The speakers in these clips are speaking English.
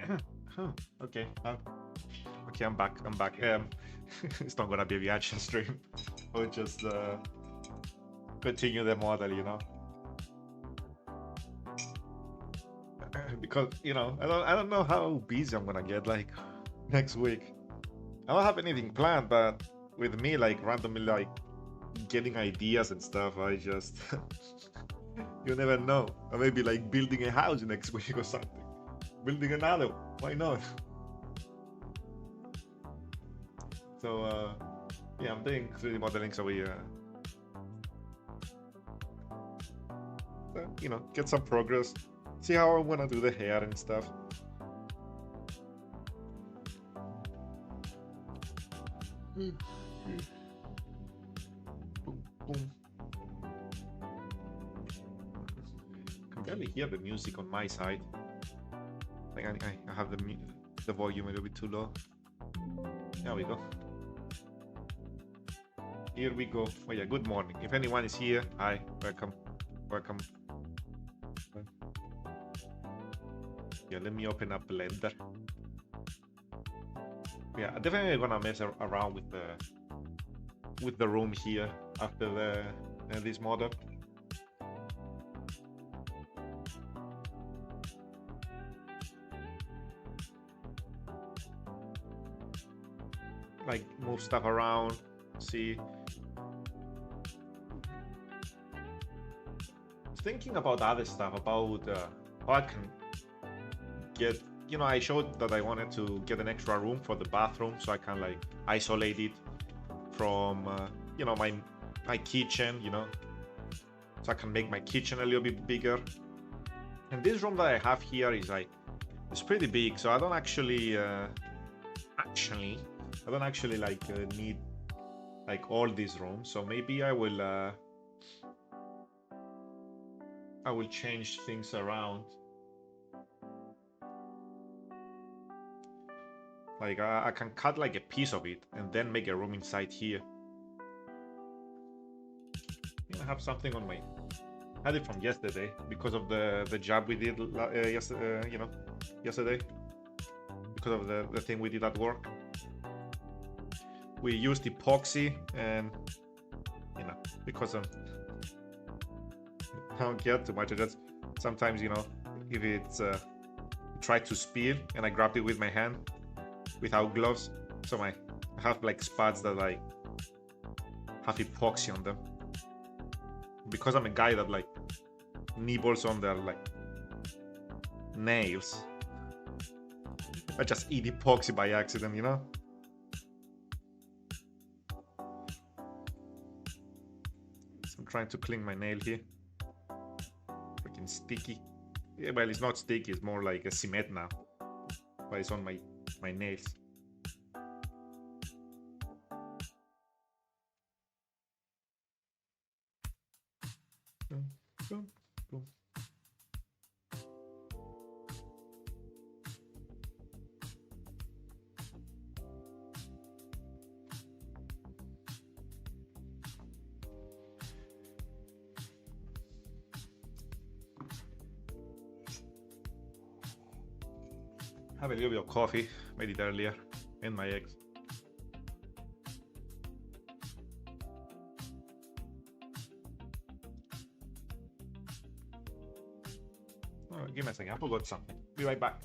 Okay. Okay, I'm back. I'm back. It's not gonna be a reaction stream. We'll just continue the model, you know. Because I don't know how busy I'm gonna get like next week. I don't have anything planned, but with me like randomly like getting ideas and stuff, I just you never know. Or maybe like building a house next week or something. Building another. Why not? So yeah, I'm doing 3D modeling so we get some progress. See how I'm gonna do the hair and stuff. Boom, boom. I can barely hear the music on my side. Like I have the volume a little bit too low. There we go. Here we go. Oh yeah, good morning. If anyone is here, hi, welcome. Welcome. Yeah, let me open up Blender. Yeah, I'm definitely gonna mess around with the room here after this model. Like move stuff around, see. Thinking about other stuff, about how I can get, I showed that I wanted to get an extra room for the bathroom so I can like isolate it from my kitchen, so I can make my kitchen a little bit bigger. And this room that I have here is like, it's pretty big, so I don't actually need like all these rooms. So maybe I will change things around. Like I can cut like a piece of it and then make a room inside here. I have something on my, I had it from yesterday because of the job we did yesterday, because of the thing we did at work. We used epoxy, and because I don't care too much. I just sometimes if it's tried to spill and I grabbed it with my hand without gloves, so I have like spots that like have epoxy on them. Because I'm a guy that like nibbles on their like nails, I just eat epoxy by accident, So I'm trying to clean my nail here. Freaking sticky. Yeah, well, it's not sticky, it's more like a cement now, but it's on my nails. Boom, boom. Have a little bit of coffee, made it earlier, and my eggs. Oh, give me a second, I forgot something. Be right back.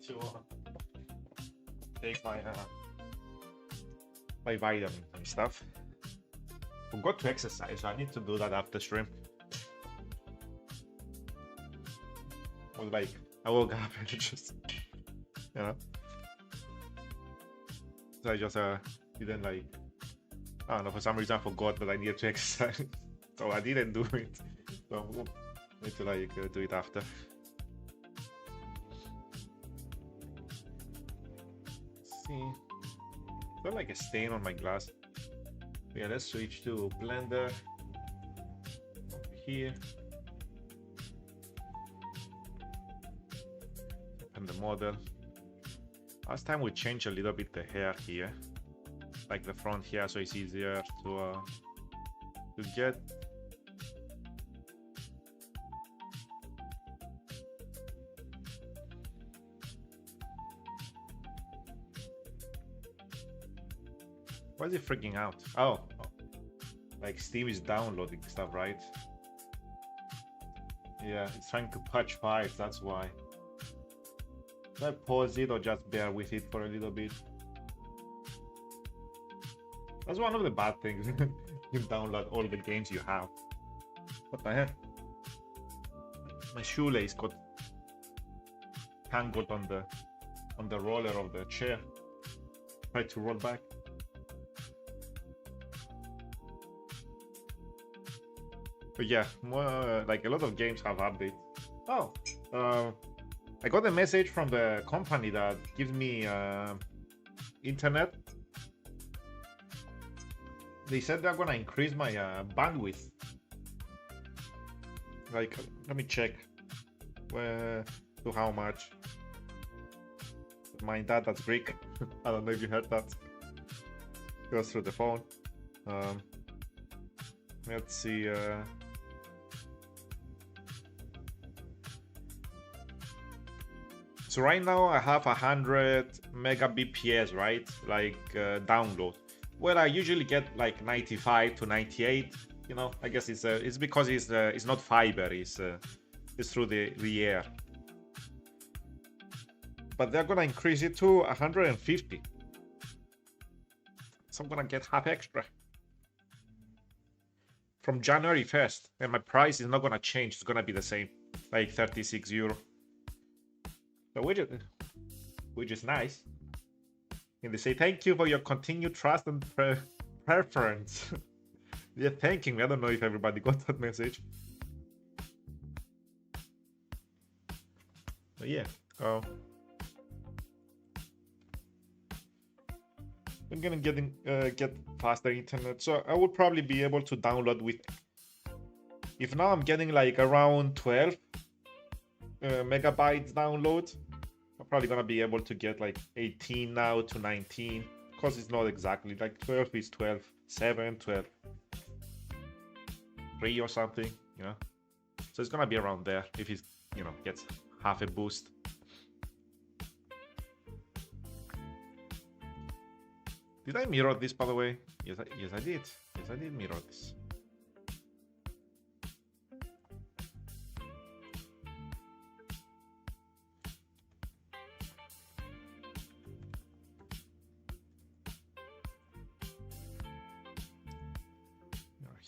To take my vitamins and stuff. Forgot to exercise, so I need to do that after stream. I was like, I woke up and just, you know. So I just didn't like, I don't know, for some reason I forgot that I needed to exercise. So I didn't do it. So I need to like do it after. Let's see. Got like a stain on my glass. Yeah, let's switch to Blender. Over here. And the model. Last time we changed a little bit the hair here, like the front here, so it's easier to get. Why is it freaking out? Oh, like Steam is downloading stuff, right? Yeah, it's trying to patch files, that's why. Should I pause it or just bear with it for a little bit? That's one of the bad things. You download all the games you have. What the heck? My shoelace got tangled on the roller of the chair. Try to roll back. But yeah, more, like a lot of games have updates. Oh, I got a message from the company that gives me internet. They said they're gonna increase my bandwidth. Like, let me check where to how much. My dad, that's Greek. I don't know if you heard that. It goes through the phone. Let's see. So right now I have 100 megabps, right? Like download. Well, I usually get like 95 to 98. You know, I guess it's because it's not fiber. It's through the air. But they're gonna increase it to 150. So I'm gonna get half extra from January 1st, and my price is not gonna change. It's gonna be the same, like €36. So which is nice. And they say thank you for your continued trust and preference. They're thanking me. I don't know if everybody got that message. But yeah, I'm gonna get faster internet, so I would probably be able to download with. If now I'm getting like around 12 megabytes download, I'm probably gonna be able to get like 18 now to 19, because it's not exactly like 12 is 12, 7, 12, 3 or something, you know. So it's gonna be around there if it, you know, gets half a boost. Did I mirror this, by the way? Yes, I did. Yes, I did mirror this.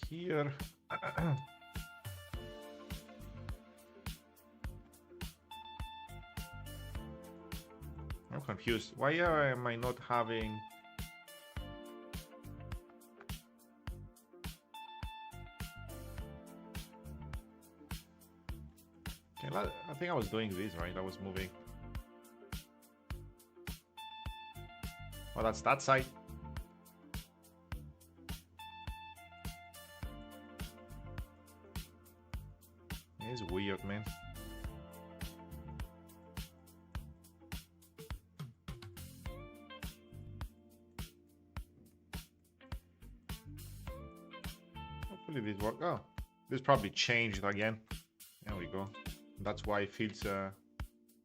Here. I'm confused. Why am I not having... Okay, I think I was doing this, right? I was moving. Oh, that's that side. It's weird, man. Hopefully this works. Oh, this probably changed again. There we go. That's why it feels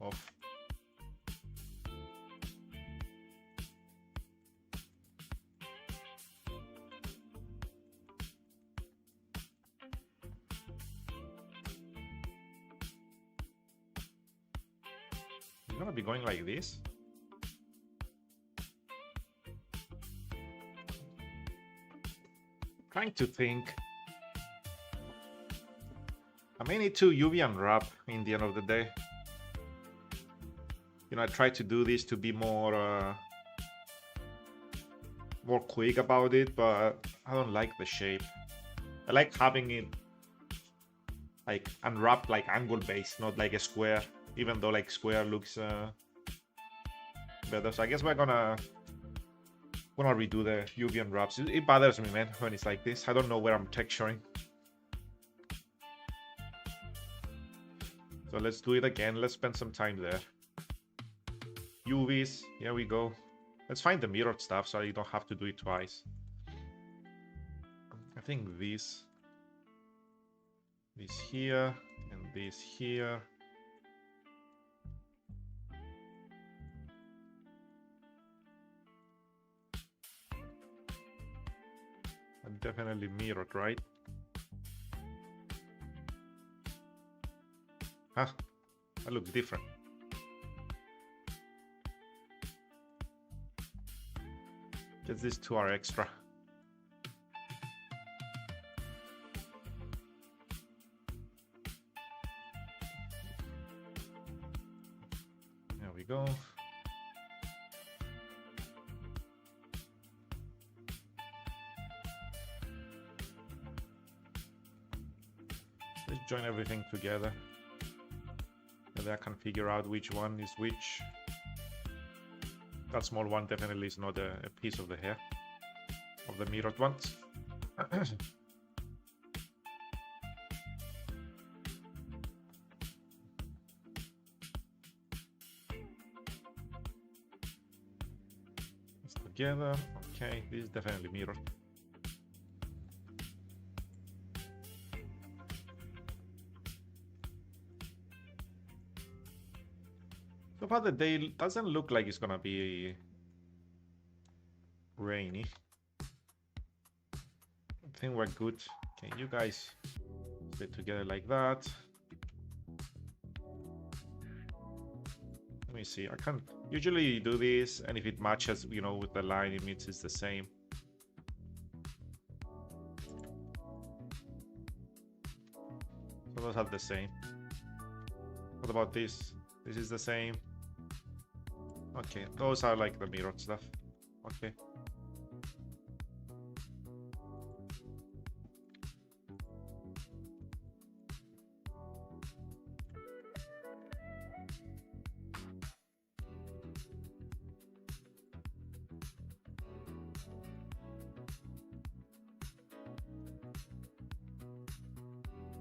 off. It's gonna be going like this. Trying to think. I may need to UV unwrap in the end of the day. You know, I try to do this to be more quick about it, but I don't like the shape. I like having it like unwrapped, like angle based, not like a square, even though like square looks better. So I guess we're gonna redo the UV unwraps. It bothers me, man, when it's like this. I don't know where I'm texturing. So let's do it again. Let's spend some time there. UVs, here we go. Let's find the mirrored stuff so you don't have to do it twice. I think this here, and this here. And definitely mirrored, right? Huh, that looks different. Guess these two are extra. There we go. Let's join everything together. And I can figure out which one is which. That small one definitely is not a piece of the hair of the mirrored ones. Let's together. Okay, this is definitely mirrored. So far the day doesn't look like it's gonna be rainy. I think we're good. Okay, you guys stay together like that. Let me see. I can usually do this, and if it matches, you know, with the line, it means it's the same. So those are the same. What about this? This is the same. Okay, those are like the mirrored stuff. Okay.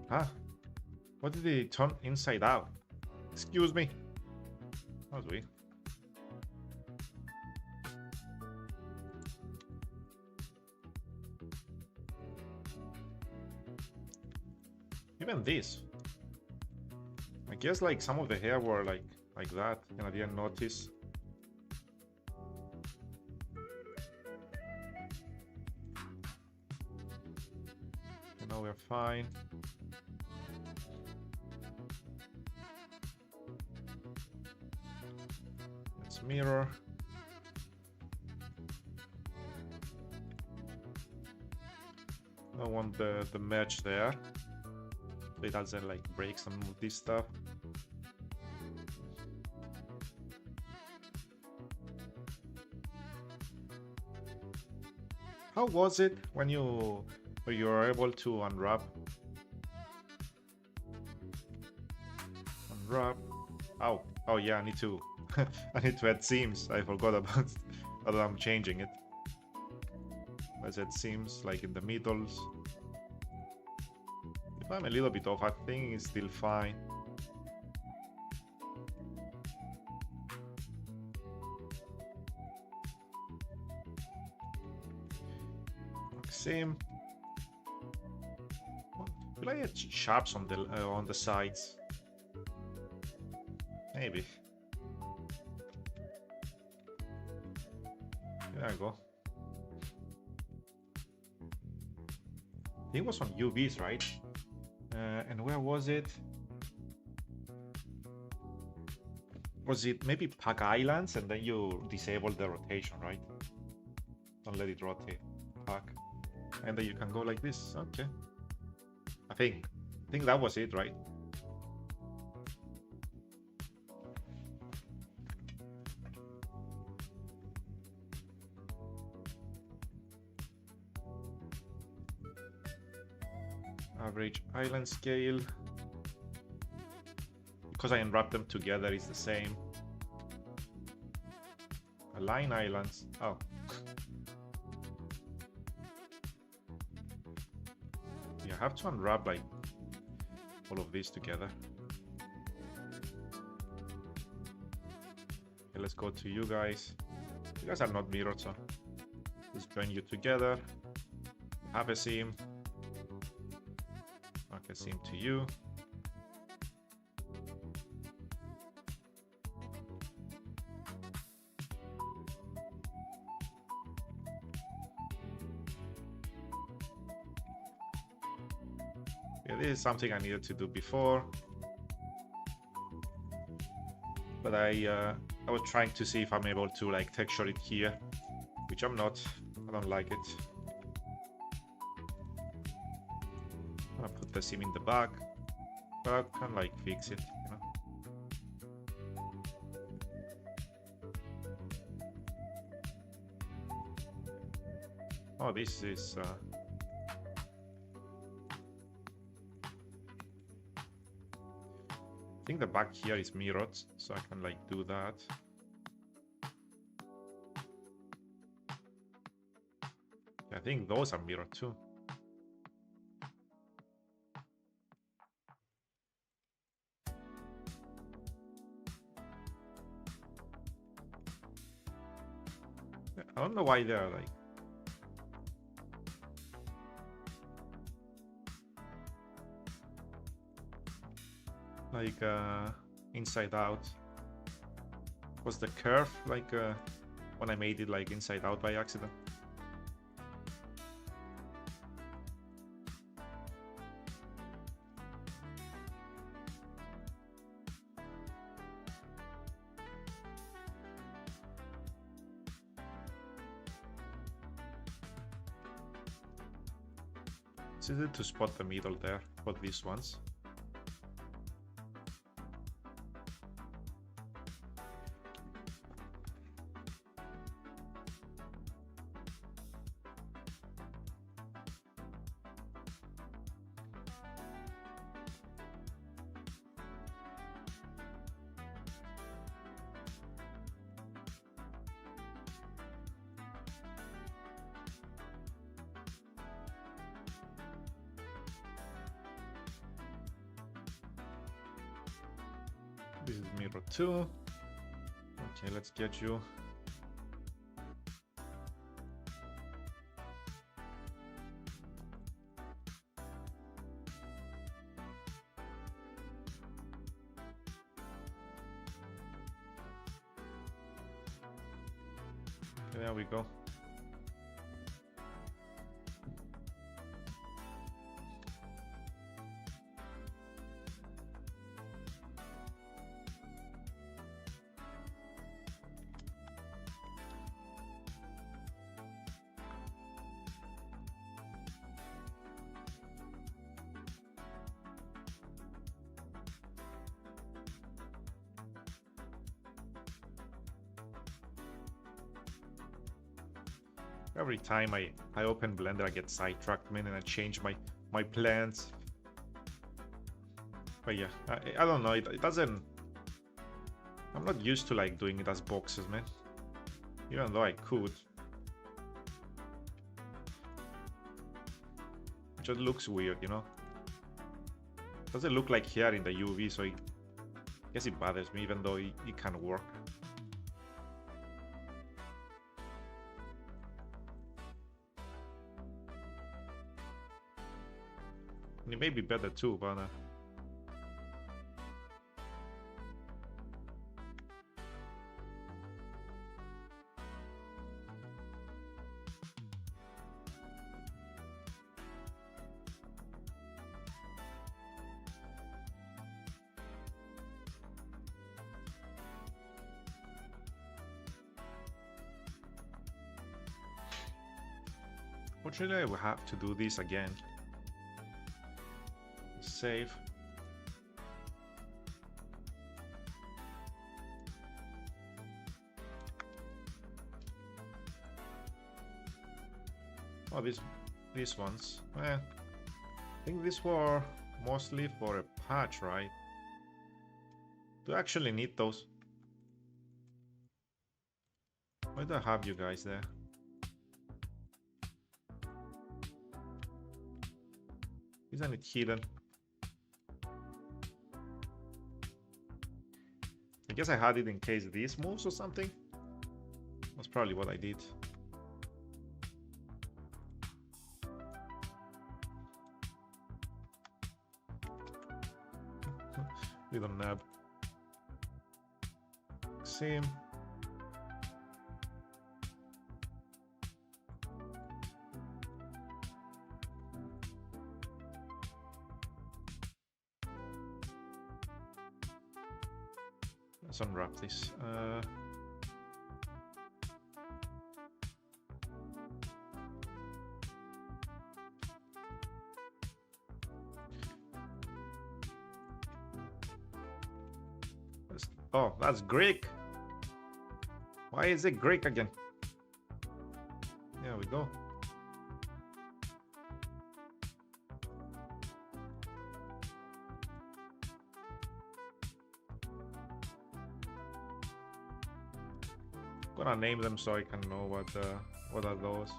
Huh? What did it turn inside out? Excuse me. That was weird. Even this. I guess like some of the hair were like that, and I didn't notice. And now we're fine. Let's mirror. I want the merge there. So it doesn't like break some of this stuff. How was it when you were able to unwrap? Oh yeah, I need to I need to add seams. I forgot about that I'm changing it. Let's add seams like in the middles. If I'm a little bit off, I think it's still fine. Seam. Will I add sharps on the sides? Maybe. There I go. It was on UVs, right? And where was it? Was it maybe Pack Islands and then you disable the rotation, right? Don't let it rotate. Pack. And then you can go like this. Okay. I think that was it, right? Average island scale. Because I unwrap them together is the same. Align islands. Oh. Yeah, I have to unwrap like all of these together. Okay, let's go to you guys. You guys are not mirrored, so let's join you together. Have a seam. Okay, seam to you. Yeah, this is something I needed to do before, but I was trying to see if I'm able to like texture it here, which I'm not. I don't like it. I'm gonna put the seam in the back, but I can like fix it, you know. Oh, this is I think the back here is mirrored, so I can like do that. I think those are mirrored too. I don't know why they're like inside out. Was the curve like when I made it like inside out by accident? It's easy to spot the middle there for these ones. This is mirror 2. Okay, let's get you. Okay, there we go. Every time I open Blender, I get sidetracked, man, and I change my plans. But yeah, I don't know. It doesn't. I'm not used to like doing it as boxes, man. Even though I could, it just looks weird, you know. Doesn't look like here in the UV, so I guess it bothers me, even though it can work. And it may be better too, but fortunately I will have to do this again. Save. Oh, these ones. think these were mostly for a patch, right? Do I actually need those? Why do I have you guys there? Isn't it hidden? I guess I had it in case this moves or something. That's probably what I did. Little nab. Same. Let's unwrap this. Oh, that's Greek. Why is it Greek again? There we go. Gonna name them so I can know what are those.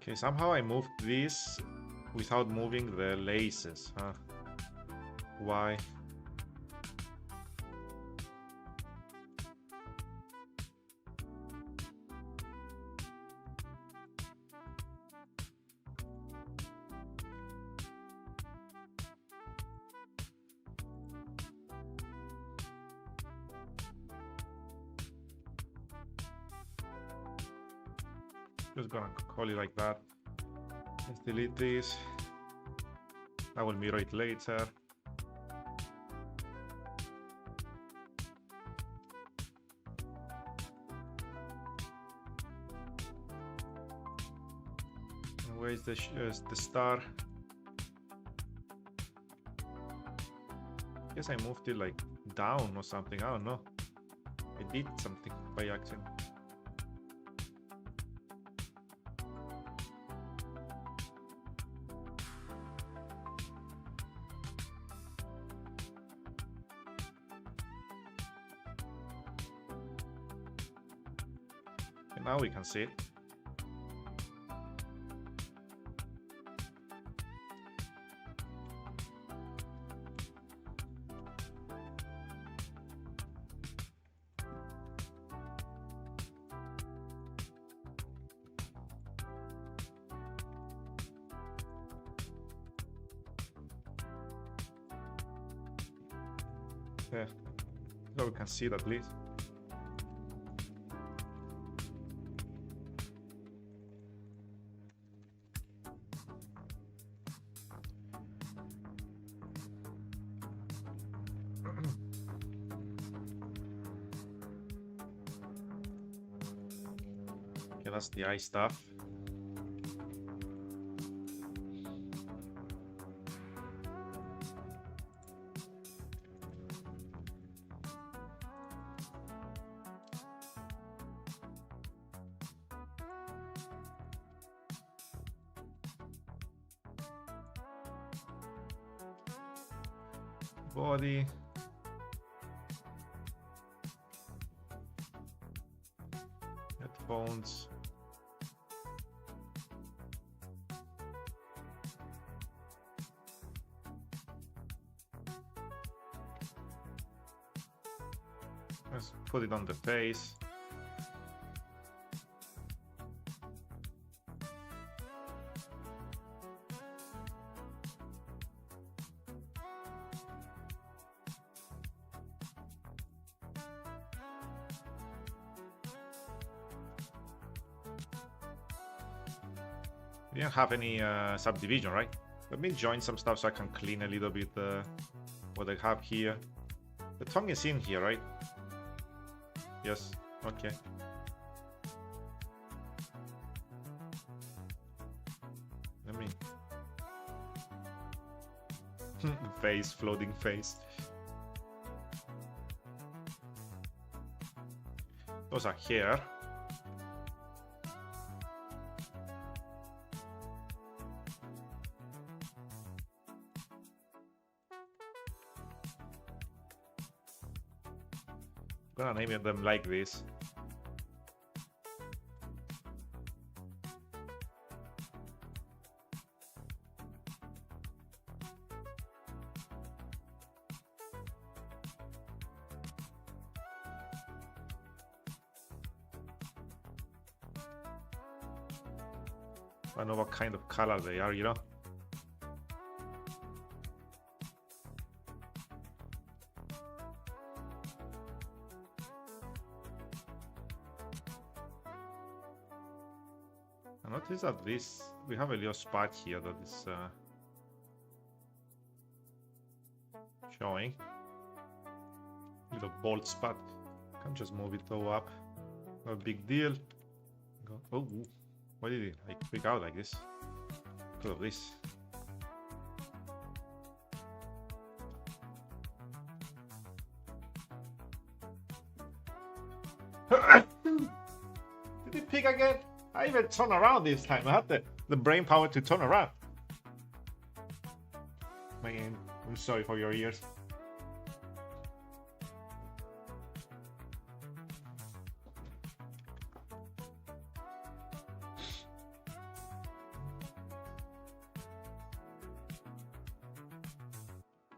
Okay, somehow I moved this without moving the laces, huh? Why? Just gonna call it like that. Let's delete this. I will mirror it later. And where's the star? Guess I moved it like down or something. I don't know. I did something by accident. Now we can see it. Yeah, so we can see it at least. Okay, that's the eye stuff. Body. Headphones. Let's put it on the face. We didn't have any subdivision, right? Let me join some stuff so I can clean a little bit what I have here. The tongue is in here, right? Yes. Okay. Let me... face, floating face. Those are here. I'm gonna name them like this. I don't know what kind of color they are, you know? I notice that we have a little spot here that is showing. Little bold spot. I can just move it all up. No big deal. Go. Oh, why did it like freak out like this? Because of this. Did it pick again? I even turned around this time. I had the brain power to turn around. Man, I'm sorry for your ears.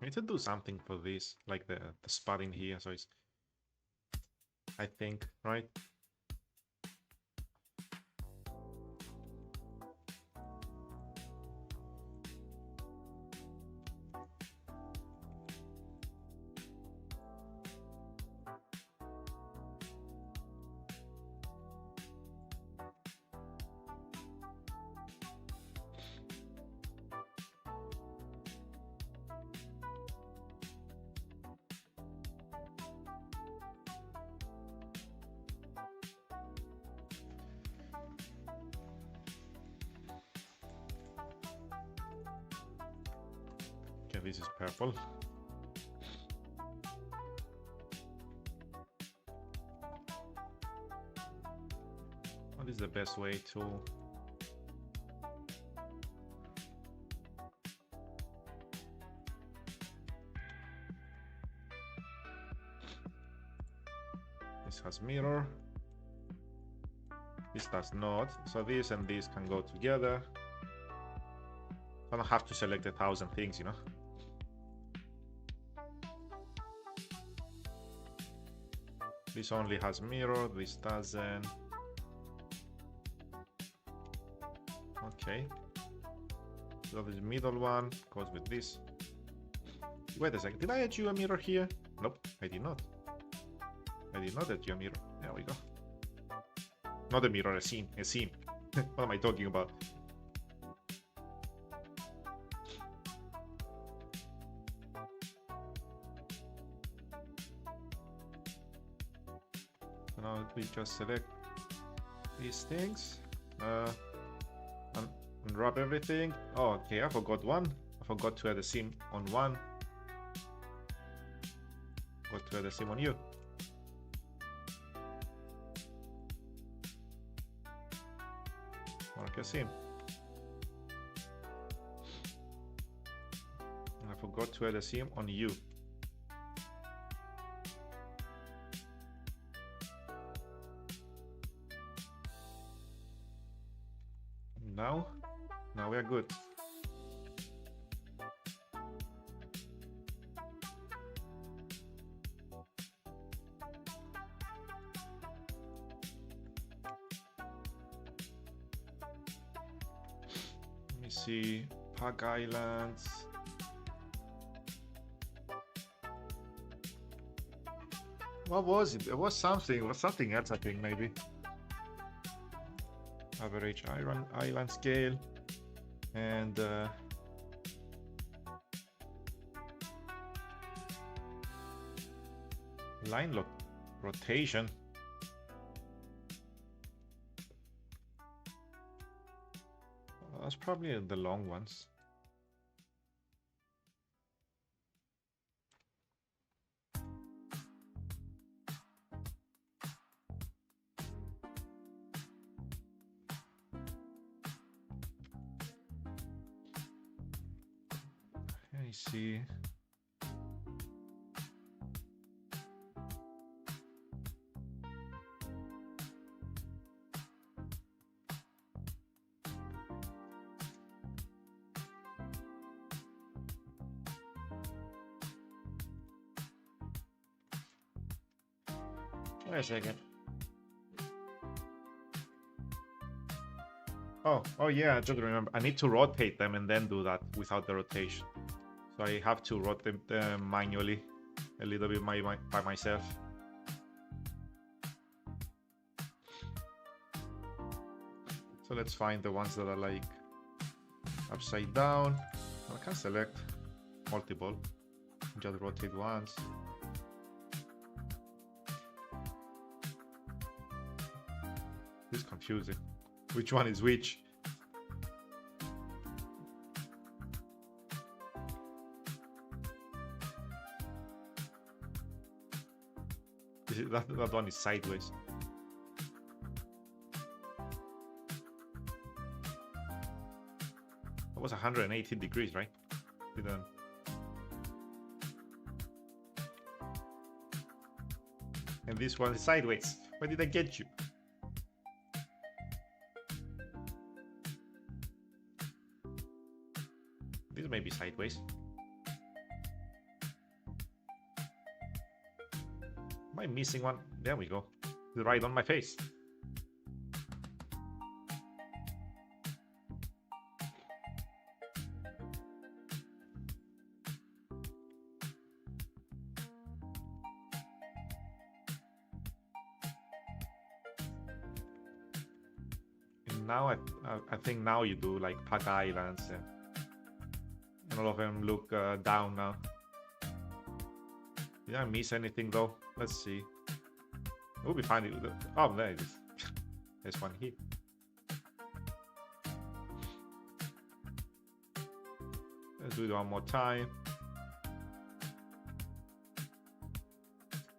I need to do something for this, like the spot in here, so it's, I think, right? Okay, this is purple. What is the best way to... This has mirror. This does not. So this and this can go together. I don't have to select 1,000 things, you know. This only has mirror, this doesn't. Okay. So this middle one goes with this. Wait a second, did I add you a mirror here? Nope, I did not. I did not add you a mirror. There we go. Not a mirror, a scene, a scene. What am I talking about? Now we just select these things, unwrap everything. Oh, okay, I forgot one. I forgot to add a seam on one. Forgot to add a seam on you. Mark a seam. And I forgot to add a seam on you. Now we are good. Let me see, Park Islands. What was it? It was something. It was something else, I think, maybe. Average island scale, and Line rotation. Well, that's probably the long ones. I see. Wait a second. Oh yeah, I just remember. I need to rotate them and then do that without the rotation. So I have to rotate them manually a little bit by myself. So let's find the ones that are like upside down. I can select multiple, just rotate once. This is confusing. Which one is which? That one is sideways. That was 180 degrees, right? Didn't. And this one is sideways. Where did I get you? This may be sideways. Am I missing one? There we go. It's right on my face. And now I think now you do like Pack Islands and all of them look down now. Did I miss anything though? Let's see. We'll be fine. Oh, there it is. There's one here. Let's do it one more time.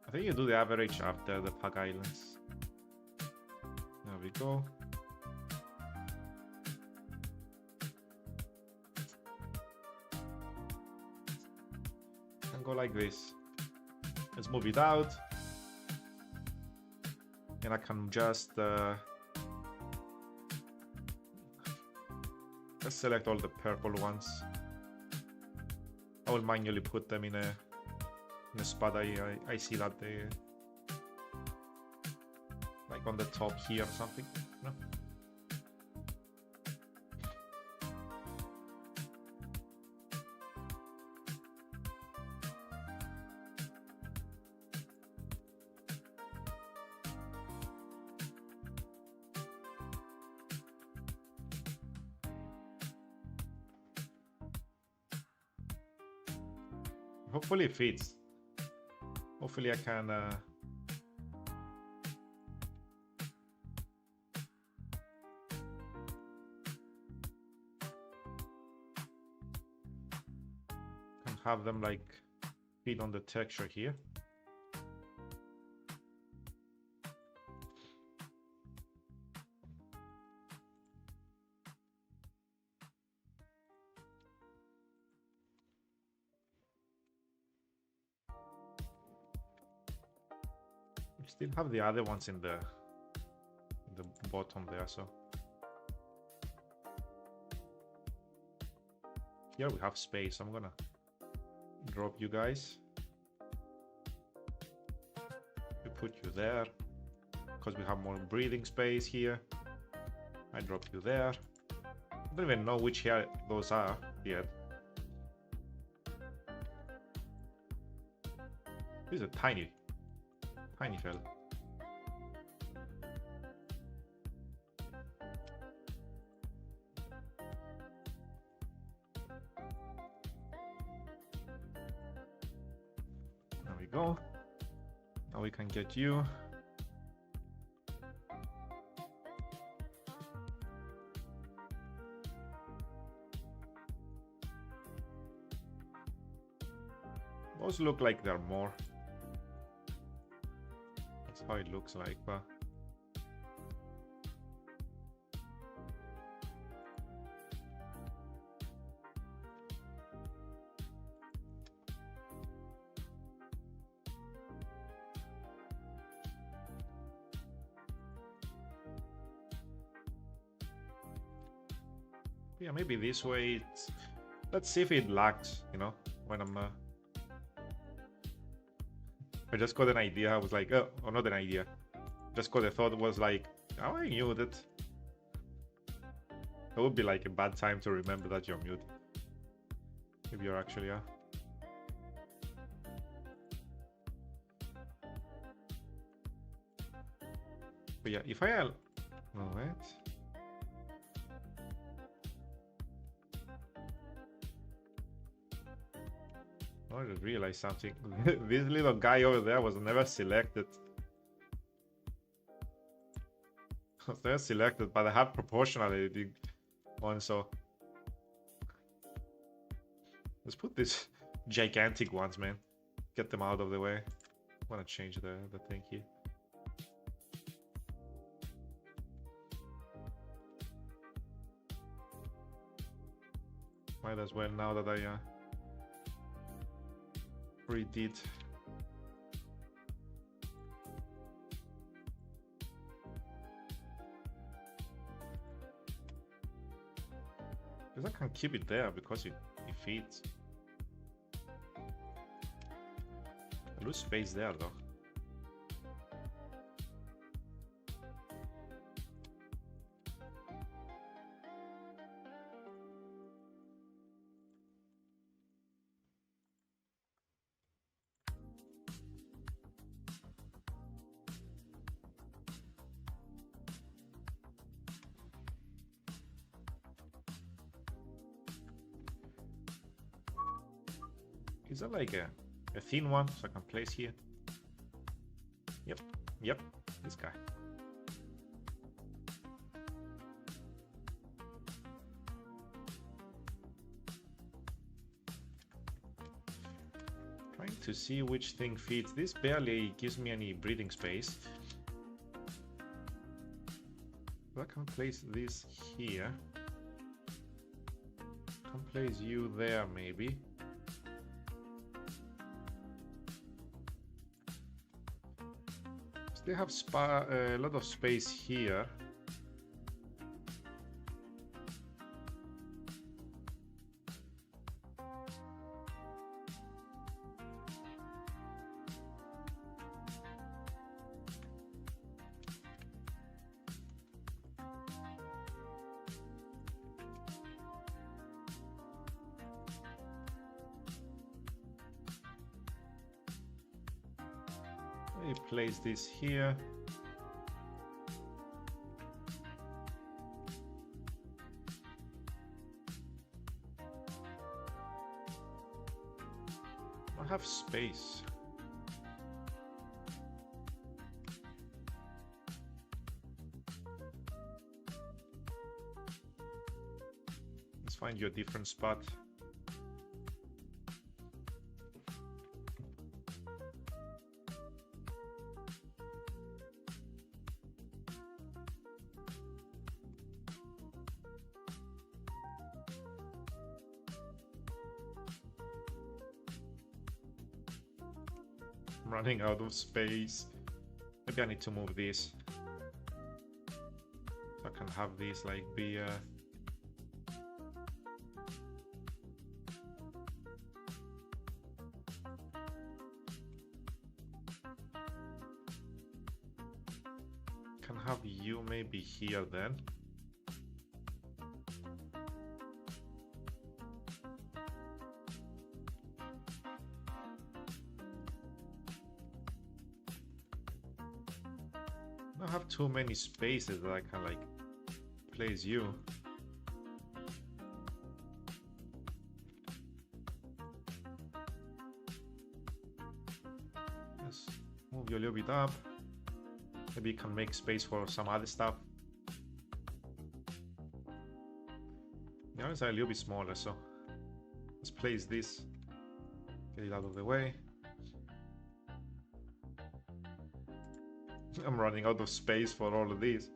I think you do the average after the Pack Islands. There we go. And go like this. Let's move it out. And I can just let's select all the purple ones. I will manually put them in a spot I see that they like on the top here or something. No? Hopefully it fits. Hopefully I can have them like fit on the texture here. Still have the other ones in the bottom there, so here we have space. I'm gonna drop you guys. We put you there because we have more breathing space here. I drop you there. I don't even know which hair those are yet. This is a tiny fella. There we go. Now we can get you. Those look like they're more. That's how it looks like, but yeah, maybe this way. Let's see if it lags, you know, when I'm. I just got an idea. I was like, oh, not an idea. Just got a thought. Was like, how I muted. It would be like a bad time to remember that you're muted. If you're actually But yeah, if I wait. I just realized something. This little guy over there was never selected. Was never selected, but I have proportionality on, so let's put these gigantic ones, man. Get them out of the way. I want to change the thing here. Might as well now that I redid. Because I can keep it there because it fits. I lose space there though. Is that like a thin one so I can place here? Yep, this guy. Trying to see which thing fits. This barely gives me any breathing space. I can place this here. Can place you there maybe. They have a lot of space here. Place this here. I have space. Let's find you a different spot. Running out of space. Maybe I need to move this. So I can have this like be can have you maybe here then. I have too many spaces that I can like place you. Let's move Move you a little bit up. Maybe you can make space for some other stuff. The others are a little bit smaller, so let's place this. Get it out of the way. I'm running out of space for all of these.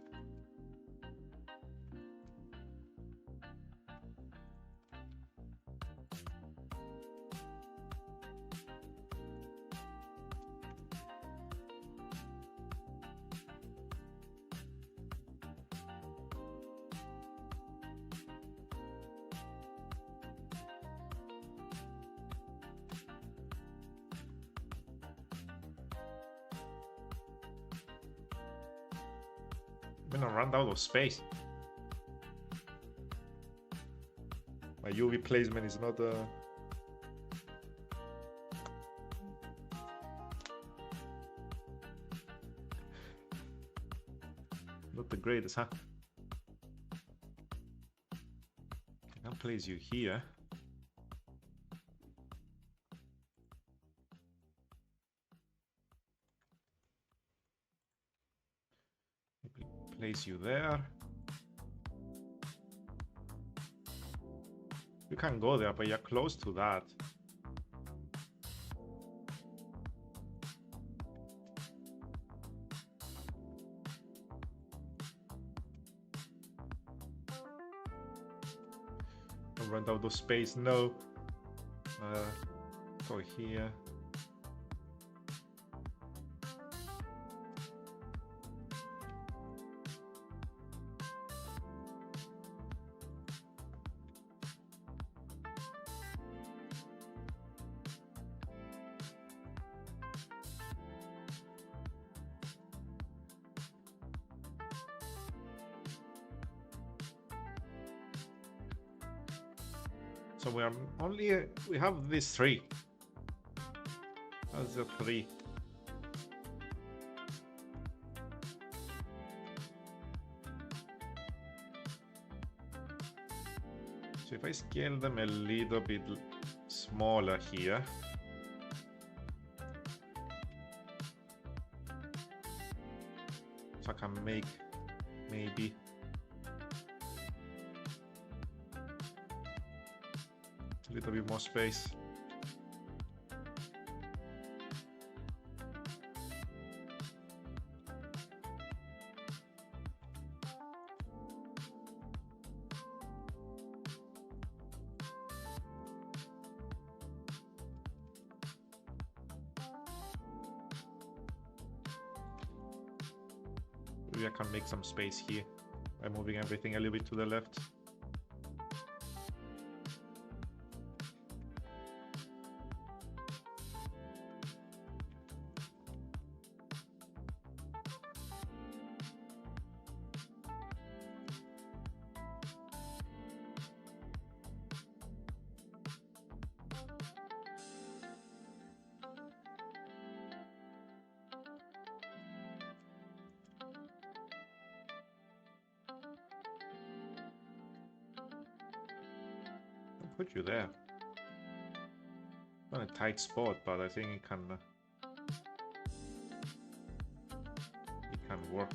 I'm gonna run out of space. My UV placement is not not the greatest, huh? I can place you here. Place you there. You can go there, but you're close to that. I run out of space. No. Go here. So we have these three. That's the three. So if I scale them a little bit smaller here. So I can make maybe a little bit more space. Maybe I can make some space here by moving everything a little bit to the left. Put you there. Not a tight spot, but I think it can work.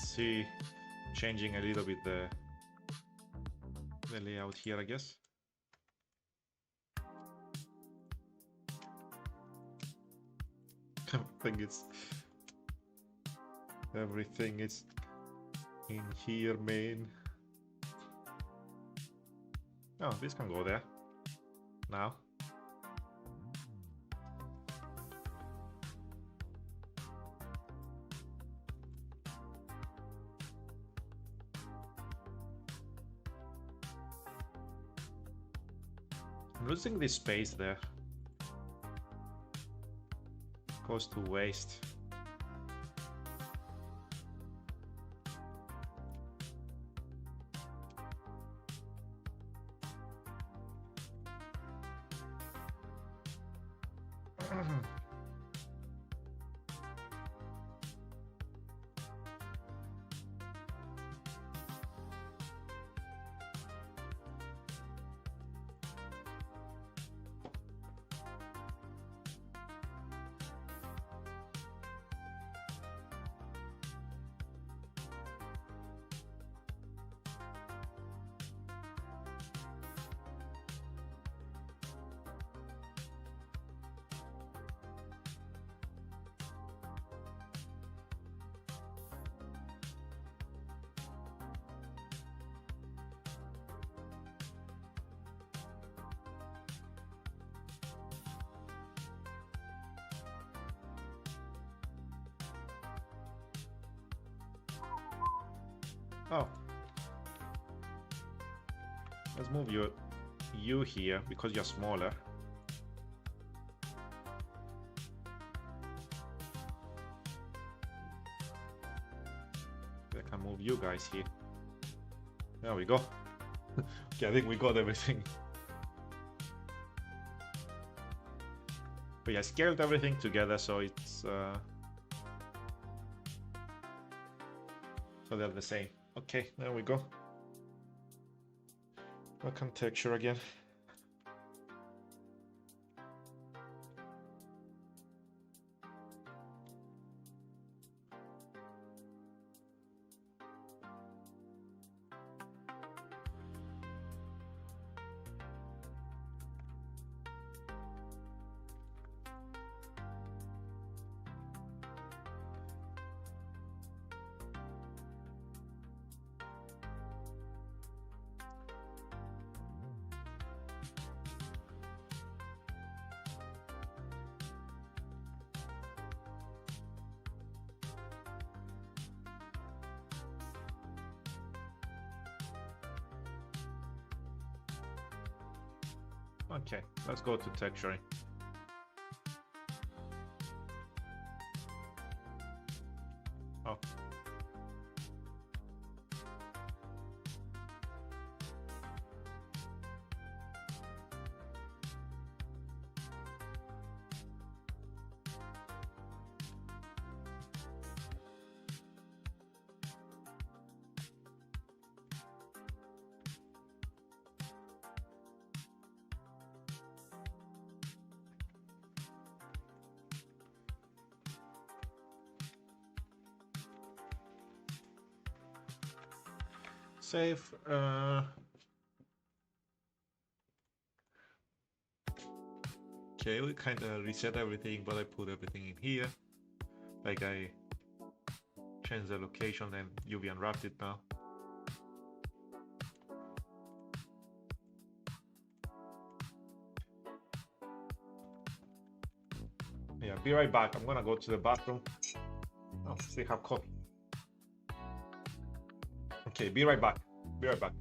See, changing a little bit the layout here, I guess. I think it's everything is in here, main. Oh, this can go there now. losing this space there. Goes to waste. Oh. Let's move you here because you're smaller. I can move you guys here. There we go. Okay, I think we got everything. But yeah, scaled everything together so it's so they're the same. Okay, there we go. Work on texture again. Okay, let's go to texturing. Oh. Save. Okay, we kind of reset everything, but I put everything in here. Like I changed the location and UV unwrapped it now. Yeah, be right back. I'm gonna go to the bathroom. Oh, still have coffee. Okay, be right back. Be right back.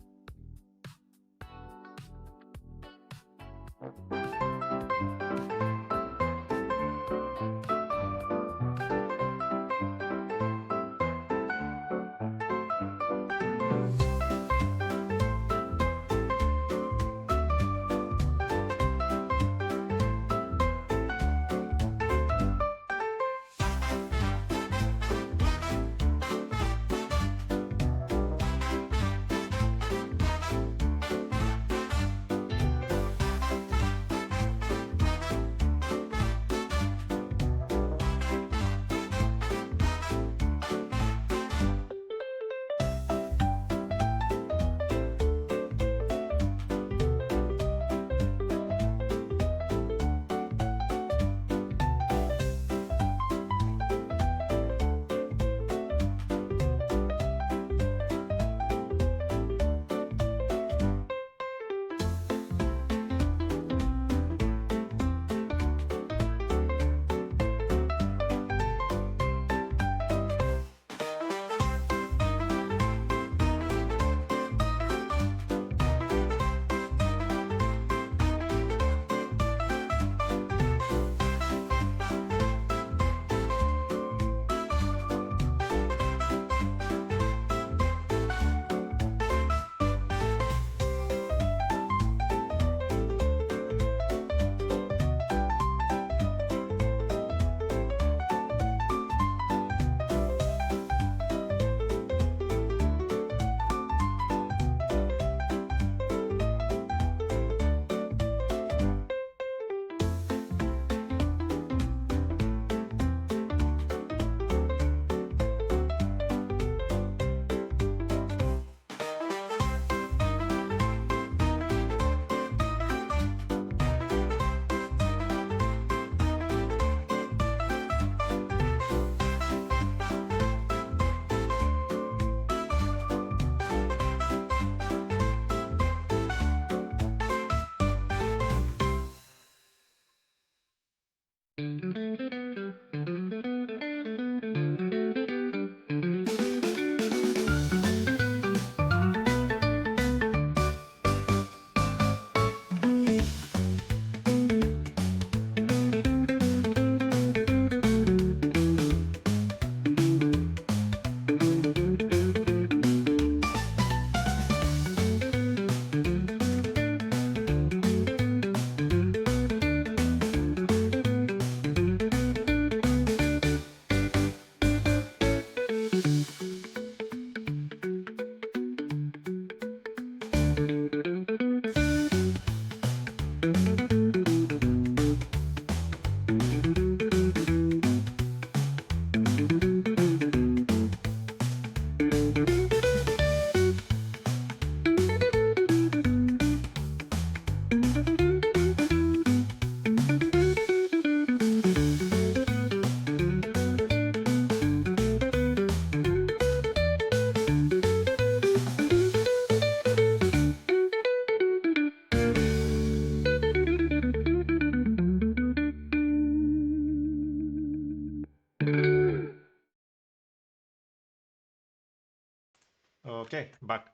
Okay, back.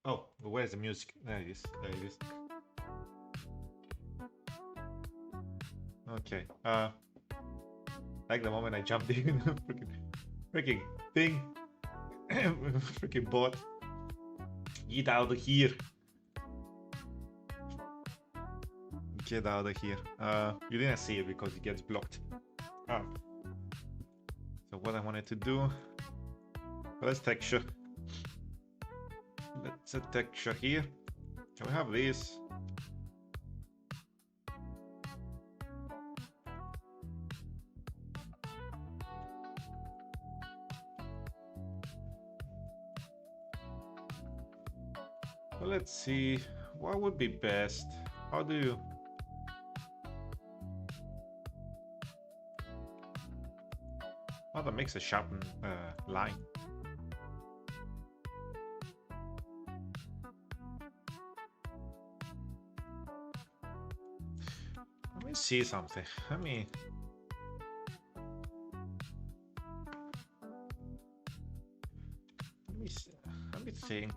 Oh, where's the music? There it is. There it is. Okay. Like the moment I jumped in, freaking thing, freaking bot. Get out of here. Get out of here. You didn't see it because it gets blocked. So what I wanted to do, let's texture. Let's set texture here. Can we have this? Well, let's see. What would be best? How do you... Oh, that makes a sharpened line. Let me see something. Let me see. Let me think.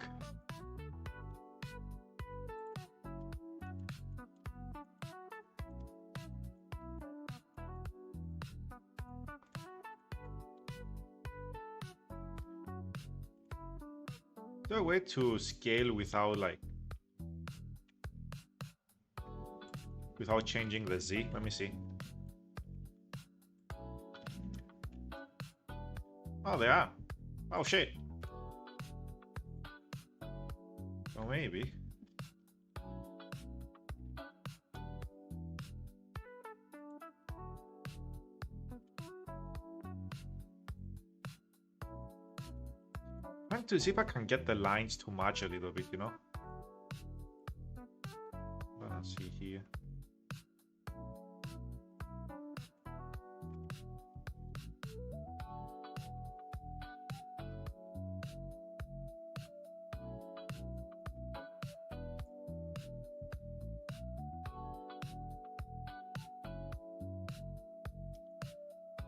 Is there a way to scale without without changing the Z? Let me see. Oh, they are. Oh shit. Oh, maybe. Trying to see if I can get the lines to match a little bit, you know? Let's see here.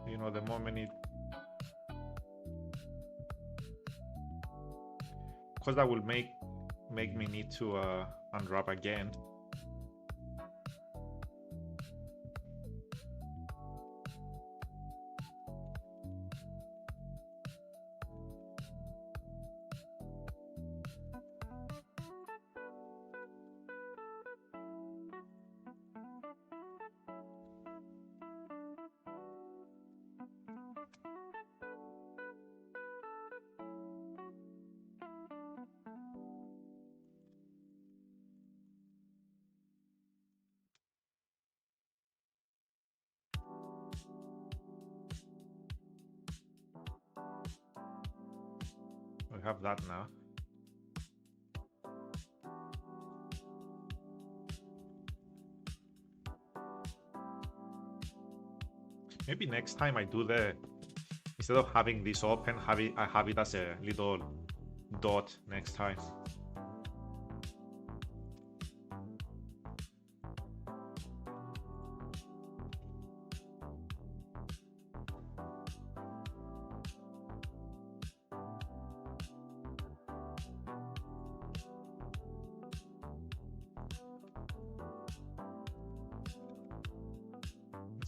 You know, the moment it... Because that will make me need to unwrap again. We have that now. Maybe next time I do instead of having this open, I have it as a little dot next time.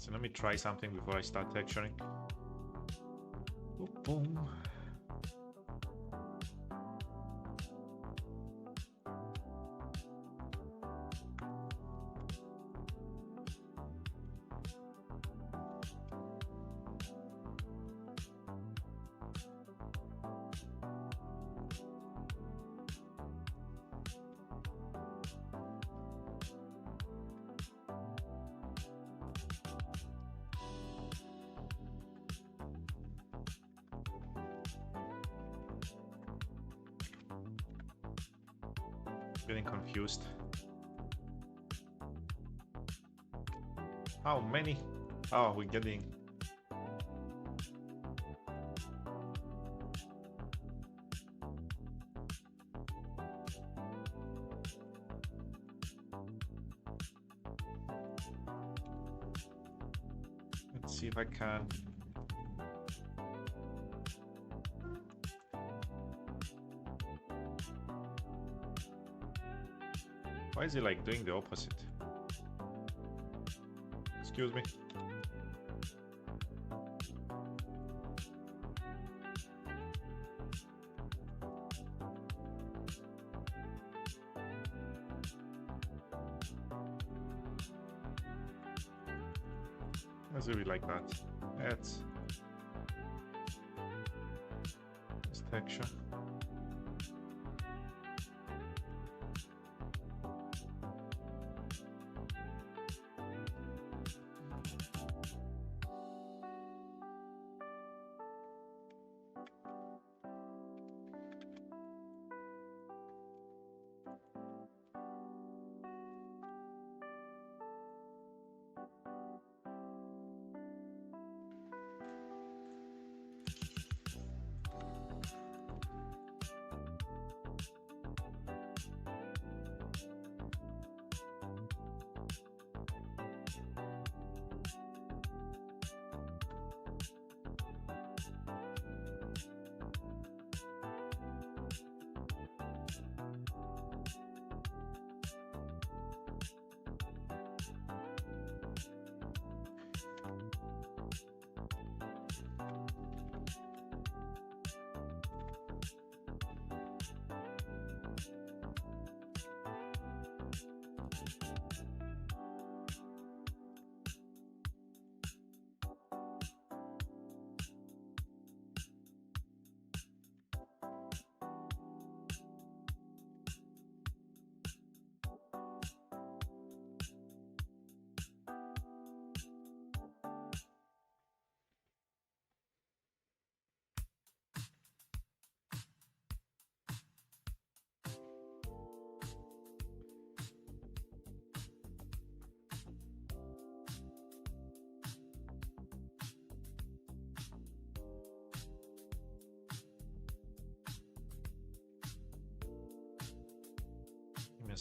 So let me try something before I start texturing. Boom. Getting confused. How many? Oh, we're getting... Let's see if I can... Why is it like doing the opposite? Excuse me. Let's do it like that. Let's this texture.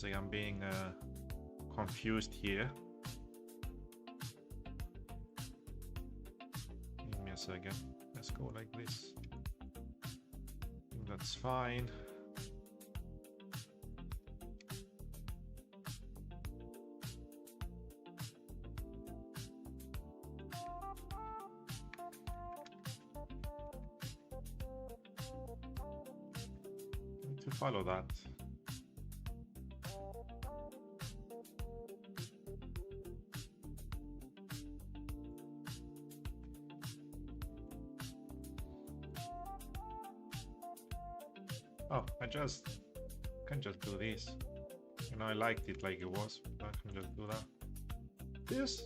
Like I'm being confused here. Give me a second. Let's go like this. That's fine. Need to follow that. Oh, I can just do this. You know, I liked it like it was, but I can just do that. This.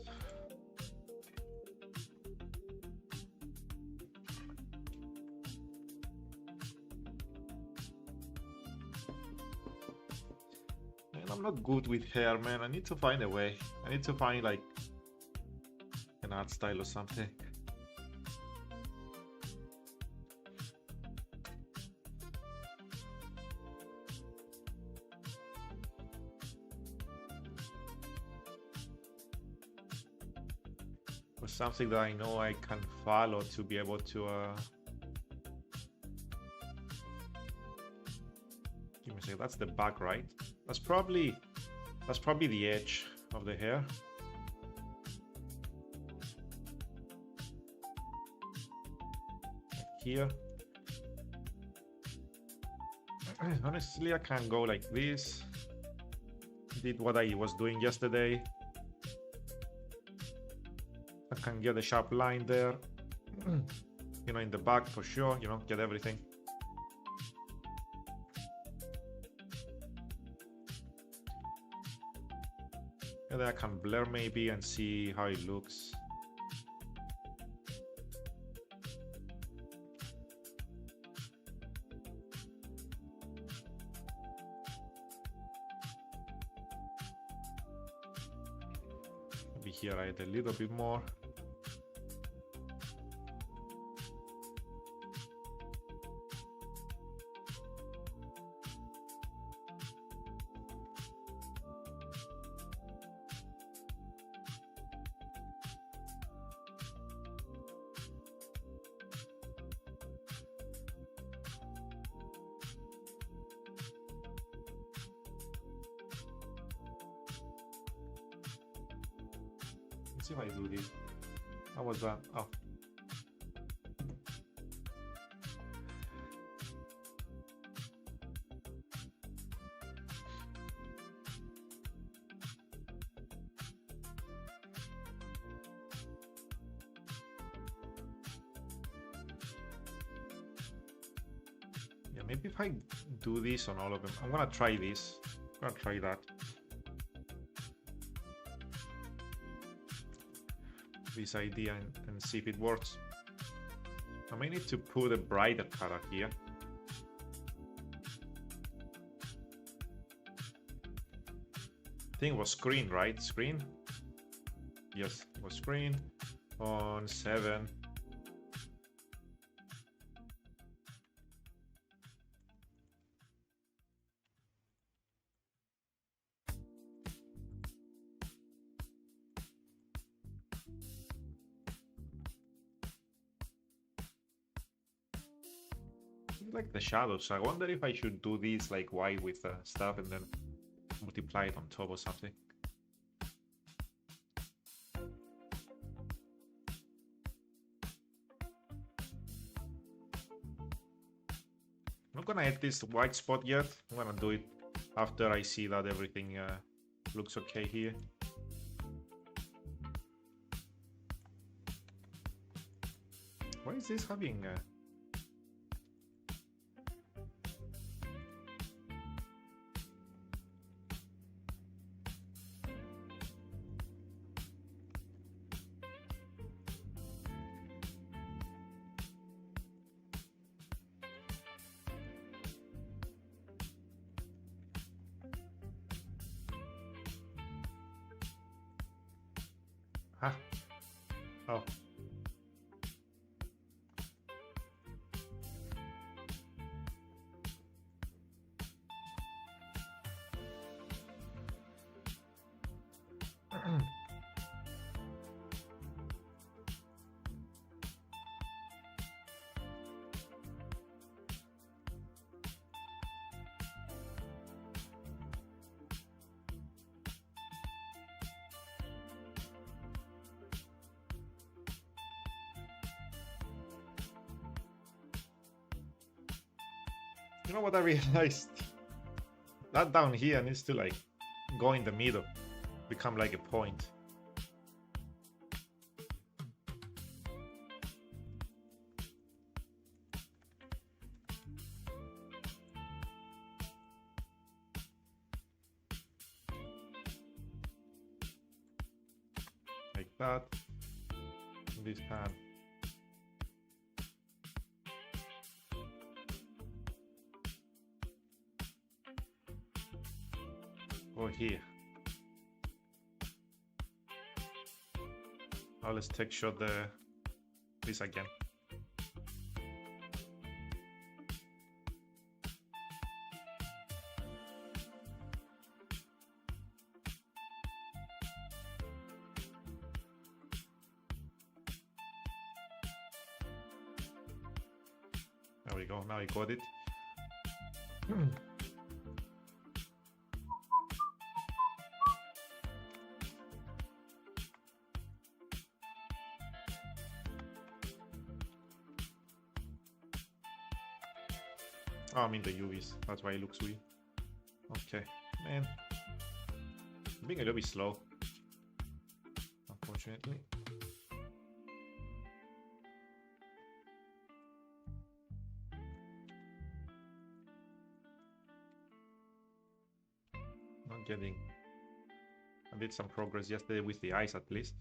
And I'm not good with hair, man. I need to find a way. I need to find like an art style or something. Something that I know I can follow to be able to give me a second. That's the back, right? That's probably the edge of the hair. here. Honestly, I can go like this. Did what I was doing yesterday. I can get a sharp line there. You know, in the back for sure, you know, get everything. And then I can blur maybe and see how it looks. Maybe here I add a little bit more. Let's see if I do this. How was that? Oh. Yeah, maybe if I do this on all of them. I'm gonna try this. I'm gonna try that. This idea and see if it works. I may need to put a brighter color here. I think it was screen, right? Screen? Yes, it was screen on 7. Like the shadows. I wonder if I should do this like white with stuff and then multiply it on top or something. I'm not gonna add this white spot yet. I'm gonna do it after I see that everything looks okay here. Why is this having huh? Oh. You know what I realized? That down here needs to like go in the middle, become like a point. Like that. This hand. Or here. Now let's take shot this again. There we go. Now I got it. Oh, I mean the UVs. That's why it looks weird. Okay, man. I'm being a little bit slow, unfortunately. Not getting... I did some progress yesterday with the eyes, at least.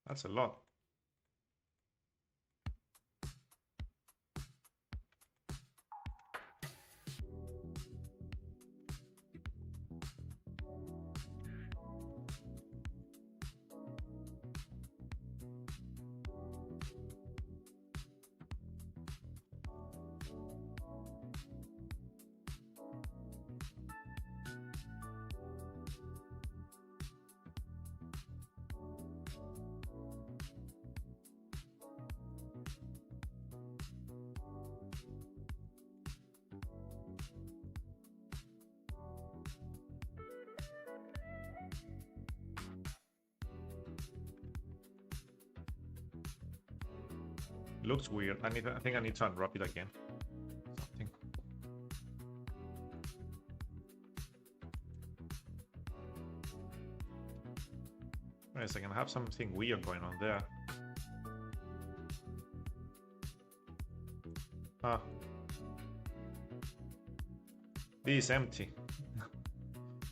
That's a lot. Looks weird. I think I need to unwrap it again. Something. Wait a second, I have something weird going on there. Ah. This is empty.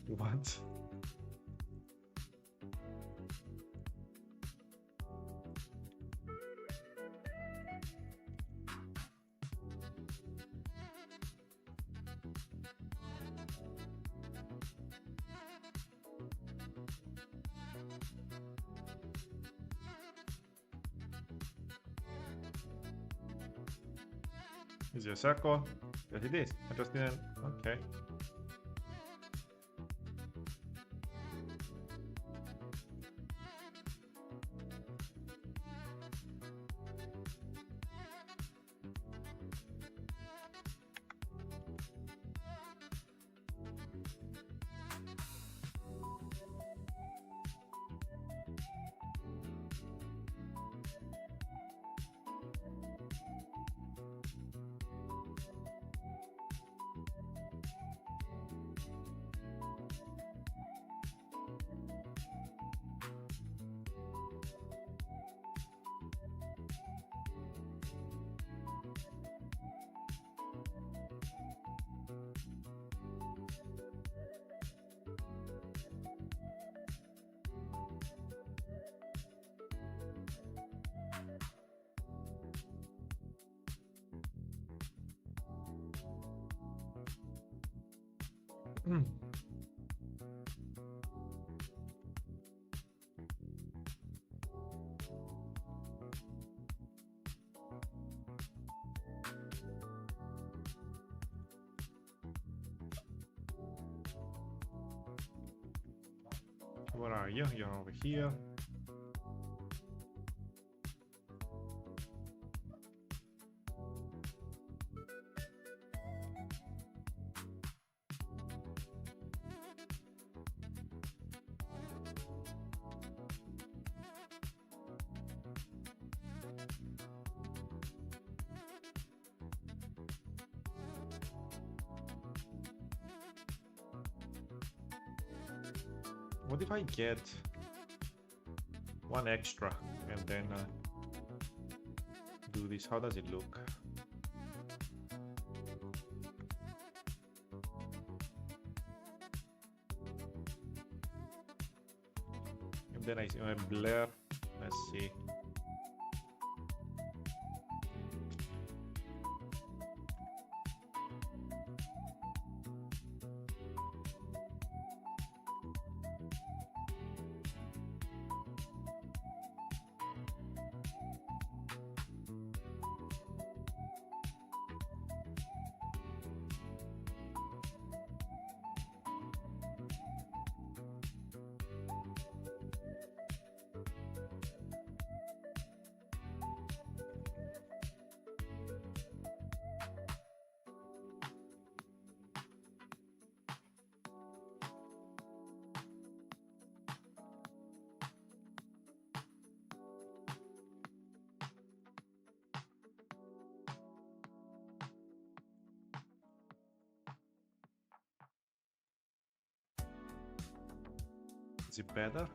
What? Is it a circle? Yes, it is. I just didn't. Okay. Where are you? You're over here. What if I get one extra and then do this? How does it look? And then I see my blur. Let's see. Is it better?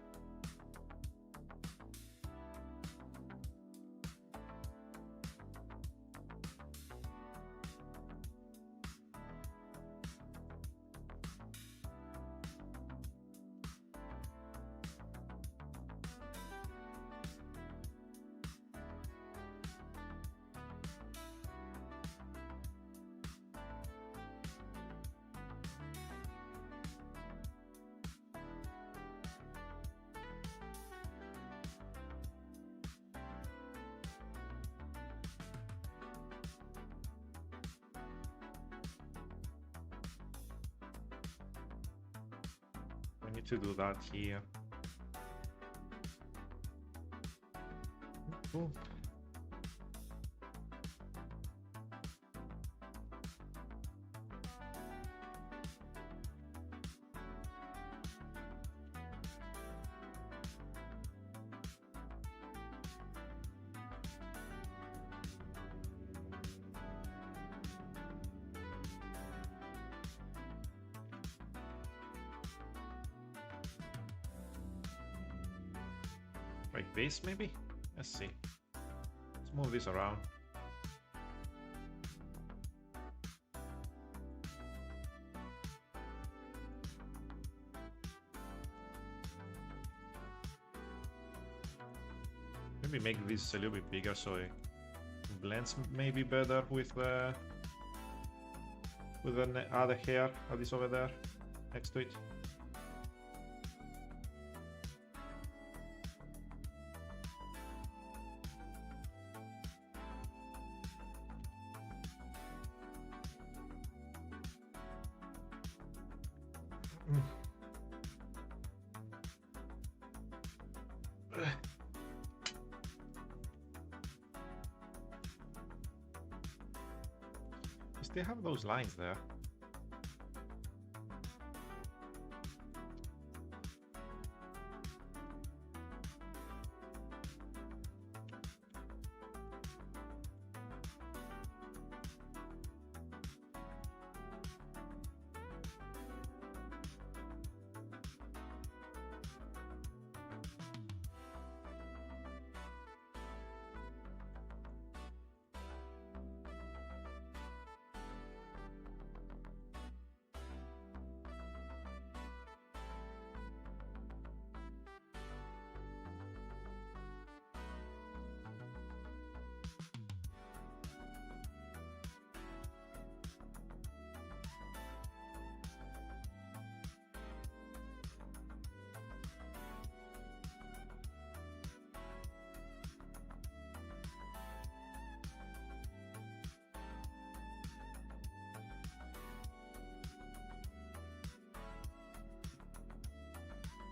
I need to do that here. Cool. Like this, maybe? Let's see. Let's move this around. Maybe make this a little bit bigger so it blends maybe better with the other hair that is over there next to it. Still have those lines there.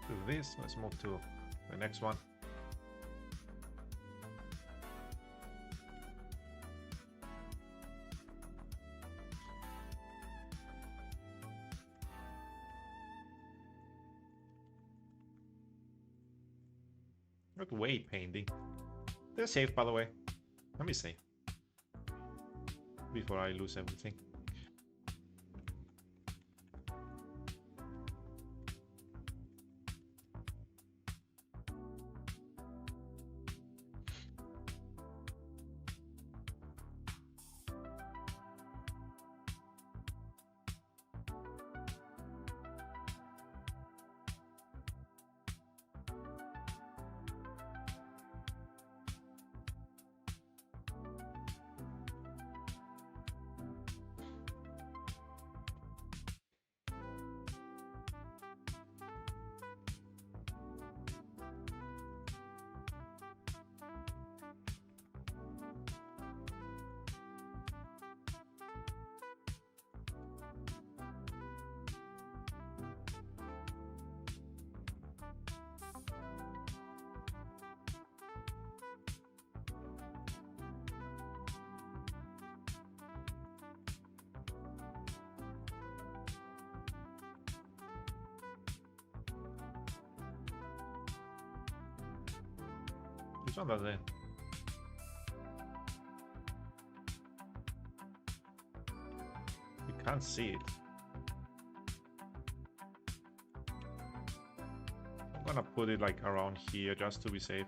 Do this. Let's move to the next one. Not weight painting. They're safe, by the way. Let me see before I lose everything. one does it. You can't see it. I'm gonna put it like around here just to be safe.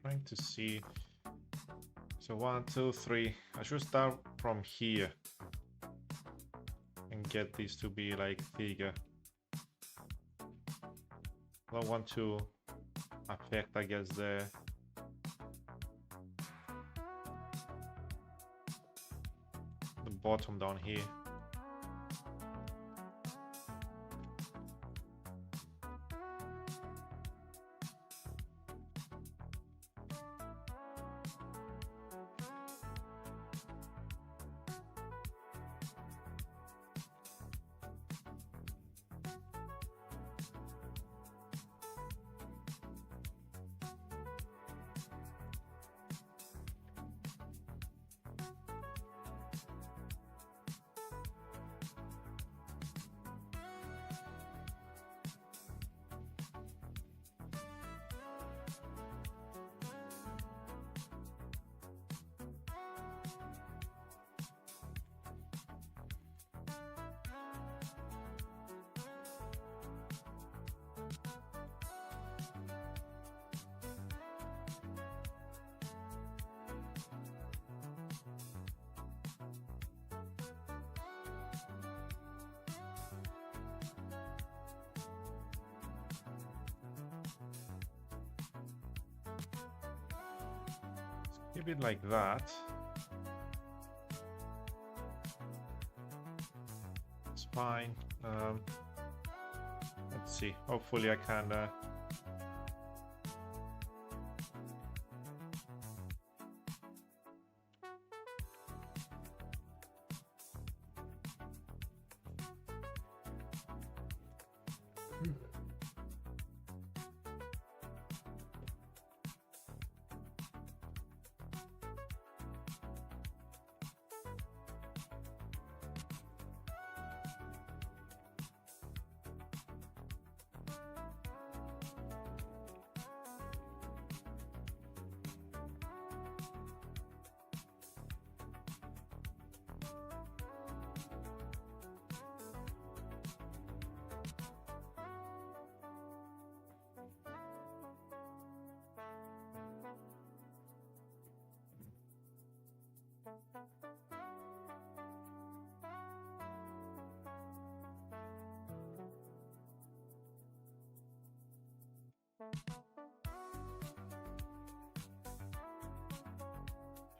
Trying to see. So 1, 2, 3. I should start from here and get these to be like bigger. I don't want to affect, I guess, the bottom down here. Keep it like that. It's fine. Let's see. Hopefully I can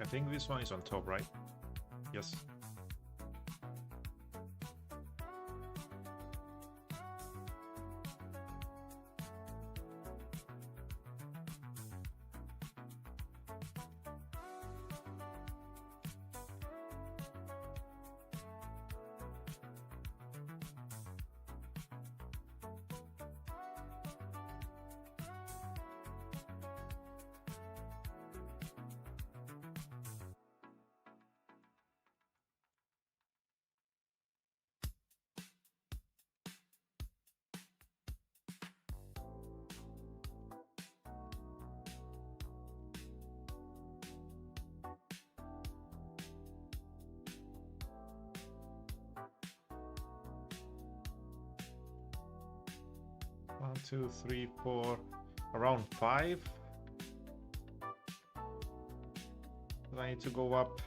I think this one is on top, right? Yes. One, two, three, four, around 5. I need to go up.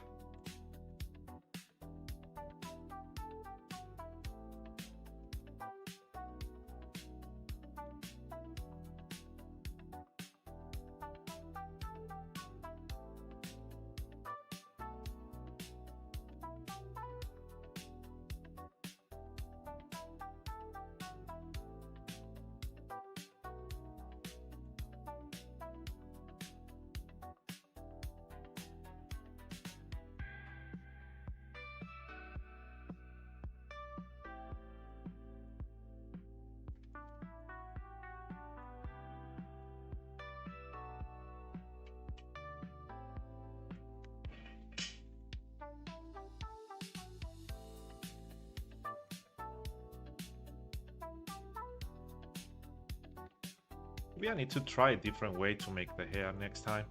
Maybe I need to try a different way to make the hair next time.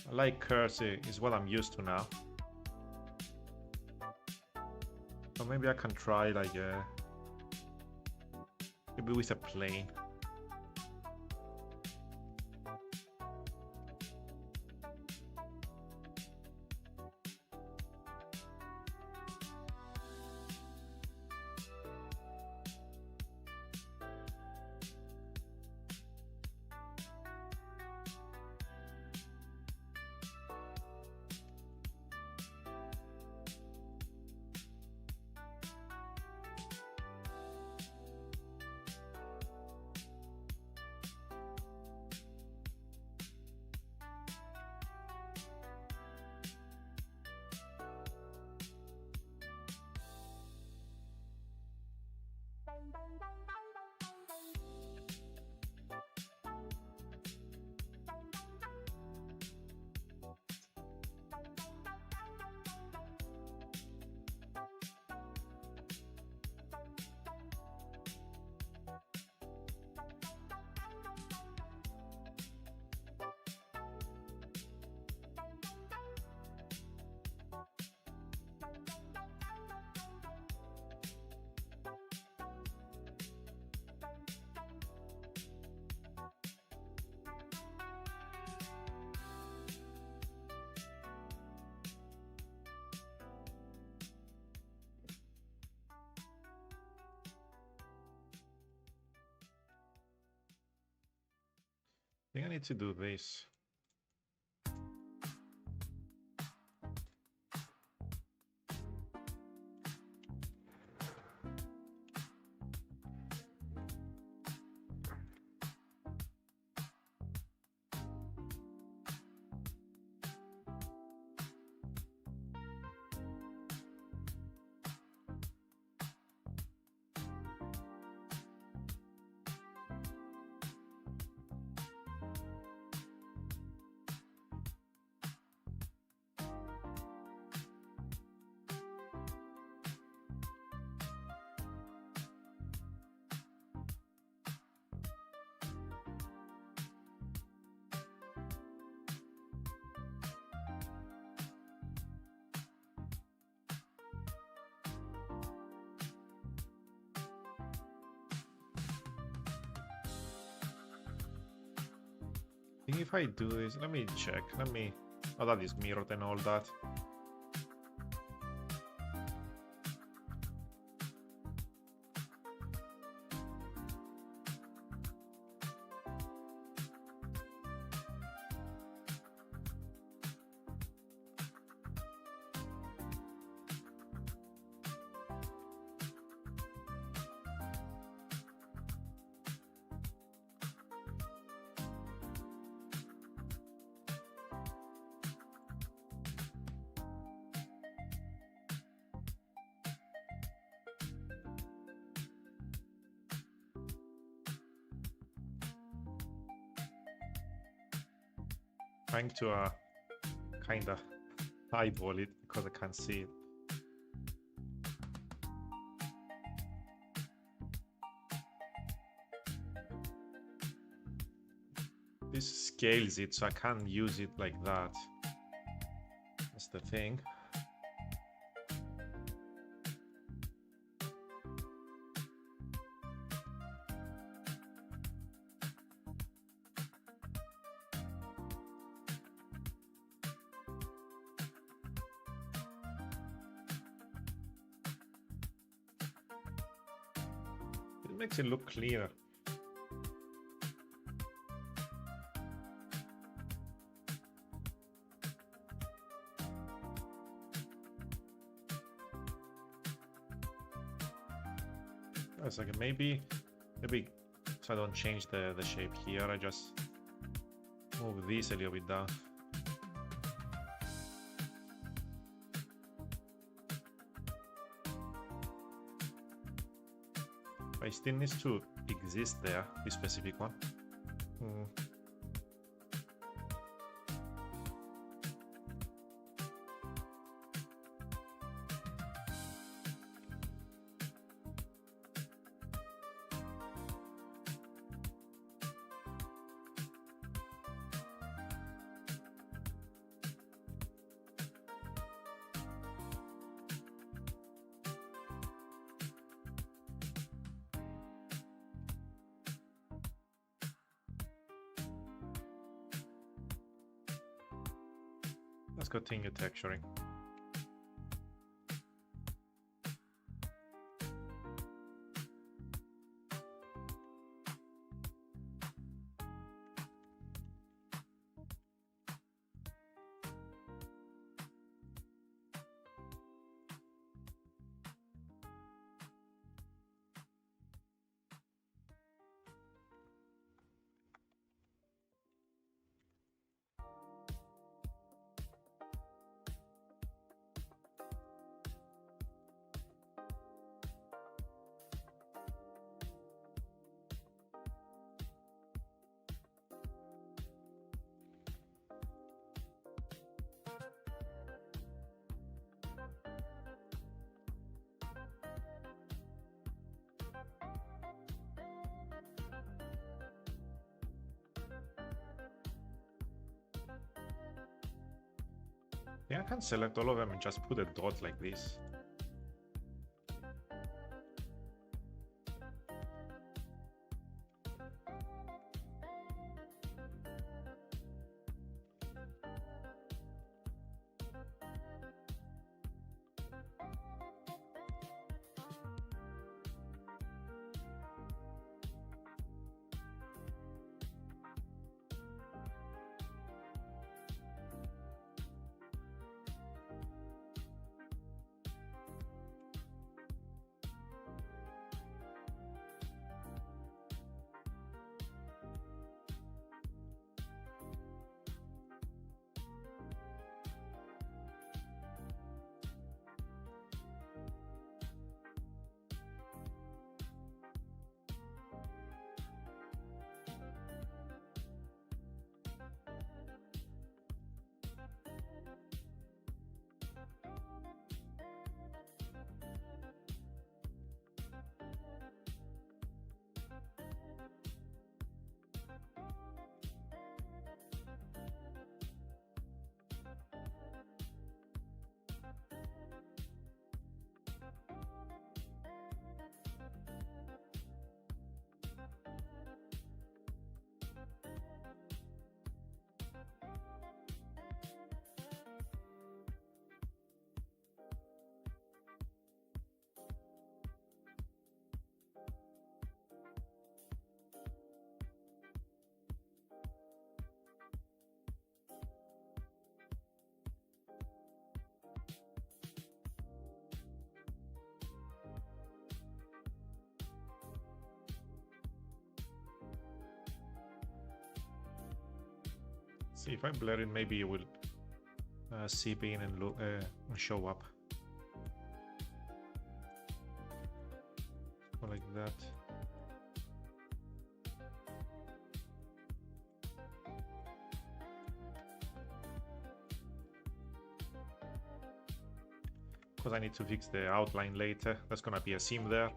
I like curls, is what I'm used to now. So maybe I can try like maybe with a plane. I think I need to do this. I think if I do this, let me check. Oh, that is mirrored and all that. trying to kind of eyeball it because I can't see it. This scales it, so I can't use it like that. That's the thing. It makes it look cleaner. It's like maybe so I don't change the shape here, I just move this a little bit down. But it still needs to exist there, this specific one. Let's continue texturing. Yeah, I can select all of them and just put a dot like this. See, if I blur it, maybe it will seep in and look, show up. Or like that. because I need to fix the outline later. There's gonna be a seam there.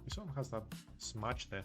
This one has that smudge there.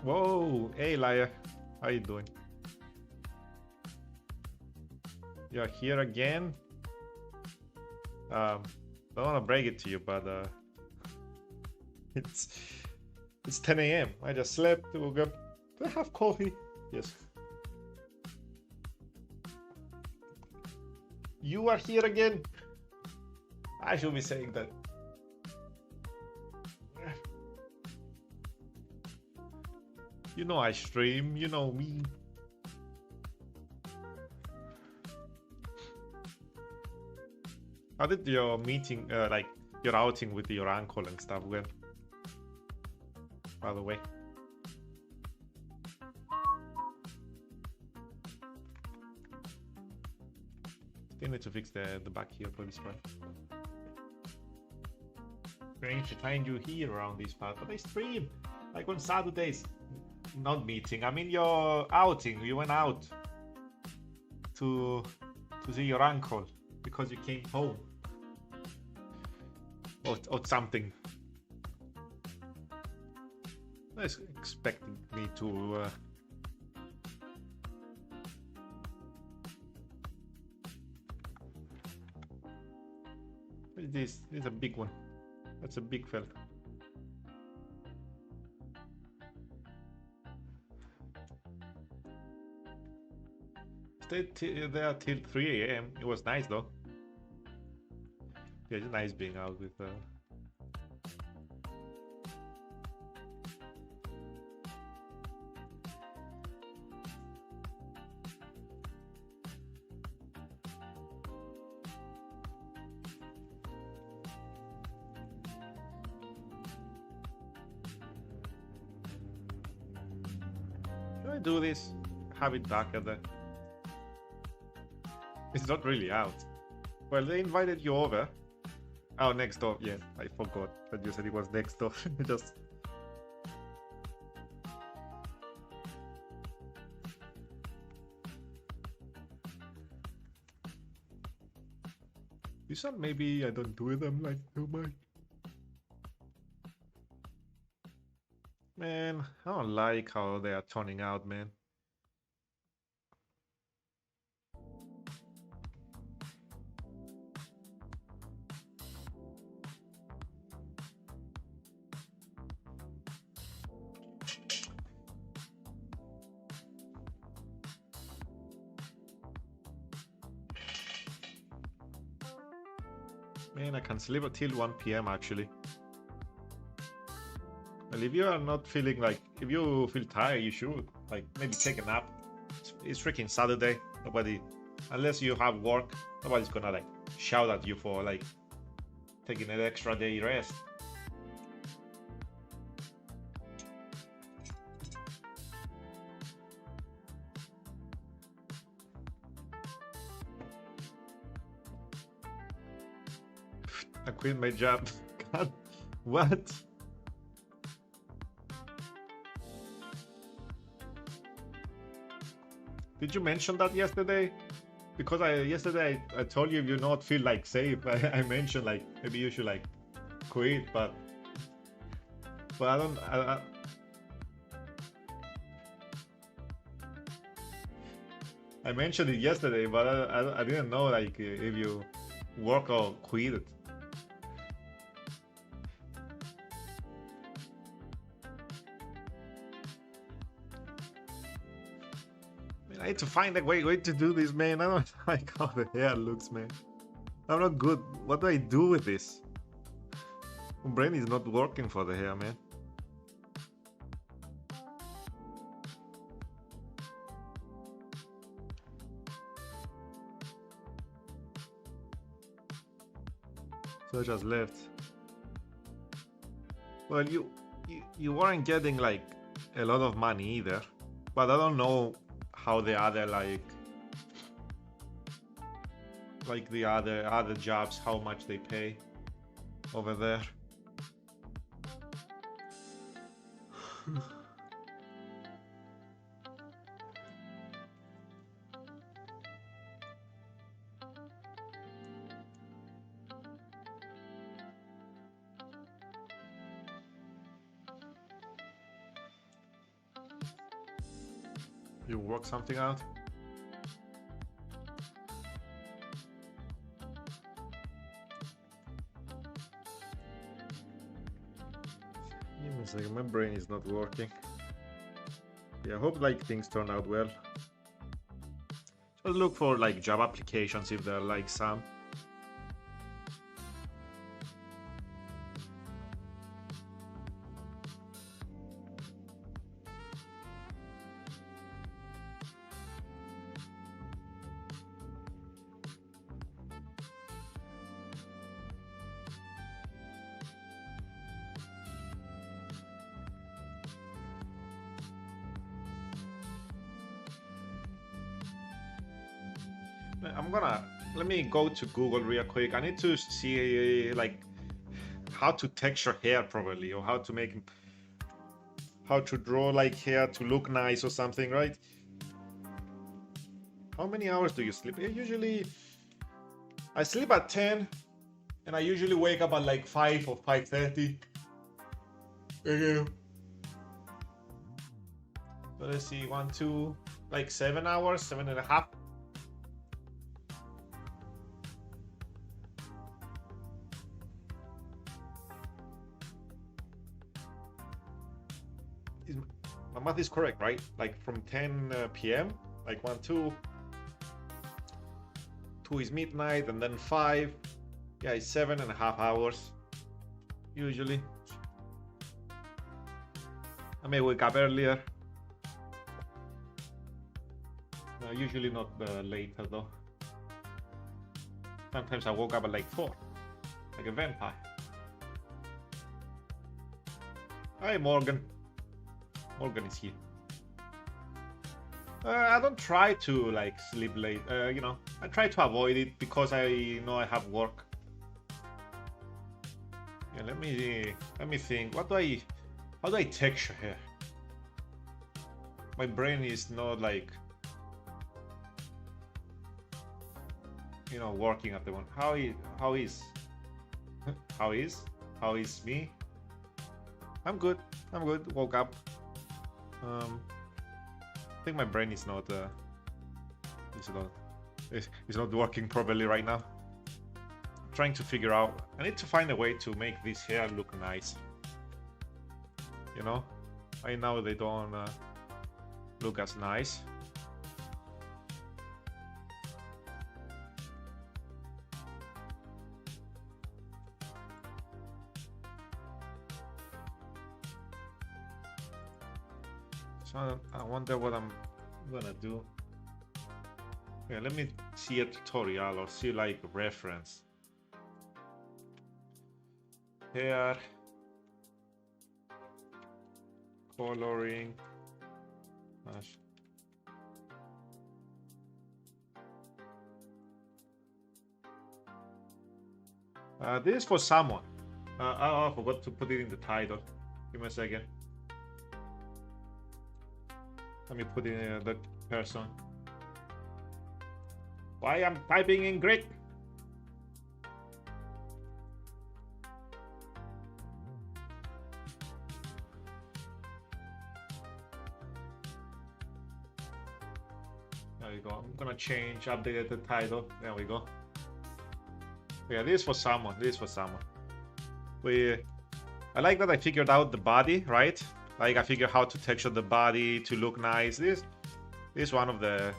Whoa, hey liar, how you doing? You're here again? Don't want to break it to you, but it's 10 a.m. I just slept, woke up, I have coffee. Yes. You are here again? I should be saying that. You know I stream, you know me. How did your meeting, like your outing with your uncle and stuff went? By the way. Still need to fix the back here for this one. Strange to find you here around this part, but I stream like on Saturdays. Not meeting, I mean your outing. You went out to see your uncle because you came home or something. I was expecting me to this is a big one. That's a big fella. Stayed there till 3 a.m. It was nice though. Yeah, it's nice being out with Should I do this? Have it darker there. It's not really out. Well, they invited you over. Oh, next door. Yeah, I forgot that you said it was next door. Just. This one, maybe I don't do them like too much. Man, I don't like how they are turning out, man. Man, I can sleep until 1 p.m. actually. Well, if you are not feeling like, if you feel tired, you should like maybe take a nap. It's freaking Saturday. Nobody, unless you have work, nobody's gonna like shout at you for like taking an extra day rest. I quit my job. God, what? Did you mention that yesterday? Because yesterday I told you if you not feel like safe, I mentioned like maybe you should like quit, but I don't. I mentioned it yesterday, but I didn't know like if you work or quit it. I need to find a way to do this, man. I don't like how the hair looks, man. I'm not good. What do I do with this? My brain is not working for the hair, man. So I just left. Well, you weren't getting like a lot of money either, but I don't know how the other like the other jobs, how much they pay over there. You work something out? Give me a second, my brain is not working. Yeah, I hope like things turn out well. Just look for like job applications if there are like some. Let me go to Google real quick. I need to see like how to texture hair properly, or how to draw like hair to look nice or something, right? How many hours do you sleep? Usually I sleep at 10 and I usually wake up at like 5 or 5:30. So let's see, 1, 2, like 7 hours, 7.5. My math is correct, right? Like from 10 p.m., like 1, 2 is midnight, and then 5. Yeah, it's 7.5 hours usually. I may wake up earlier. Usually not later though. Sometimes I woke up at like 4, like a vampire. Hi, Morgan. Morgan is here. I don't try to like sleep late. You know, I try to avoid it because I know I have work. Yeah, let me think. How do I texture here? My brain is not like, you know, working at the moment. How is me? I'm good. Woke up. I think my brain is not it's not working properly right now. I'm trying to figure out. I need to find a way to make this hair look nice. You know, right now they don't look as nice. So I wonder what I'm gonna do. Yeah, let me see a tutorial or see like a reference. Hair coloring. This is for someone. I forgot to put it in the title. Give me a second. Let me put in that person. Why I'm typing in Greek? There we go. I'm gonna update the title. There we go. Yeah, this is for someone. This is for someone. I like that I figured out the body, right? Like I figured how to texture the body to look nice. This is one of the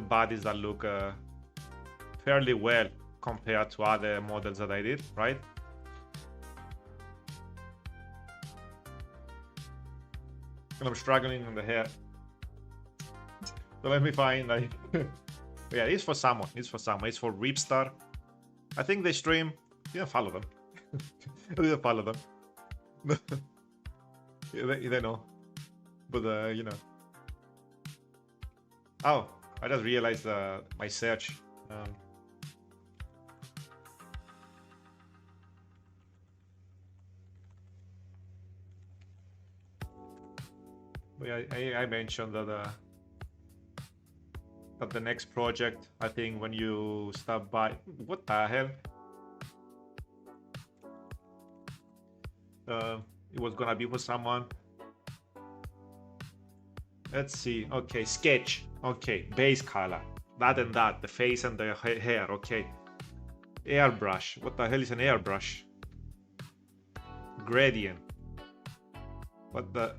bodies that look fairly well compared to other models that I did, right? And I'm struggling on the hair. So let me find like yeah, it's for someone. It's for someone. It's for Ripstar. I think they stream. Yeah, follow them. I didn't follow them. they know. But you know. Oh, I just realized my search. I mentioned that the next project, I think when you stop by, what the hell? It was gonna be for someone. Let's see. Okay, sketch. Okay, base color. That and that. The face and the hair. Okay. Airbrush. What the hell is an airbrush? Gradient. What the?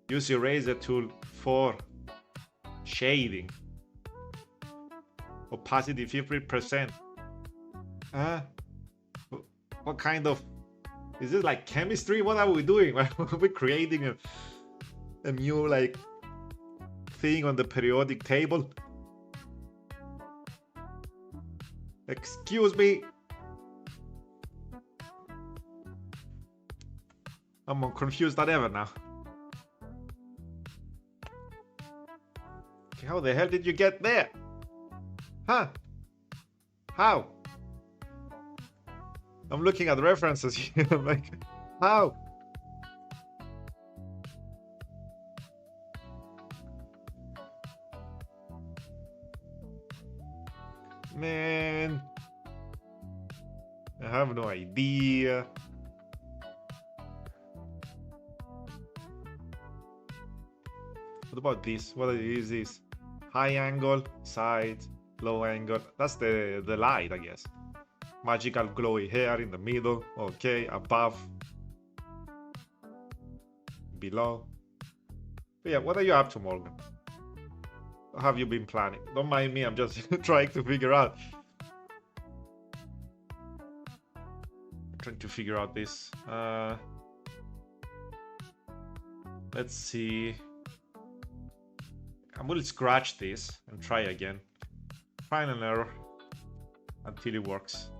Use eraser tool for shading. Opacity 50%. What kind of? Is this like chemistry? What are we doing? We're creating a new like thing on the periodic table. Excuse me. I'm more confused than ever now. Okay, how the hell did you get there? Huh? How? I'm looking at references here. I'm like, how? Man, I have no idea. What about this? What is this? High angle, side, low angle. That's the light, I guess. Magical glowy hair in the middle. Okay, above, below. But yeah, what are you up to, Morgan? What have you been planning? Don't mind me, I'm just trying to figure out. Trying to figure out this. Let's see. I'm gonna scratch this and try again. Find an error until it works.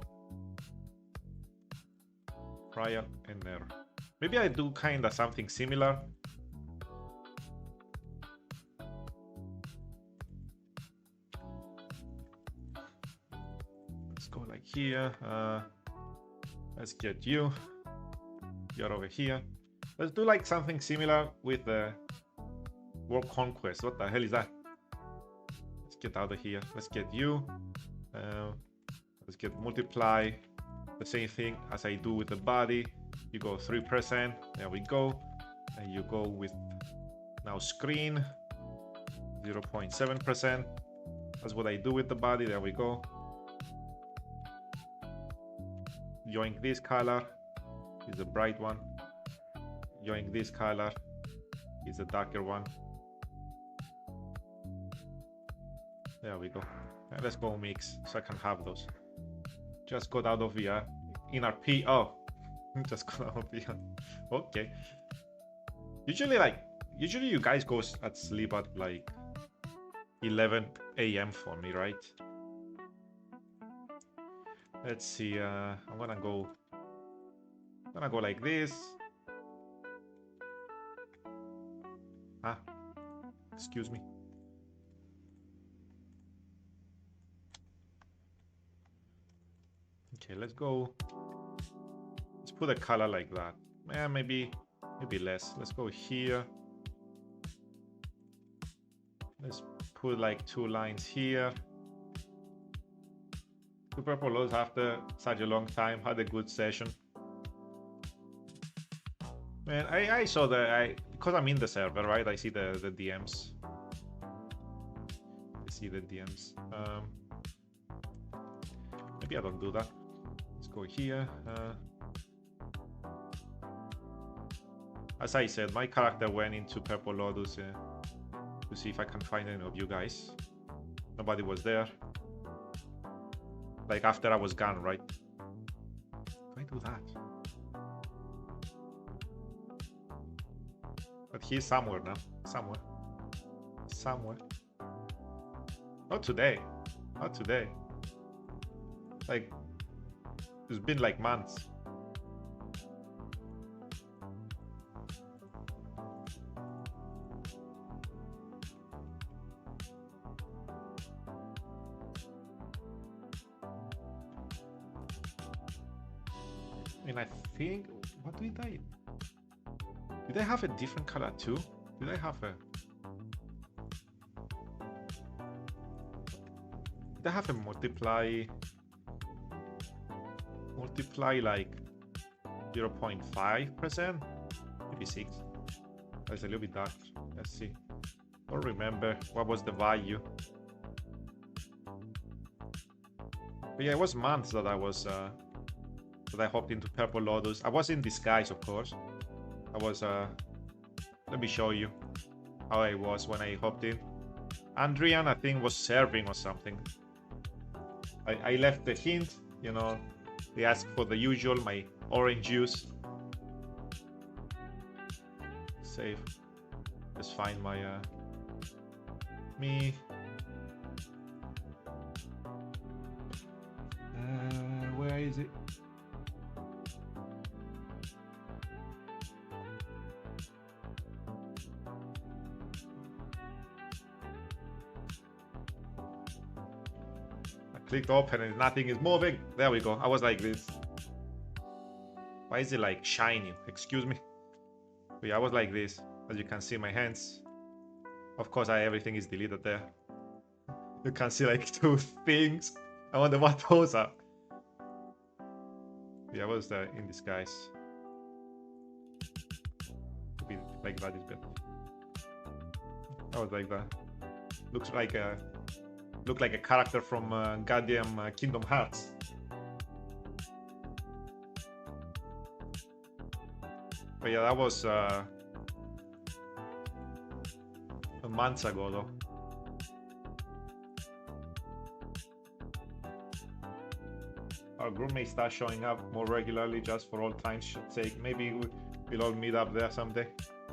Trial and error. Maybe I do kinda something similar. Let's go like here. Let's get you. You're over here. Let's do like something similar with the World Conquest. What the hell is that? Let's get out of here. Let's get you. Let's get multiply. The same thing as I do with the body. You go 3%. There we go. And you go with now screen 0.7%. That's what I do with the body. There we go. Join this color is a bright one. Join this color is a darker one. There we go. And let's go mix so I can have those. Just got out of here. Inner P. Oh, just got out of here. Okay. Usually you guys go at sleep at like 11 a.m. for me, right? Let's see. I'm gonna go like this. Ah, excuse me. Okay, let's go. Let's put a color like that. Yeah, maybe less. Let's go here. Let's put like 2 lines here. The purple loads after such a long time had a good session. Man, I saw because I'm in the server, right? I see the DMs. I see the DMs. Maybe I don't do that. Let's go here. As I said, my character went into Purple Lotus to see if I can find any of you guys. Nobody was there. Like after I was gone, right? Do I do that? But he's somewhere now. Somewhere. Not today. Like, it's been like months. And I think, what did I have a different color too? Did I have a multiply like 0.5%, maybe 6. That's a little bit dark. Let's see. Don't remember what was the value. But yeah, it was months that I was that I hopped into Purple Lotus. I was in disguise, of course. I was let me show you how I was when I hopped in. Andrian, I think, was serving or something. I left the hint, you know. They asked for the usual, my orange juice. Save. Let's find my me. Where is it? Clicked open and nothing is moving. There we go. I was like this. Why is it like shining? Excuse me. But yeah, I was like this. As you can see, my hands. Of course, everything is deleted there. You can see like 2 things. I wonder what those are. Yeah, I was in disguise. Maybe like that is better. I was like that. Looks like a. Look like a character from goddamn Kingdom Hearts. But yeah, that was a month ago though. Our group may start showing up more regularly just for old times' sake. Maybe we'll all meet up there someday.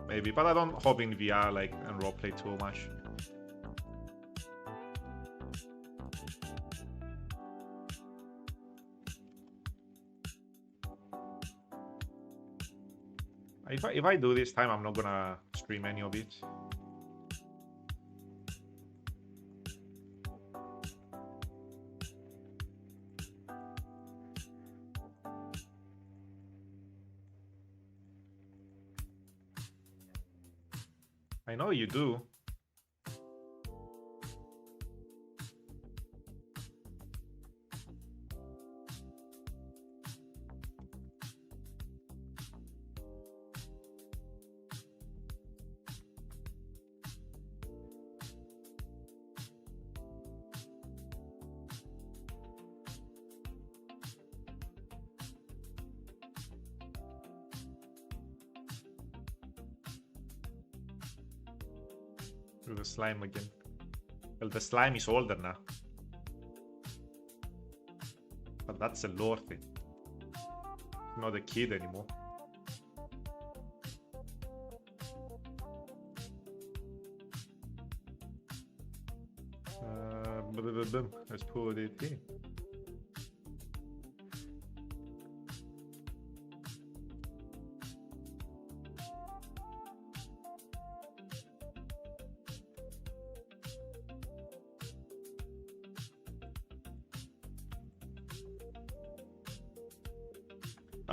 Maybe, but I don't hop in VR like and roleplay too much. If I do this time, I'm not gonna stream any of it. I know you do. The slime again. Well, the slime is older now. But that's a lore thing. Not a kid anymore. Let's put it in.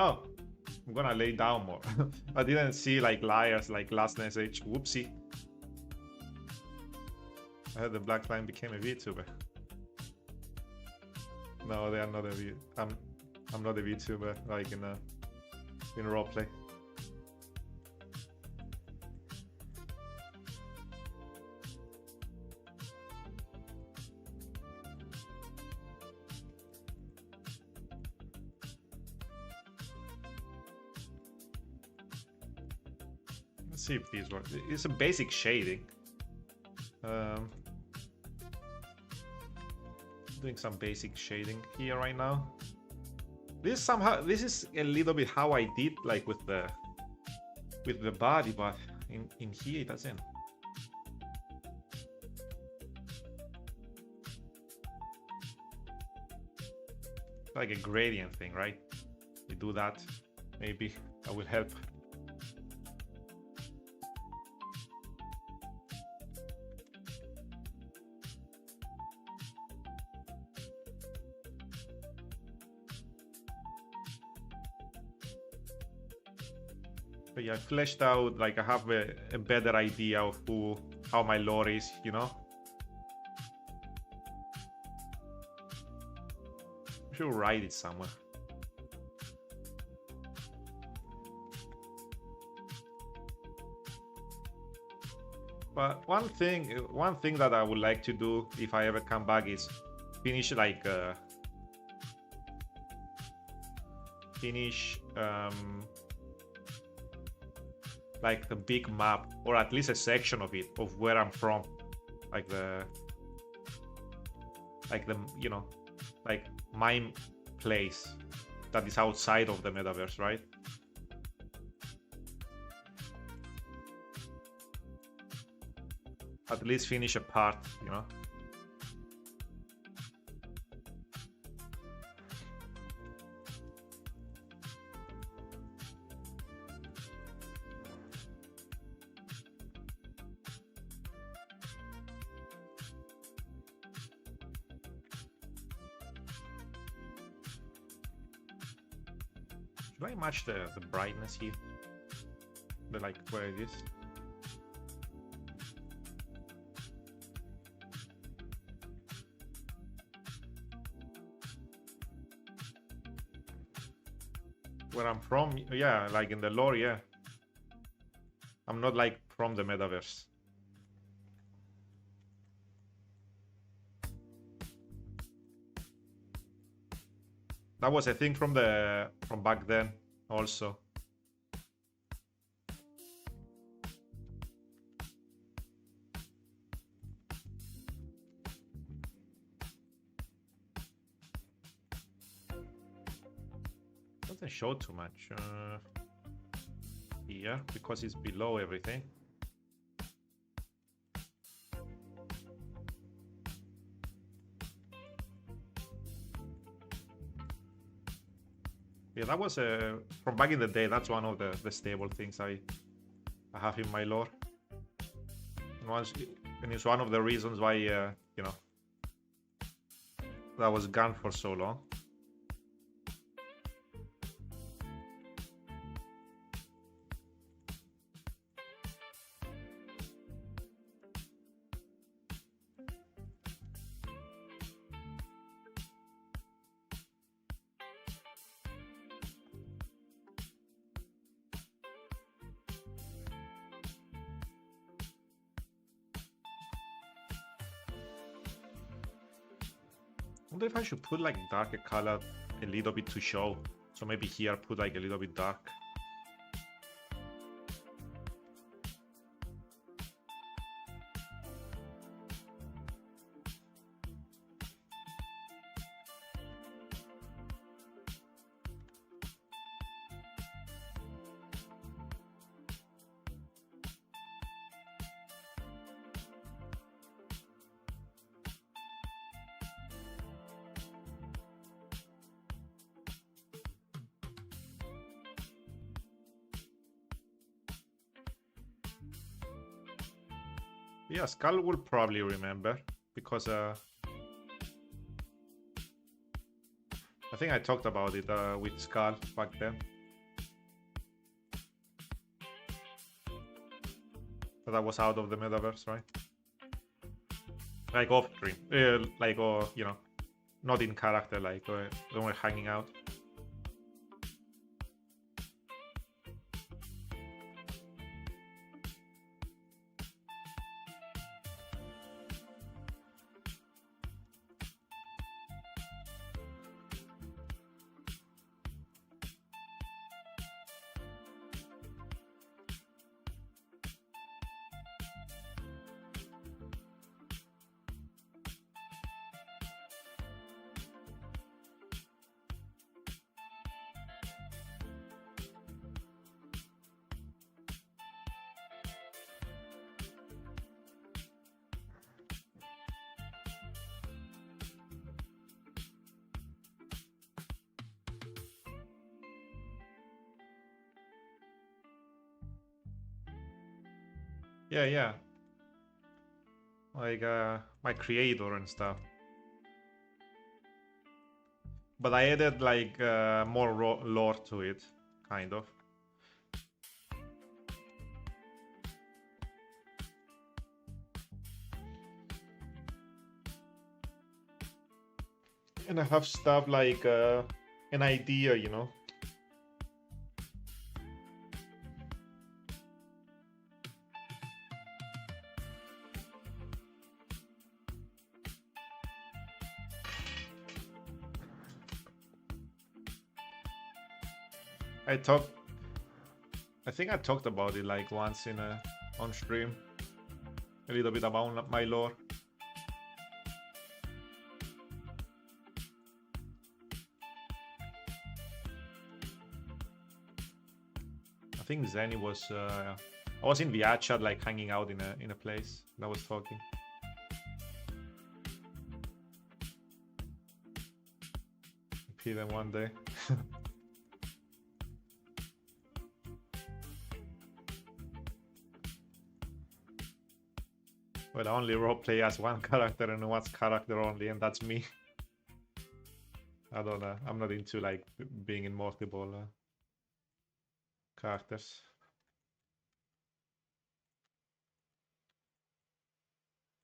Oh, I'm gonna lay down more. I didn't see like liars like last message. Whoopsie. I heard the Black Slime became a VTuber. No, they are not a V. I'm not a VTuber like in roleplay. Let's see if these work. It's a basic shading. Doing some basic shading here right now. This is a little bit how I did like with the body, but in here it doesn't. Like a gradient thing, right? You do that, maybe that will help. But yeah, fleshed out, like I have a better idea of how my lore is, you know? I should write it somewhere. But one thing that I would like to do if I ever come back is finish like like the big map, or at least a section of it, of where I'm from, like the you know, like my place that is outside of the metaverse, right? At least finish a part, you know. Should I match the brightness here? The like where it is? Where I'm from, yeah, like in the lore, yeah. I'm not like from the metaverse. That was a thing from back then also. Doesn't show too much here because it's below everything. Yeah, that was from back in the day. That's one of the stable things I have in my lore. And it's one of the reasons why you know, that was gone for so long. I wonder if I should put like darker color a little bit to show. So maybe here put like a little bit dark. Yeah, Skull will probably remember because I think I talked about it with Skull back then. But I was out of the metaverse, right? Like off stream, like, or you know, not in character, like when we're hanging out. Yeah. Like my creator and stuff. But I added like more lore to it, kind of. And I have stuff like an idea, you know. I think I talked about it like once in on stream, a little bit about my lore. I think Zenny was I was in VR chat, like hanging out in a place and I was talking. Pee them one day. Well, I only roleplay as one character and one's character only, and that's me. I don't know. I'm not into like being in multiple characters.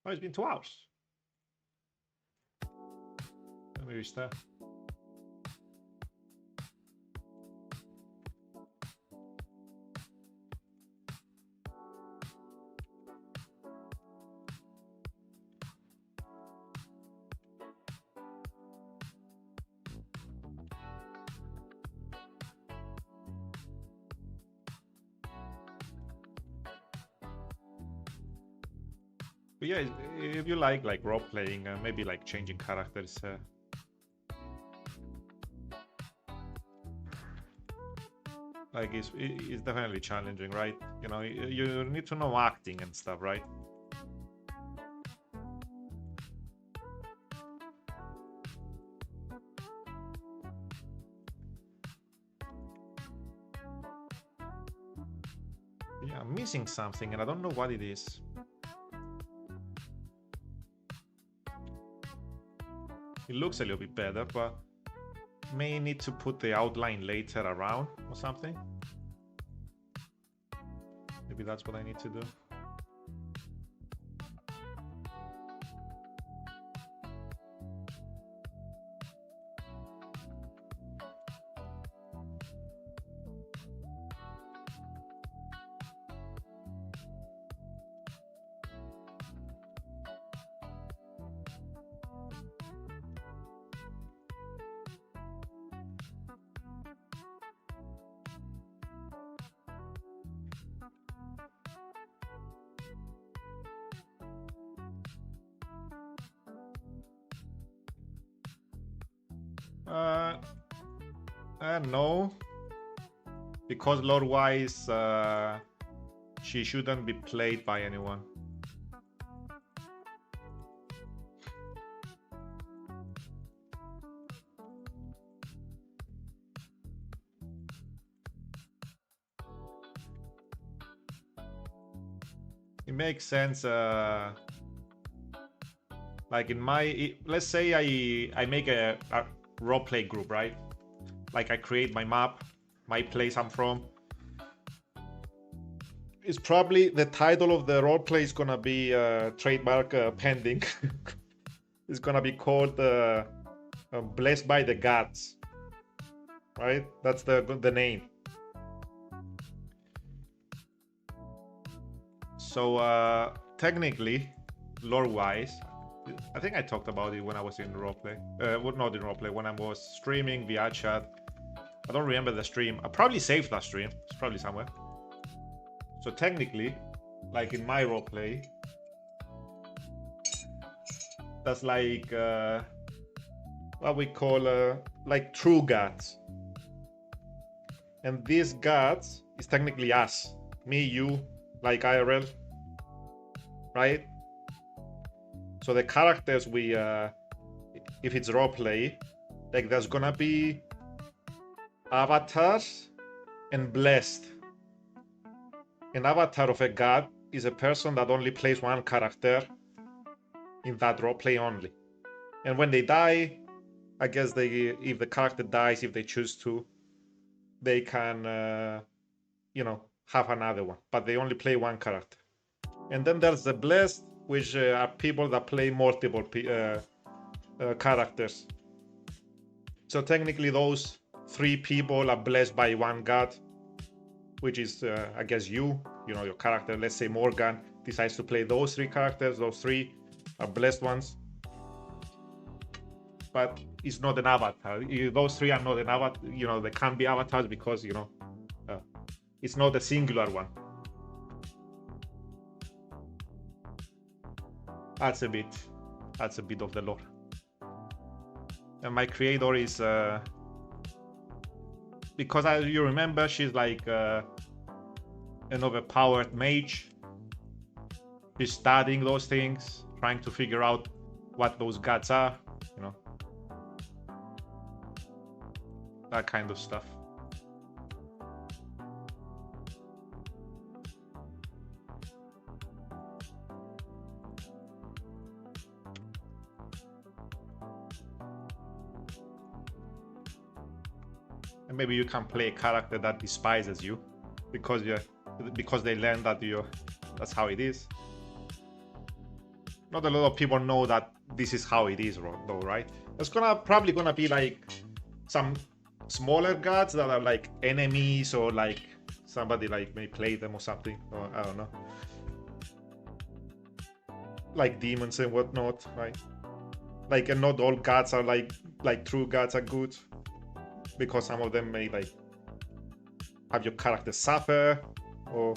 Oh, it's been 2 hours. Let me restart. But yeah, if you like role playing, maybe like changing characters. Like it's definitely challenging, right? You know, you need to know acting and stuff, right? Yeah, I'm missing something and I don't know what it is. It looks a little bit better, but may need to put the outline later around or something. Maybe that's what I need to do. No, because lore-wise, she shouldn't be played by anyone. It makes sense. Like in my, let's say I make a roleplay group, right? Like I create my map, my place I'm from. It's probably the title of the roleplay is gonna be trademark pending. It's gonna be called Blessed by the Gods, right? That's the name. So technically, lore-wise, I think I talked about it when I was in roleplay. Well, not in roleplay, when I was streaming via chat. I don't remember the stream. I probably saved that stream. It's probably somewhere. So technically, like in my roleplay, that's like what we call like true gods. And these gods is technically us, me, you, like IRL, right? So the characters we, if it's roleplay, like there's gonna be avatars and blessed. An avatar of a god is a person that only plays one character in that roleplay only. And when they die, I guess if the character dies, if they choose to, they can, you know, have another one. But they only play one character. And then there's the blessed, which are people that play multiple characters. So technically, those 3 people are blessed by one god, which is, I guess, you know, your character. Let's say Morgan decides to play those 3 characters. Those 3 are blessed ones. But it's not an avatar. Those 3 are not an avatar. You know, they can't be avatars because, you know, it's not a singular one. That's a bit of the lore. And my creator is because you remember, she's like an overpowered mage. She's studying those things, trying to figure out what those gods are, you know, that kind of stuff. And maybe you can play a character that despises you because they learn that that's how it is. Not a lot of people know that this is how it is, though, right? There's probably gonna be like some smaller gods that are like enemies, or like somebody like may play them or something, or I don't know, like demons and whatnot, right? Like, and not all gods are like true gods are good, because some of them may like have your character suffer, or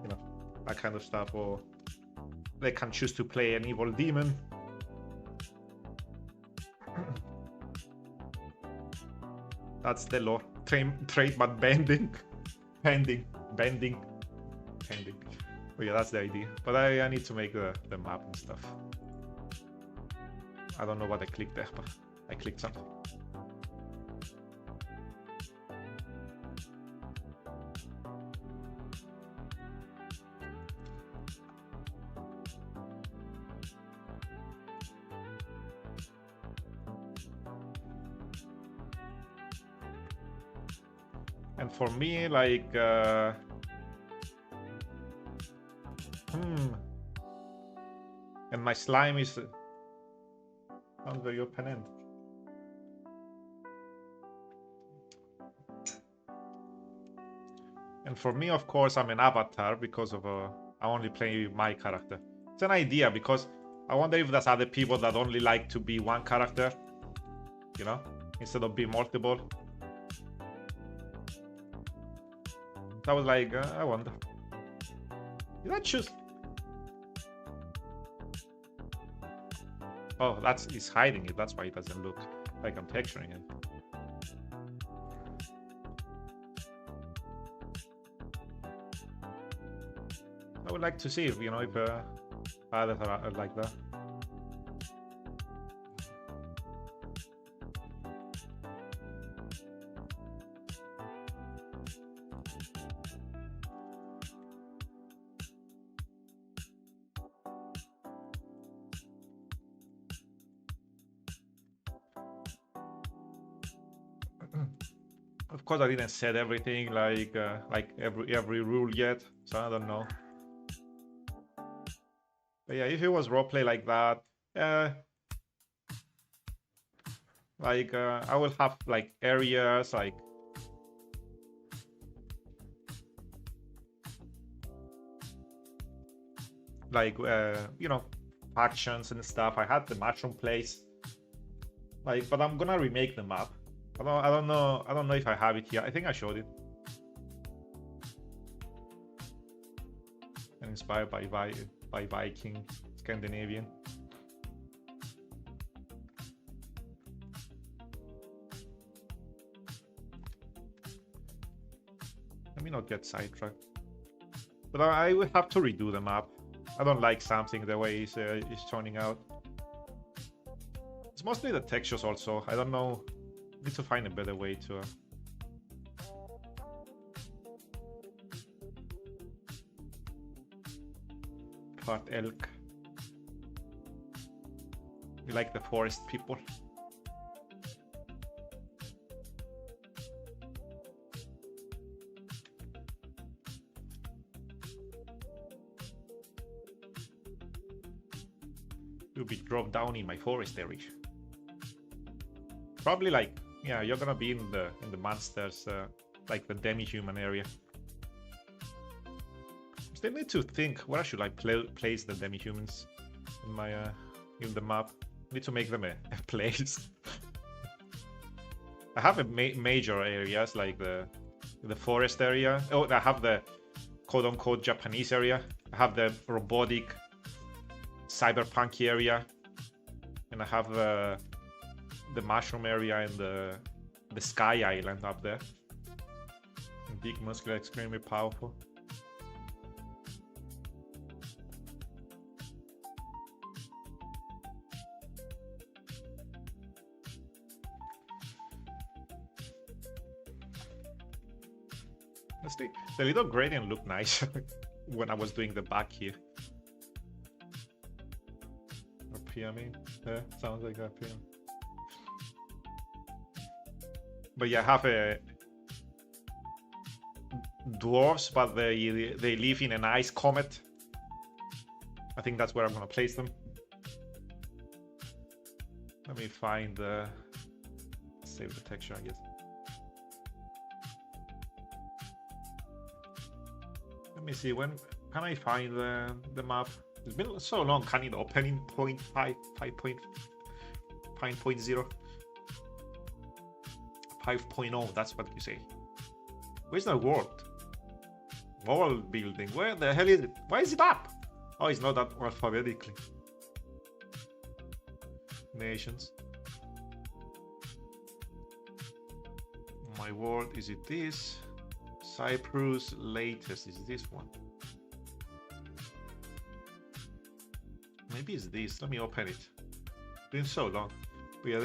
you know, that kind of stuff, or they can choose to play an evil demon. That's the lore. Trademark pending. But yeah, that's the idea. But I need to make the map and stuff. I don't know what I clicked there, but I clicked something. And for me, like, and my slime is under your pen end. And for me, of course, I'm an avatar because of I only play my character. It's an idea, because I wonder if there's other people that only like to be one character, you know, instead of being multiple. I was like, I wonder. Did I choose? Oh, it's hiding it. That's why it doesn't look like I'm texturing it. I would like to see if, you know, if others are like that. Of course, I didn't set everything like every rule yet, so I don't know. But yeah, if it was roleplay like that, I will have like areas you know, factions and stuff. I had the mushroom place, but I'm gonna remake the map. I don't know if I have it here. I think I showed it. And inspired by Viking, Scandinavian. Let me not get sidetracked. But I will have to redo the map. I don't like something the way it's turning out. It's mostly the textures also. I don't know. Need to find a better way to. Part elk. We like the forest people. You'll be dropped down in my forest area. Probably like, yeah, you're gonna be in the monsters, like the demi-human area. Still need to think where should I place the demi-humans in my in the map. Need to make them a place. I have a major areas like the forest area. Oh, I have the quote-unquote Japanese area. I have the robotic cyberpunk area, and I have the mushroom area and the sky island up there. Big, muscular, extremely powerful. The little gradient looked nice when I was doing the back here. A pyramid, yeah, sounds like a pyramid. But yeah, I have a dwarves, but they live in an ice comet. I think that's where I'm gonna place them. Let me find the save the texture, I guess. Let me see, when can I find the map? It's been so long. Can it open in 0.5, 5.0? 5.0, that's what you say. Where's the world? World building. Where the hell is it? Why is it up? Oh, it's not up alphabetically. Nations. My world, is it this? Cyprus latest is this one. Maybe it's this. Let me open it. Been so long. Yeah,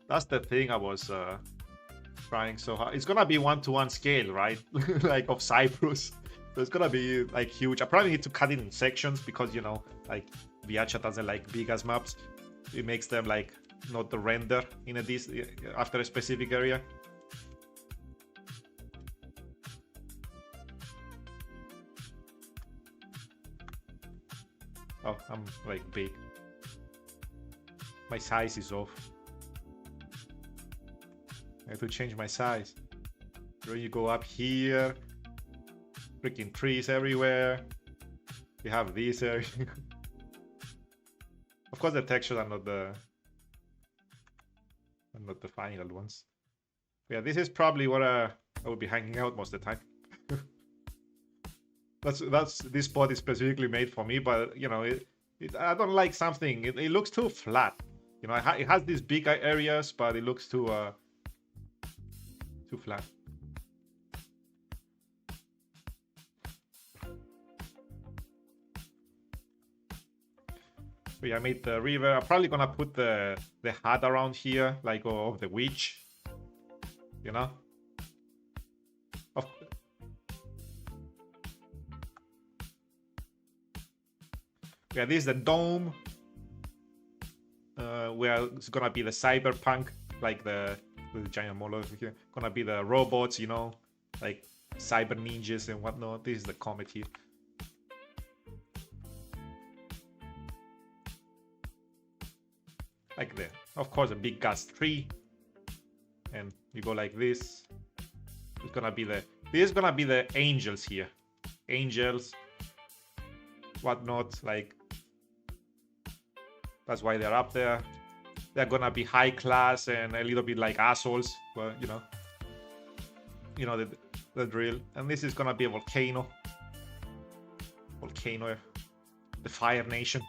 that's the thing I was trying so hard. It's gonna be 1-to-1 scale, right? Like of Cyprus. So it's gonna be like huge. I probably need to cut it in sections because, you know, like Viacha doesn't like big ass maps. It makes them like not the render in a after a specific area. Oh, I'm like big. My size is off. I have to change my size. So you go up here. Freaking trees everywhere. We have this area. Of course, the textures are not the final ones. Yeah, this is probably what I will be hanging out most of the time. That's this spot is specifically made for me, but you know, I don't like something. It looks too flat. You know, it has these big areas, but it looks too flat. So yeah, I made the river. I'm probably gonna put the hut around here, like of the witch. You know. Yeah, this is the dome. Where it's gonna be the cyberpunk, like the with the giant mole over here. Gonna be the robots, you know, like cyber ninjas and whatnot. This is the comet here. Like the, of course, a big gas tree, and you go like this. It's gonna be the, this is gonna be the angels here, angels, whatnot. Like that's why they're up there. They're gonna be high class and a little bit like assholes, but you know the drill. And this is gonna be a volcano, the Fire Nation.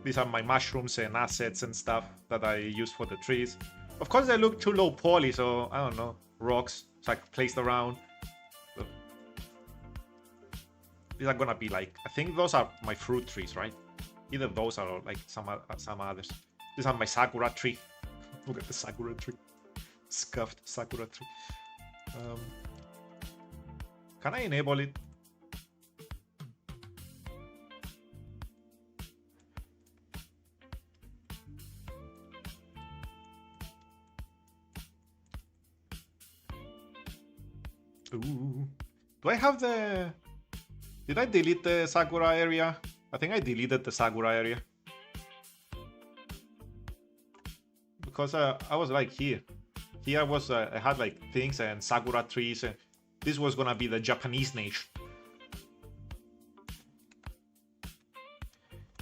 These are my mushrooms and assets and stuff that I use for the trees. Of course, they look too low poly, so I don't know, rocks, so I placed around. So these are gonna be like, I think those are my fruit trees, right? Either those are like some others. These are my sakura tree. Look at the sakura tree, scuffed sakura tree. Can I enable it? Ooh. Do I have the... Did I delete the Sakura area? I think I deleted the Sakura area. Because I was like here. Here was, I had like things and Sakura trees. And this was gonna be the Japanese nation.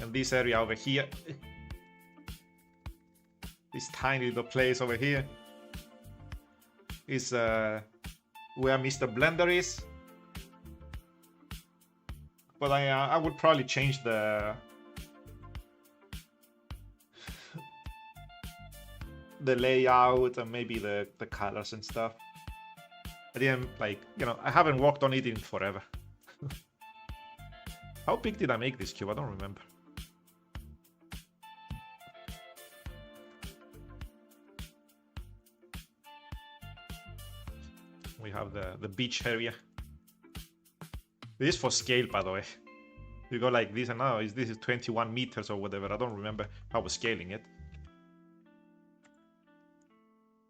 And this area over here. This tiny little place over here. Is where Mr. Blender is. But I would probably change the layout and maybe the colors and stuff. I didn't like, you know, I haven't worked on it in forever. How big did I make this cube? I don't remember. We have the beach area. This is for scale, by the way. You go like this, and now this is 21 meters or whatever. I don't remember how I was scaling it.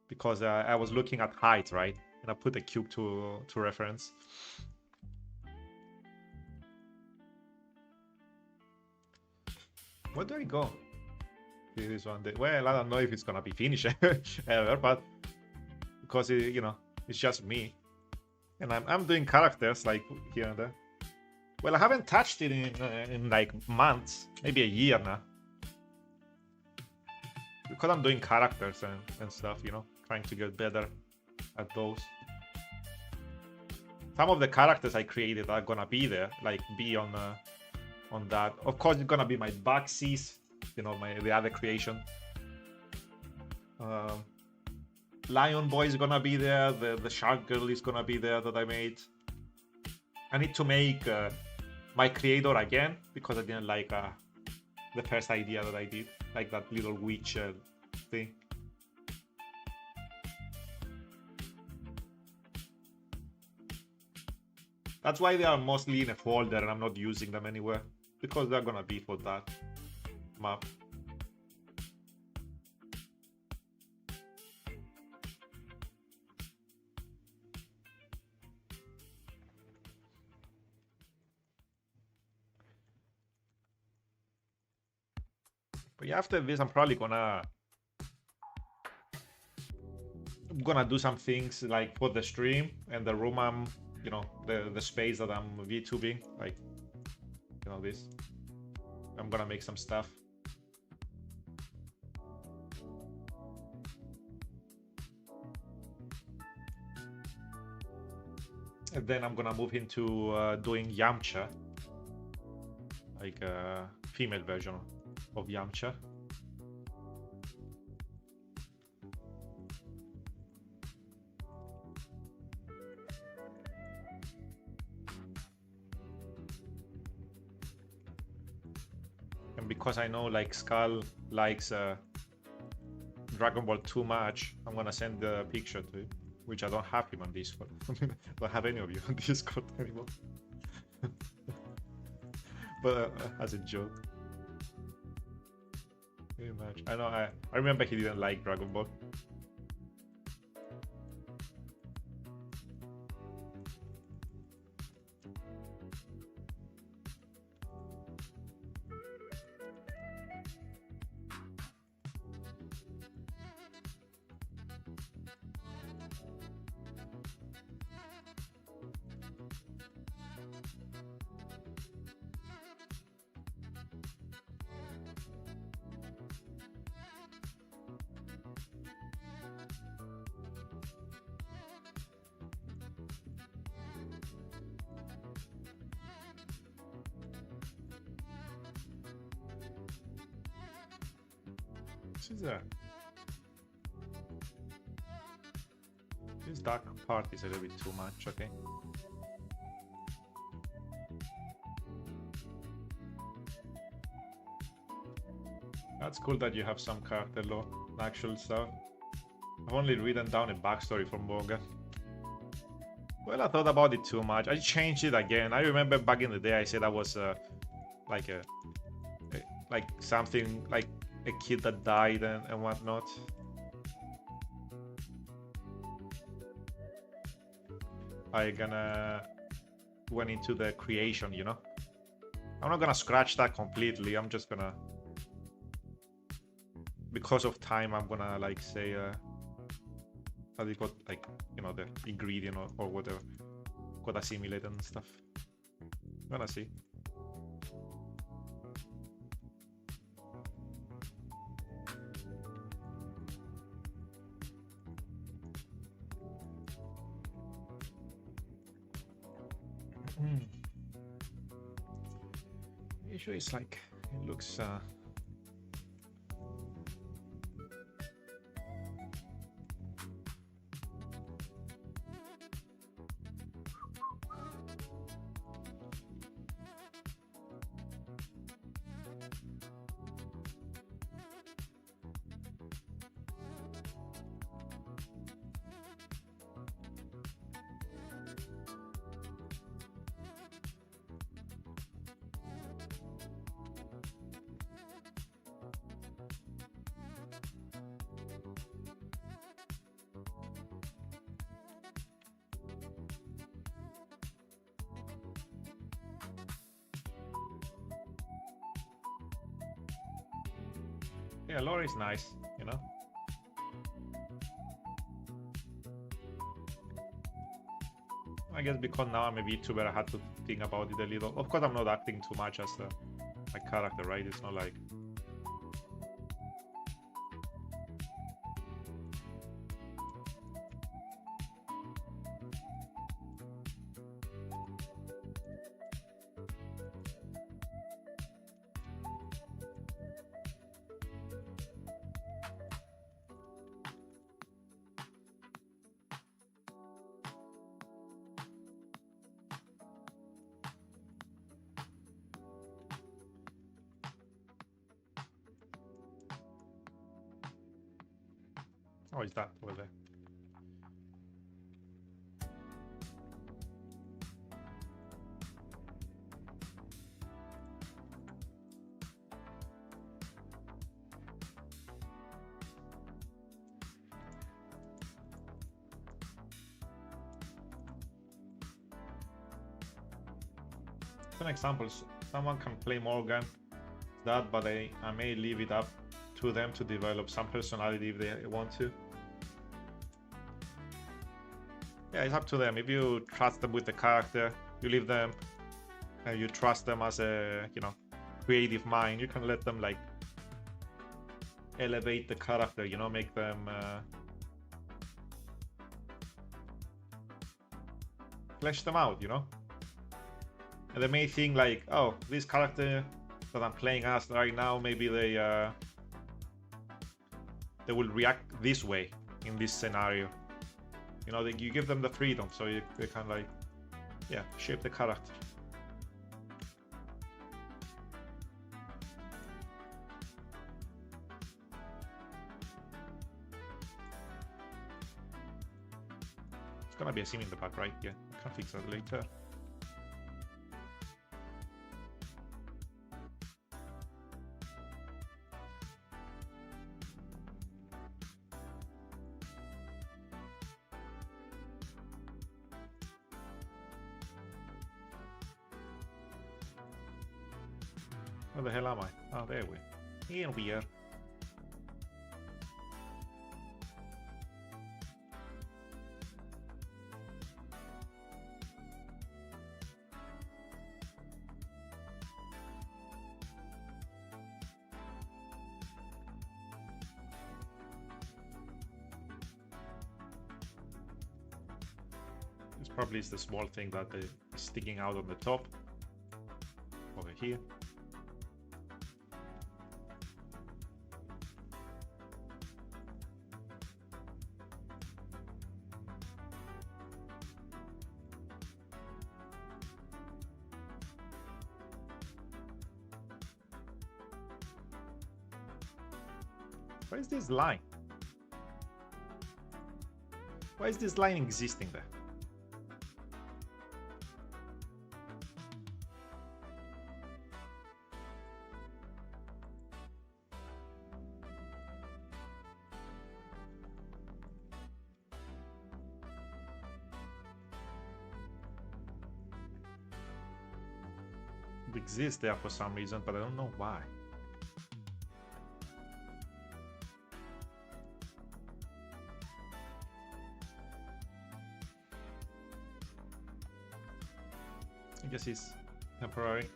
Because I was looking at height, right? And I put the cube to reference. Where do I go? This one. Well, I don't know if it's gonna be finished ever, but because it, you know, it's just me, and I'm doing characters like here and there. Well, I haven't touched it in like months, maybe a year now, because I'm doing characters and stuff, you know, trying to get better at those. Some of the characters I created are gonna be there, like be on that. Of course, it's gonna be my Baxies, you know, the other creation. Lion Boy is gonna be there. The Shark Girl is gonna be there that I made. I need to make my creator again because I didn't like the first idea that I did, like that little witch thing. That's why they are mostly in a folder and I'm not using them anywhere, because they're gonna be for that map. But yeah, after this, I'm probably gonna do some things like for the stream and the room I'm, you know, the space that I'm VTubing, like, you know, this. I'm gonna make some stuff. And then I'm gonna move into doing Yamcha, like a female version of Yamcha. And because I know like Skull likes Dragon Ball too much, I'm gonna send the picture to him, which I don't have him on Discord. I don't have any of you on Discord anymore. But as a joke. I know, I remember he didn't like Dragon Ball. This is a... This dark part is a little bit too much, okay? That's cool that you have some character lore, actual stuff. I've only written down a backstory for Morgan. Well, I thought about it too much. I changed it again. I remember back in the day I said I was like something like a kid that died and whatnot. I gonna went into the creation, you know. I'm not gonna scratch that completely. I'm just gonna, because of time, I'm gonna like say how do you call, like, you know, the ingredient or whatever got assimilated and stuff. I'm gonna see. Usually it's like, it looks yeah, lore is nice, you know. I guess because now I'm a VTuber, I had to think about it a little. Of course, I'm not acting too much as my character, right? It's not like... Oh, is that over there? Some examples. Someone can play Morgan, that, but I may leave it up to them to develop some personality if they want to. Yeah, it's up to them. If you trust them with the character, you leave them, and you trust them as a, you know, creative mind, you can let them like elevate the character, you know, make them flesh them out, you know. And they may think like, oh, this character that I'm playing as right now, maybe they will react this way in this scenario. You know, you give them the freedom, so they can like, yeah, shape the character. It's gonna be a scene in the back, right? Yeah, I can fix that later. Where the hell am I? Oh, there we are. Here we are. This probably is the small thing that is sticking out on the top over here. Where is this line? Why is this line existing there? It exists there for some reason, but I don't know why. I guess it's temporary.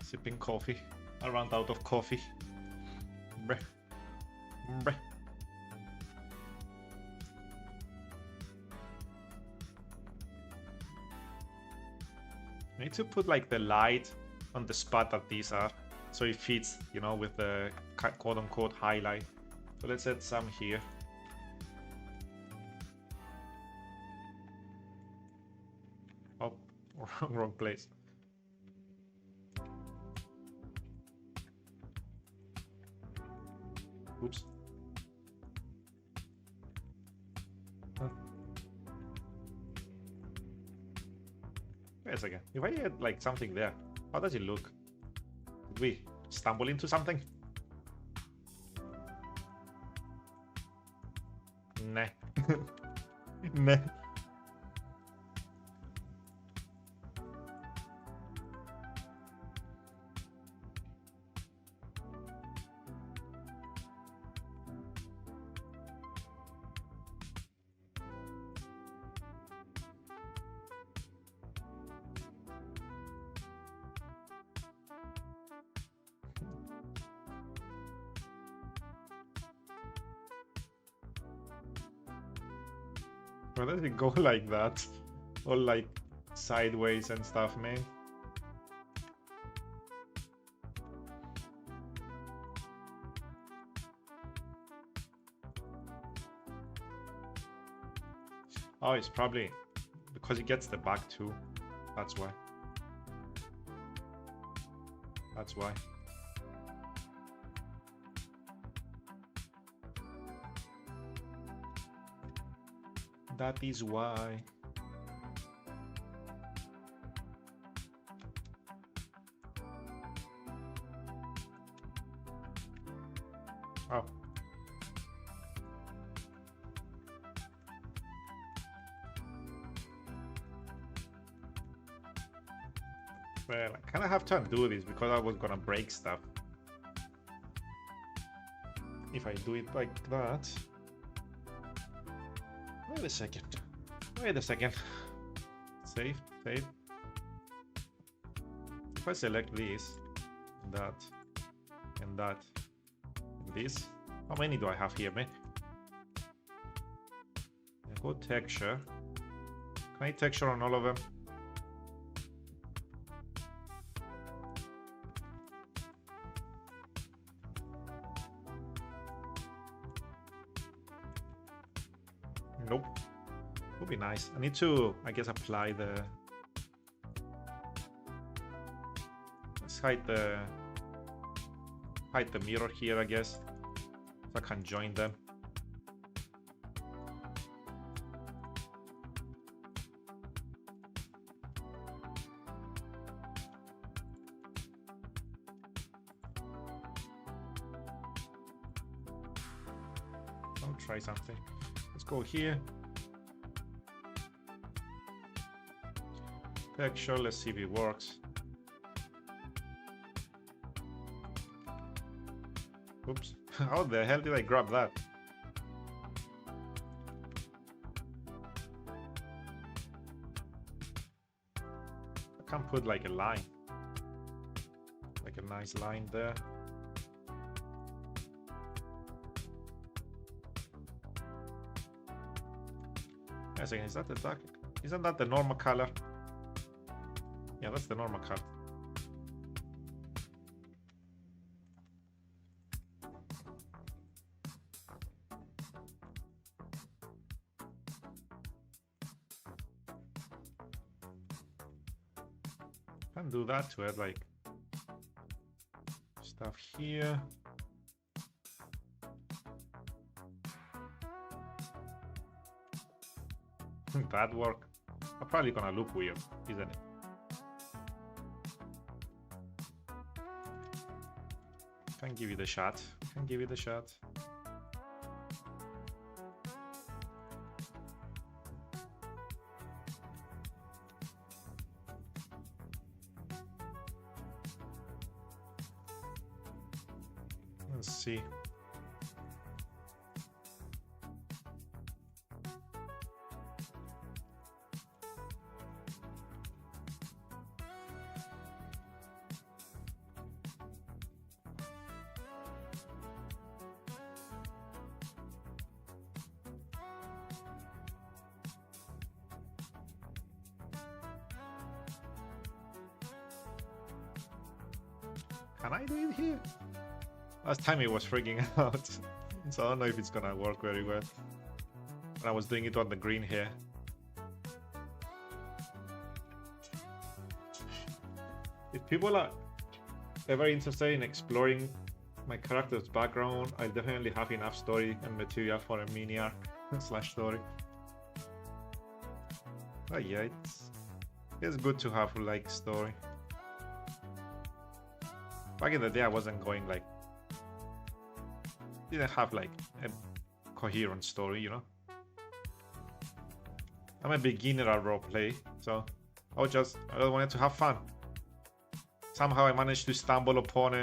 Sipping coffee. I ran out of coffee. Breh. Breh. I need to put like the light on the spot that these are, so it fits, you know, with the quote-unquote highlight. So let's add some here. Oh, wrong place. Oops. Huh. Wait a second. If I add like something there, how does it look? Did we stumble into something? Nah. Nah. Why does it go like that? Or like sideways and stuff, man? Oh, it's probably because it gets the back too. That's why. That's why. That is why. Oh. Well, I kind of have to undo this because I was gonna break stuff. If I do it like that. Wait a second. Wait a second. Save, save. If I select this, that, and that, and this, how many do I have here, man? Go texture. Can I texture on all of them? Nope. Would be nice. I need to, I guess, apply the. Let's hide the mirror here, I guess, so I can join them. I'll try something. Let's go here. Texture, let's see if it works. Oops. How the hell did I grab that? I can put like a line. Like a nice line there. Wait a second, is that the dark? Isn't that the normal color? Yeah, that's the normal color. Can do that to add like stuff here. That work. I'm probably gonna look weird, isn't it? Can give it a shot. Can give it a shot. Let's see. Can I do it here? Last time it was freaking out. So I don't know if it's gonna work very well. I was doing it on the green here. If people are ever interested in exploring my character's background, I definitely have enough story and material for a mini arc slash story. But yeah, it's good to have like story. Back in the day, I wasn't going like, didn't have like a coherent story, you know. I'm a beginner at roleplay, so I just wanted to have fun. Somehow I managed to stumble upon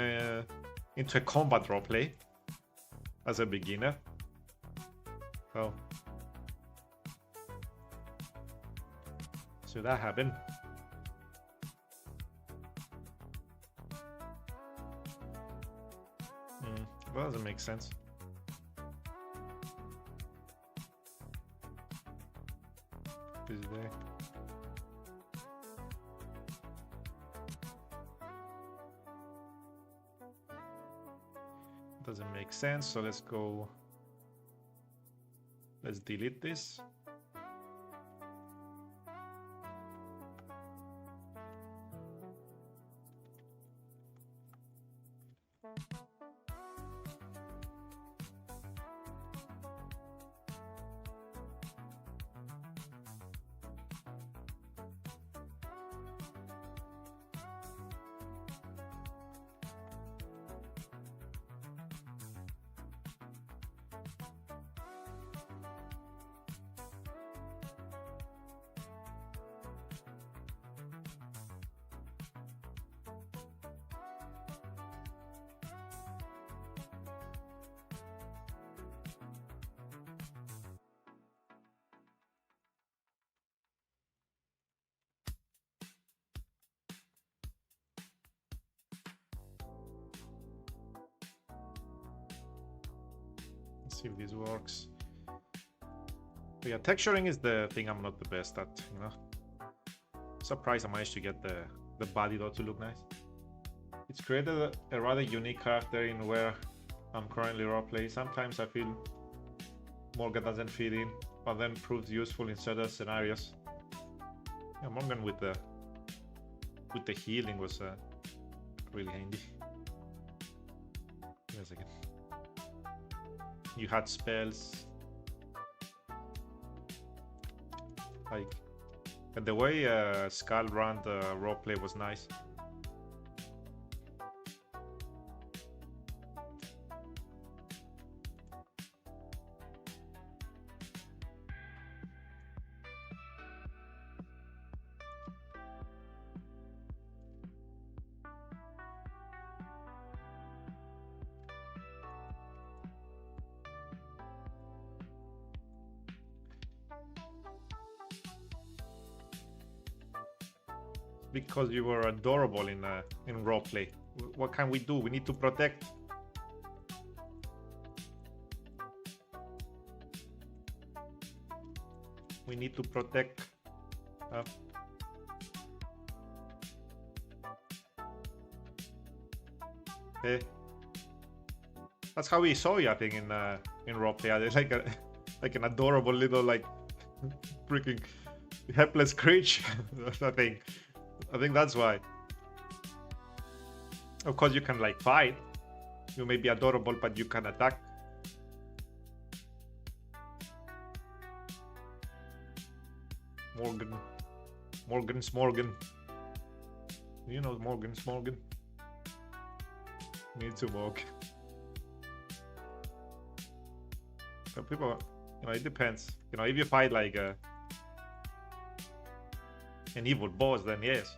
into a combat roleplay as a beginner. So that happened. Well, doesn't make sense. Is there? Doesn't make sense, so let's go. Let's delete this. See if this works. But yeah, texturing is the thing I'm not the best at, you know. Surprised I managed to get the body though to look nice. It's created a rather unique character in where I'm currently roleplaying. Sometimes I feel Morgan doesn't fit in, but then proves useful in certain scenarios. Yeah, Morgan with the healing was really handy. Wait a second. You had spells, like, and the way Skull ran the roleplay was nice. Because you were adorable in roleplay. What can we do? We need to protect. We need to protect. That's how we saw you, I think, in roleplay. Like an adorable little like freaking helpless creature. I think that's why. Of course, you can like fight. You may be adorable, but you can attack. Morgan. You know Morgan. Need to walk. But people, you know, it depends. You know, if you fight like an evil boss, then yes.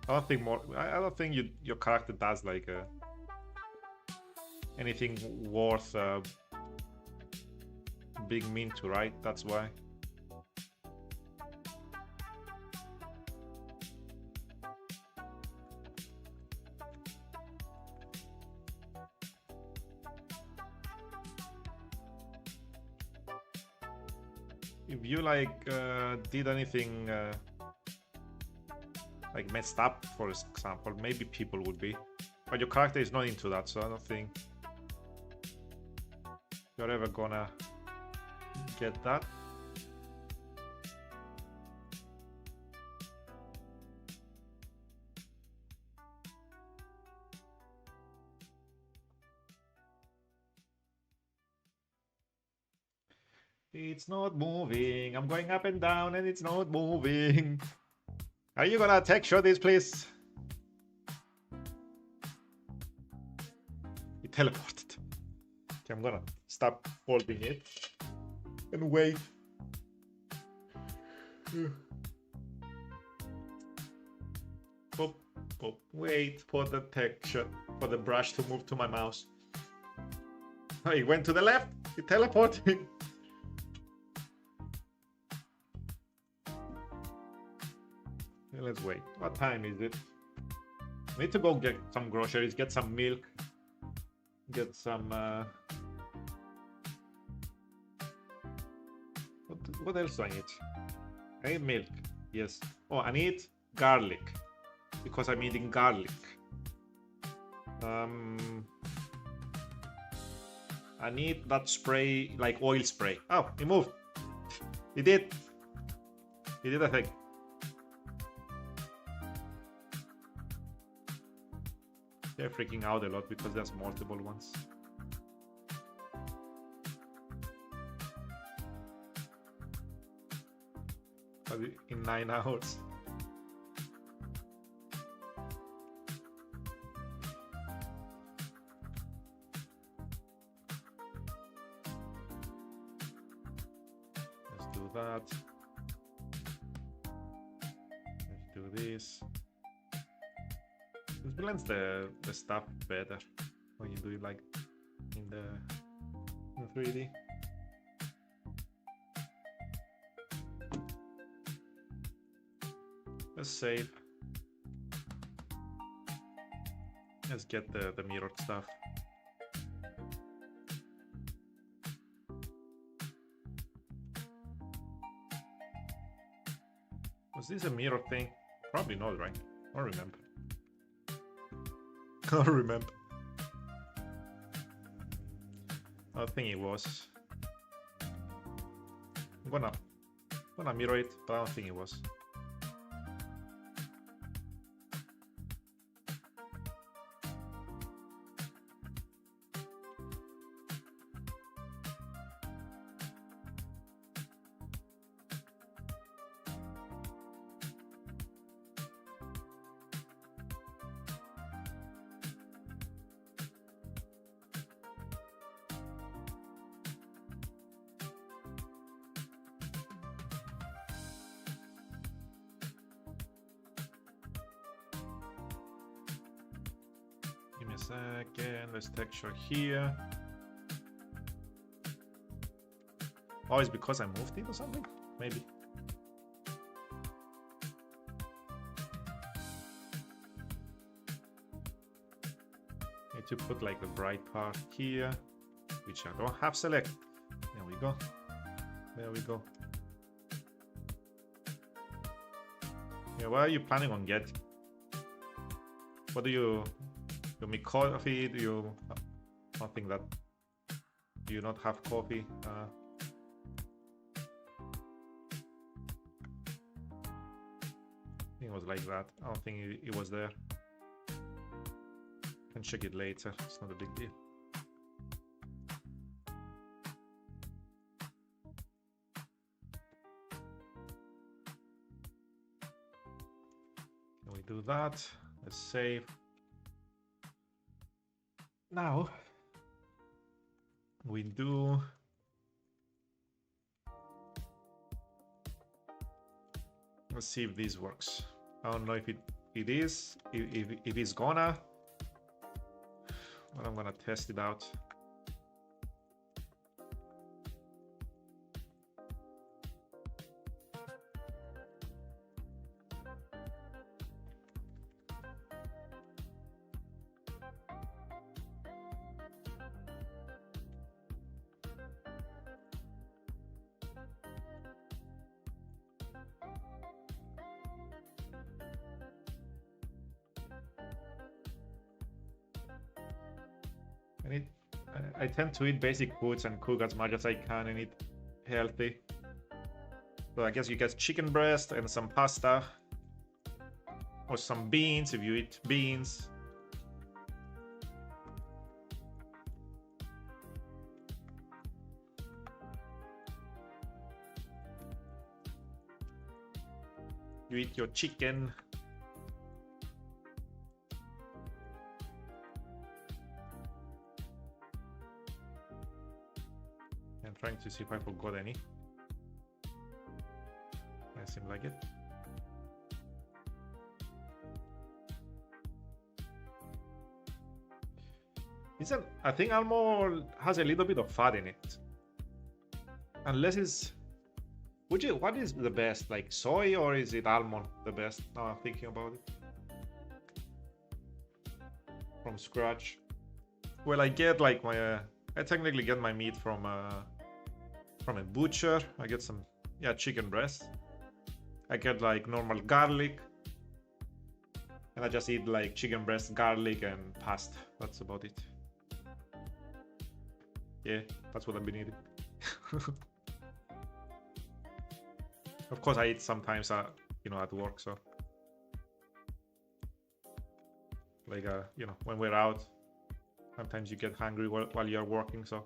I don't think your character does like anything worth being mean to, right? That's why. If you like did anything like messed up, for example, maybe people would be, but your character is not into that, so I don't think you're ever gonna get that. It's not moving. I'm going up and down and it's not moving. Are you gonna texture this, please? It teleported. Okay, I'm gonna stop holding it and wait. Wait for the texture, for the brush to move to my mouse. Oh, it went to the left. It teleported. Let's wait. What time is it? I need to go get some groceries, get some milk, get some what else do I need? I need milk. Yes. Oh, I need garlic because I'm eating garlic. I need that spray, like oil spray. Oh, it moved. It did. It did, I think. They're freaking out a lot because there's multiple ones. But in 9 hours. Let's do that. Let's do this. This blends the stuff better when you do it like in 3D. Let's save. Let's get the mirrored stuff. Was this a mirror thing? Probably not, right? I don't remember. I don't remember. I don't think it was. I'm gonna mirror it, but I don't think it was. Give me a second, let's texture here. Oh, it's because I moved it or something? Maybe. Need to put like the bright part here, which I don't have selected. There we go. There we go. Yeah, what are you planning on getting? What do you make coffee? Do you nothing that? Do you not have coffee? I think it was like that. I don't think it was there. Can check it later. It's not a big deal. do that. Let's save. Now we do. Let's see if this works. I don't know if it is. If it's gonna. But I'm gonna test it out. I tend to eat basic foods and cook as much as I can and eat healthy. So I guess you get chicken breast and some pasta. Or some beans if you eat beans. You eat your chicken. I'm trying to see if I forgot any. That seems like it. I think almond has a little bit of fat in it. Unless it's... What is the best? Like soy or is it almond the best? Now I'm thinking about it. From scratch. Well, I get like my... I technically get my meat from a butcher. I get some, chicken breast. I get like normal garlic. And I just eat like chicken breast, garlic, and pasta. That's about it. Yeah, that's what I've been eating. Of course, I eat sometimes, at work. So, like, when we're out, sometimes you get hungry while you're working. So,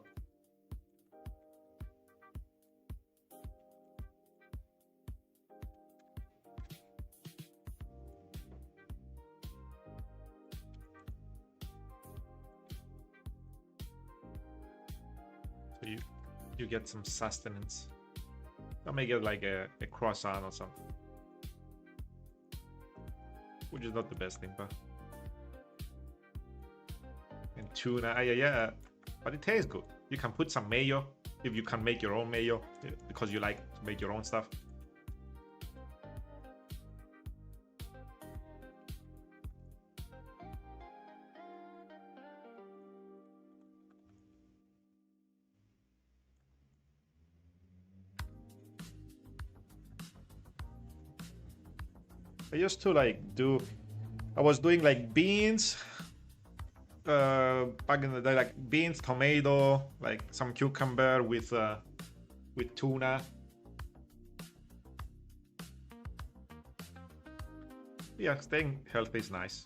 you get some sustenance. I may get like a croissant or something, which is not the best thing, but and tuna, yeah, but it tastes good. You can put some mayo if you can make your own mayo because you like to make your own stuff. I used to I was doing like beans back in the day, like beans, tomato, like some cucumber with tuna. Yeah, staying healthy is nice,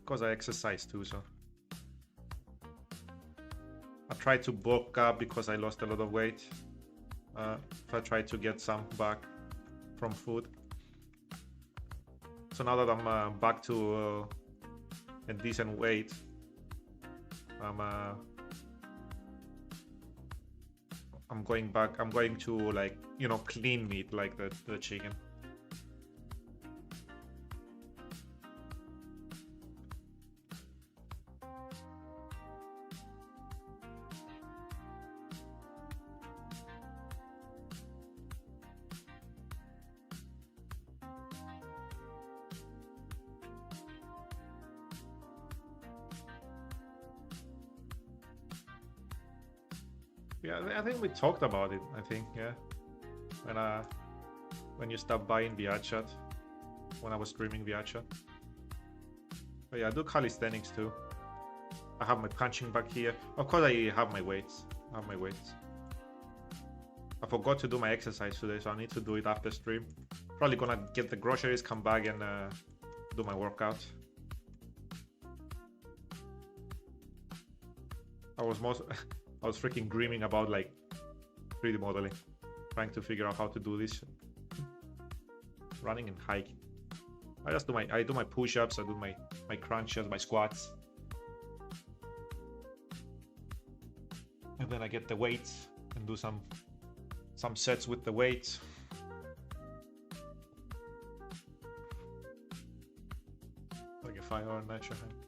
because I exercise too, so I try to bulk up because I lost a lot of weight. So I try to get some back from food. So now that I'm back to a decent weight, I'm going back. I'm going to clean meat like the chicken. Yeah, I think we talked about it. I think, yeah, when you stopped by in VRChat, when I was streaming VRChat. But yeah, I do calisthenics too. I have my punching bag here. Of course, I have my weights. I forgot to do my exercise today, so I need to do it after stream. Probably gonna get the groceries, come back, and do my workout. I was freaking dreaming about 3D modeling, trying to figure out how to do this. running and hiking. I do my push-ups, I do my crunches, my squats. And then I get the weights and do some sets with the weights. Like a 5-hour nature hike.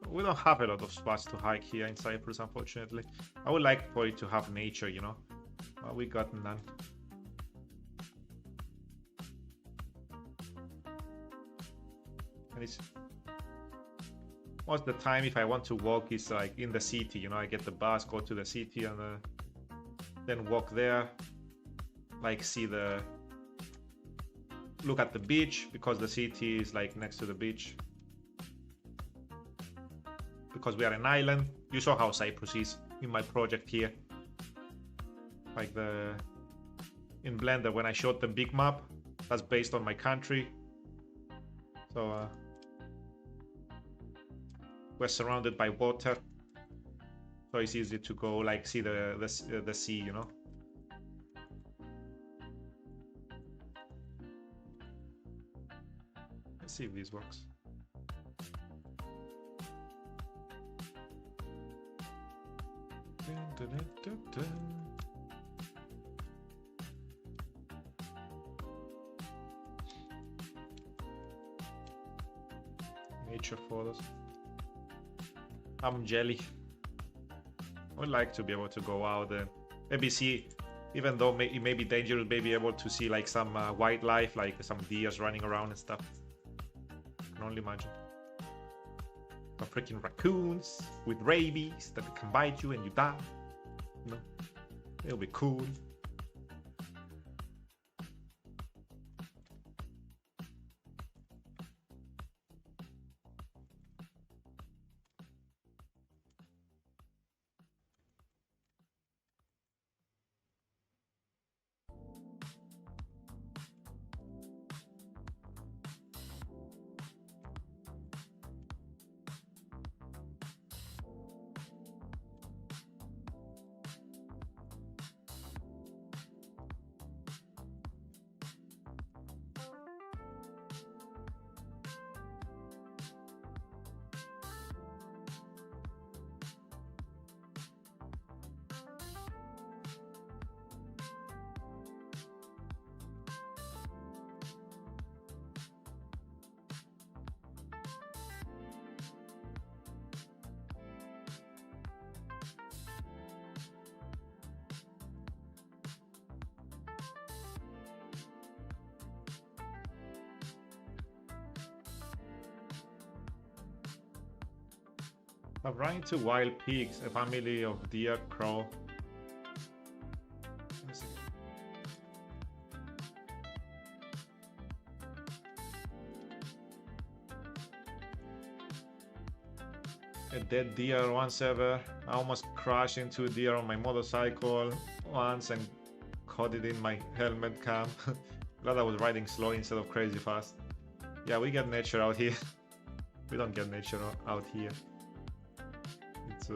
We don't have a lot of spots to hike here in Cyprus, unfortunately. I would like for it to have nature, you know. But we got none. And it's most of the time, if I want to walk, it's like in the city, you know. I get the bus, go to the city, and then walk there. Like look at the beach, because the city is like next to the beach. Because we are an island. You saw how Cyprus is in my project here. Like in Blender, when I showed the big map, that's based on my country. So we're surrounded by water, so it's easy to go like see the sea, you know. Let's see if this works. Nature photos. I'm jelly. I would like to be able to go out and maybe see, even though it may be dangerous, maybe able to see like some wildlife, like some deers running around and stuff. I can only imagine. Some freaking raccoons with rabies that can bite you and you die. You know, it'll be cool. I've run into wild pigs, a family of deer, crow. A dead deer once ever. I almost crashed into a deer on my motorcycle once and caught it in my helmet cam. Glad I was riding slow instead of crazy fast. Yeah, we get nature out here. We don't get nature out here. It's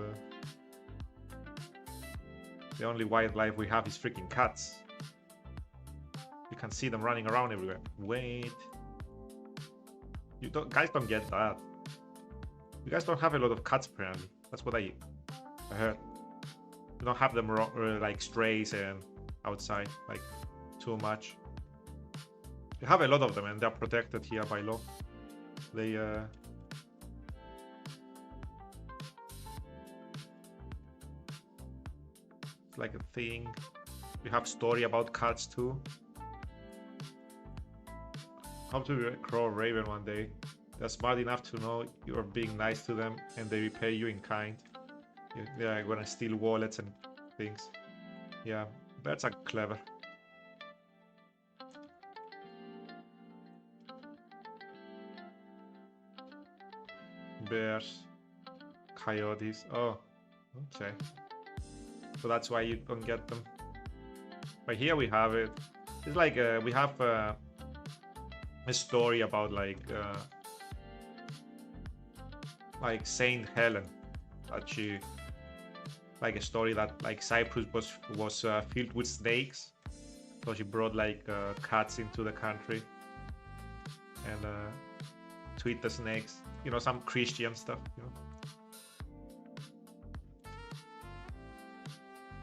the only wildlife we have is freaking cats. You can see them running around everywhere. Wait, guys don't get that. You guys don't have a lot of cats apparently. That's what I heard. You don't have them like strays and outside like too much. You have a lot of them and they're protected here by law. They like a thing. We have story about cats too. Come to a crow or raven one day. They're smart enough to know you're being nice to them and they repay you in kind. They're gonna steal wallets and things. Yeah, birds are clever. Bears, coyotes. Oh, okay. So that's why you don't get them. But here we have it. It's like we have a story about like Saint Helen, that she, like a story that like Cyprus was filled with snakes, So she brought like cats into the country and to eat the snakes. You know, some Christian stuff. You know.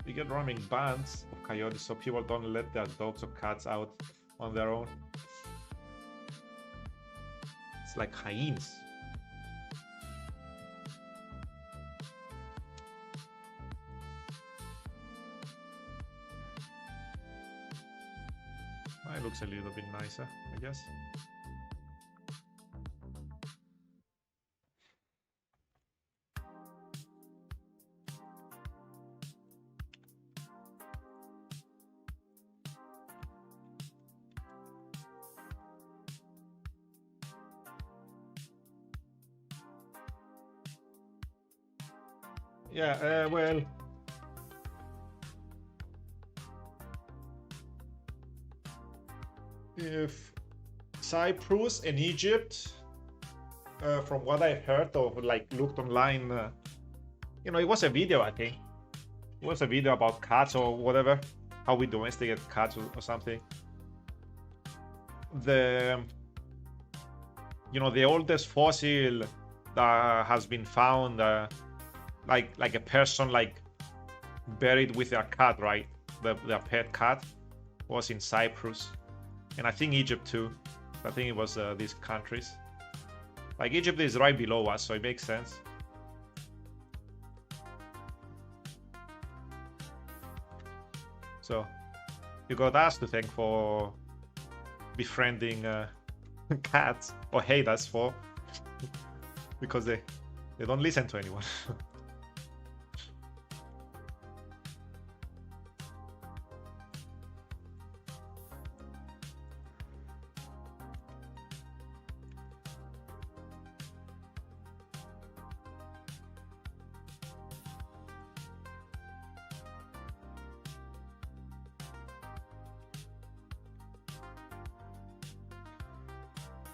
We get roaming bands of coyotes, so people don't let their dogs or cats out on their own. It's like hyenas. It looks a little bit nicer, I guess. Yeah, well, if Cyprus and Egypt, from what I've heard or like looked online, you know, it was a video, I think. It was a video about cats or whatever, how we domesticate cats or something. The, you know, the oldest fossil that has been found, like a person like buried with their cat, right? Their pet cat was in Cyprus, and I think Egypt too. I think it was these countries. Like Egypt is right below us, so it makes sense. So you got us to thank for befriending cats, or hate us for, because they don't listen to anyone.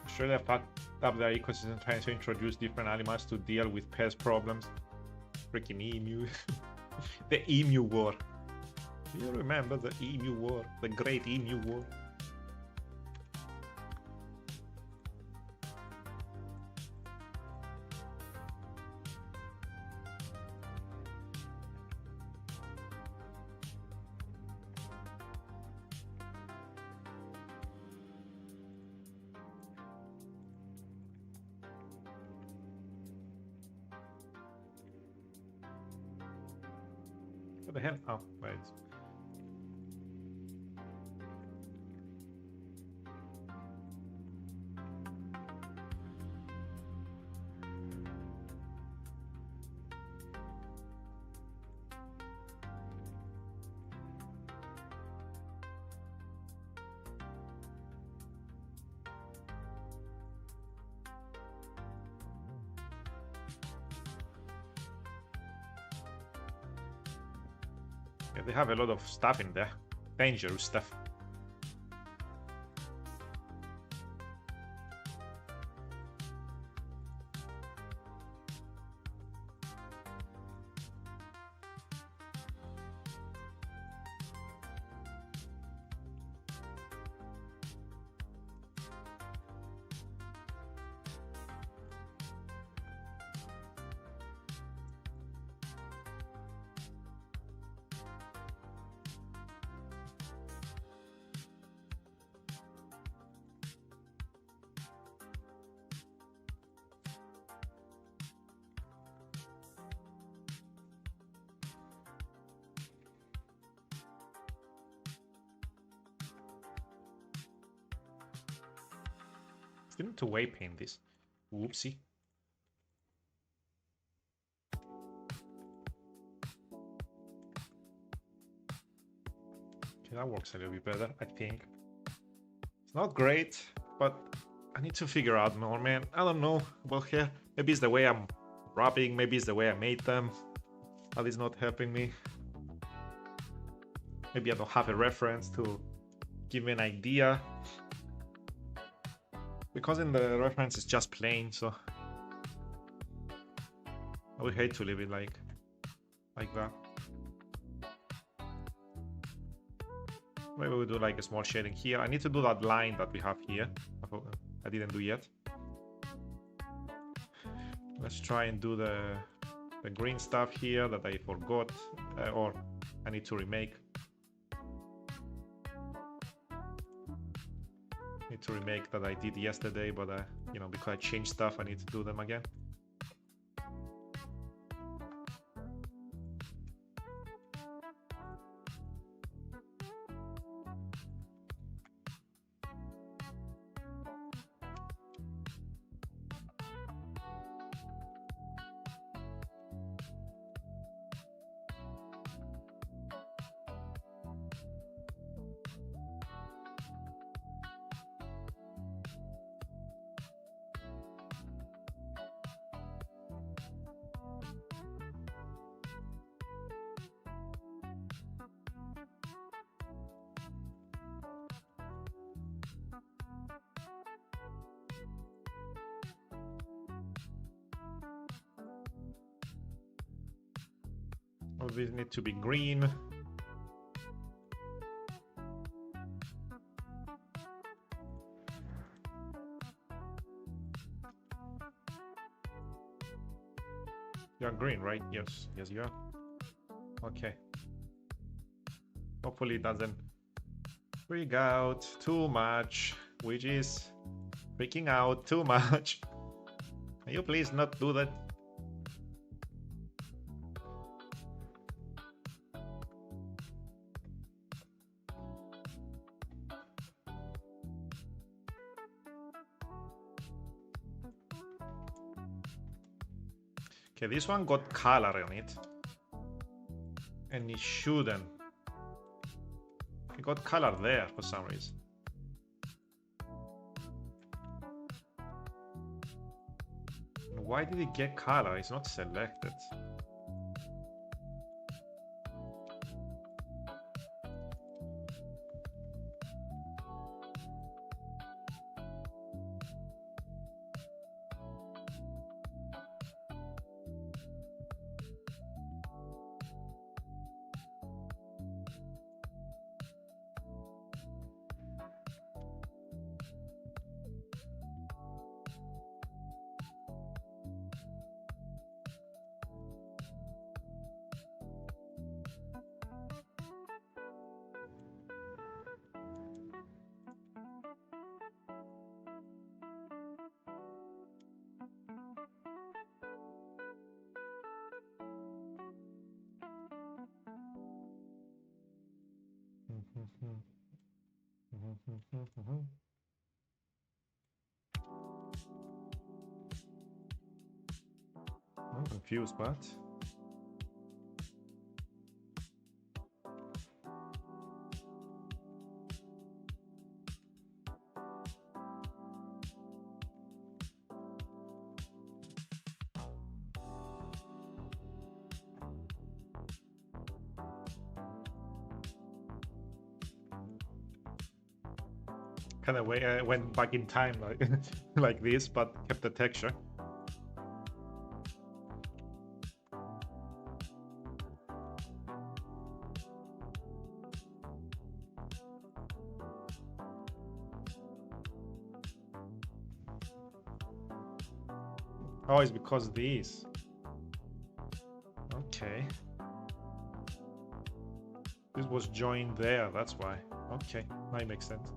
Australia fucked up their ecosystem trying to introduce different animals to deal with pest problems. Freaking emu. The emu war. Do you remember the emu war? The great emu war? What the hell? Oh, wait. Yeah, they have a lot of stuff in there. Dangerous stuff. Still need to weight paint this. Whoopsie. Okay, that works a little bit better, I think. It's not great, but I need to figure out more, man. I don't know about hair. Maybe it's the way I'm rubbing, maybe it's the way I made them. That is not helping me. Maybe I don't have a reference to give me an idea. Because in the reference it's just plain, so I would hate to leave it like that. Maybe we'll do like a small shading here. I need to do that line that we have here. I didn't do yet. Let's try and do the green stuff here that I forgot, or I need to remake. Need to remake that I did yesterday, but you know, because I changed stuff, I need to do them again. All these need to be green. You're green, right? Yes, yes you are. Okay. Hopefully it doesn't freak out too much, which is freaking out too much. Can you please not do that? Okay, this one got color on it. And it shouldn't. It got color there for some reason. Why did it get color? It's not selected. I'm confused, but kind of went back in time like like this, but kept the texture. Oh, it's because of these. Okay. This was joined there, that's why. Okay, that makes sense.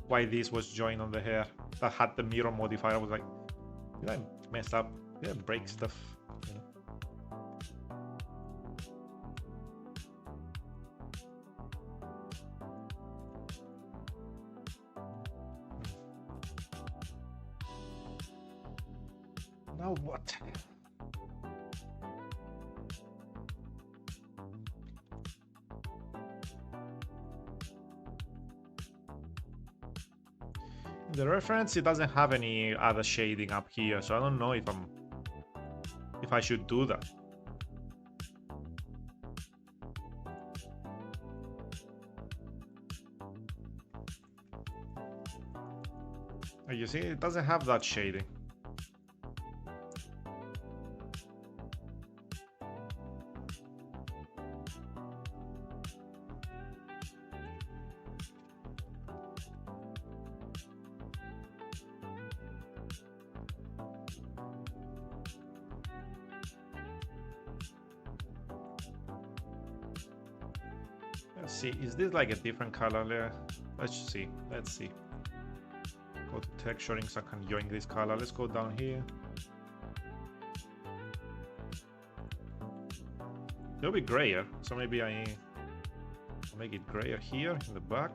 Why this was joined on the hair that had the mirror modifier. I was like, did I mess up? Did I break stuff? You know? Now what? The reference, it doesn't have any other shading up here, so I don't know if I should do that. You see, it doesn't have that shading. see, is this like a different color there? Let's see. Let's see. Go to texturing so I can join this color. Let's go down here. It'll be grayer, so maybe I'll make it grayer here in the back.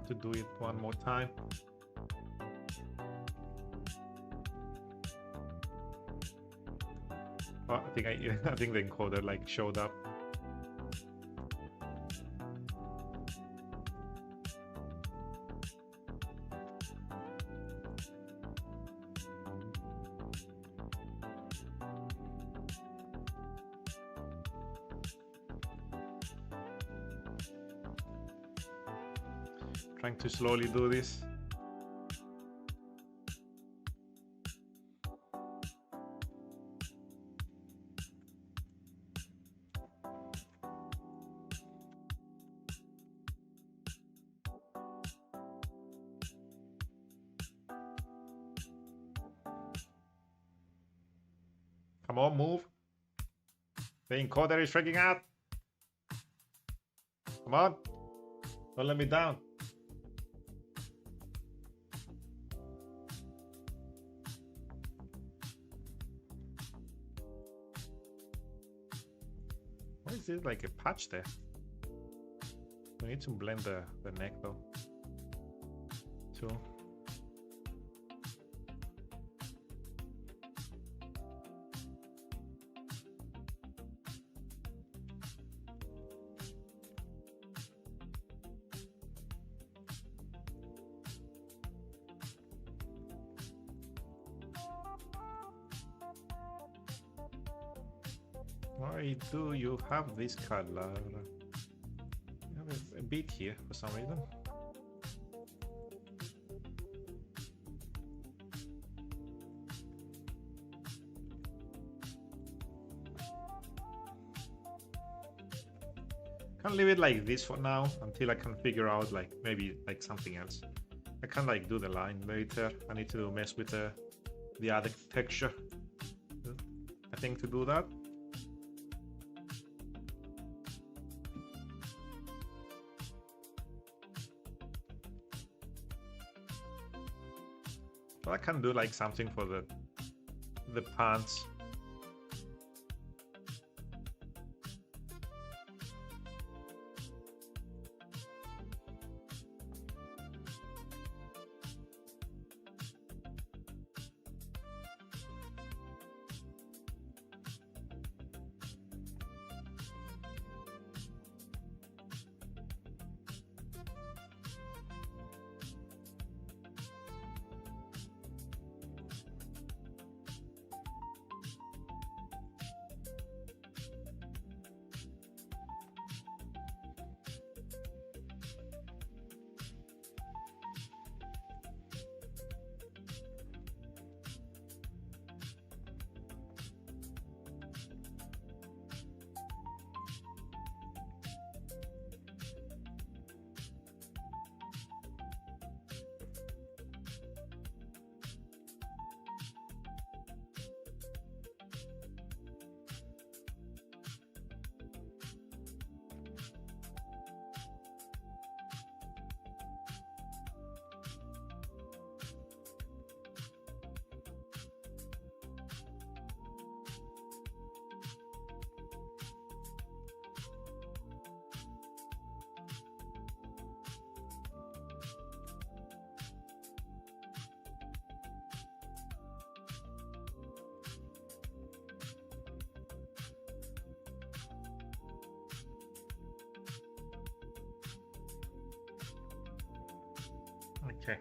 To do it one more time. Oh, I think I think the encoder like showed up. Trying to slowly do this. Come on, move. The encoder is freaking out. Come on. Don't let me down. Why is there like a patch there? We need to blend the neck though. Too. Why do you have this color? You have a bit here for some reason. Can leave it like this for now until I can figure out like maybe like something else. I can like do the line later. I need to mess with the other texture. I think to do that. So I can do like something for the pants. Okay.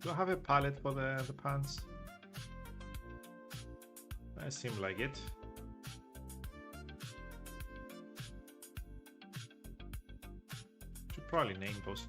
Do I have a palette for the pants? That seems like it. Should probably name those.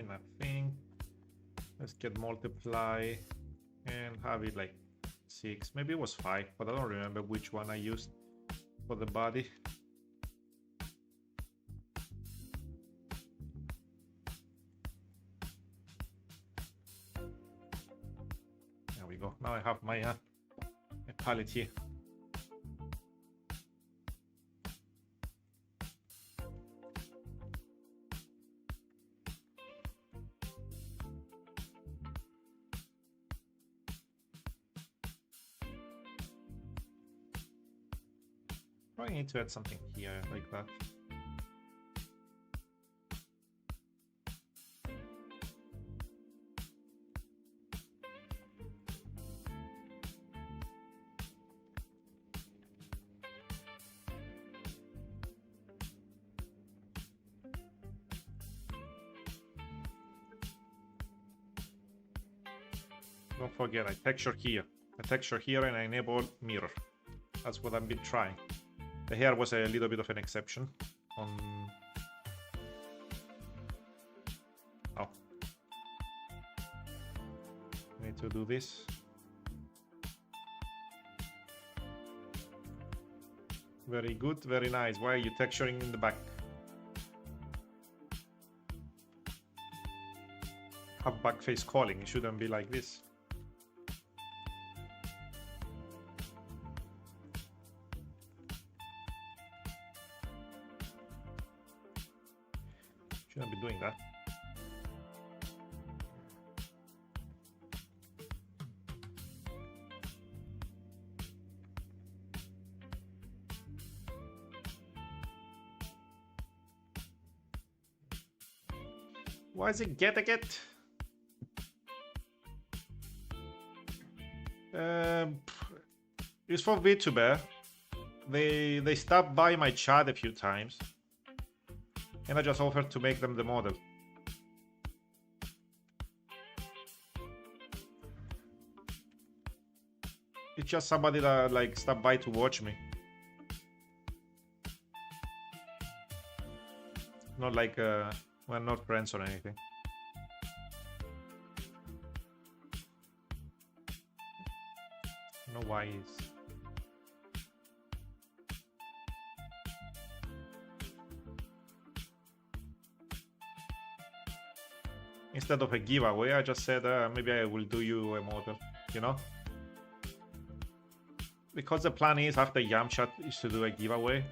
I think let's get multiply and have it like 6. Maybe it was 5, but I don't remember which one I used for the body. There we go. Now I have my palette here. Probably need to add something here like that. Don't forget, I texture here. I texture here and I enable mirror. That's what I've been trying. The hair was a little bit of an exception on... Oh. Need to do this. Very good, very nice. Why are you texturing in the back? Have back face calling, it shouldn't be like this. Shouldn't be doing that. Why is it get? It's for VTuber. They stopped by my chat a few times. And I just offered to make them the model. It's just somebody that like stopped by to watch me. Not like we're not friends or anything. No why is. Instead of a giveaway, I just said maybe I will do you a model, you know? Because the plan is after Yamchat is to do a giveaway.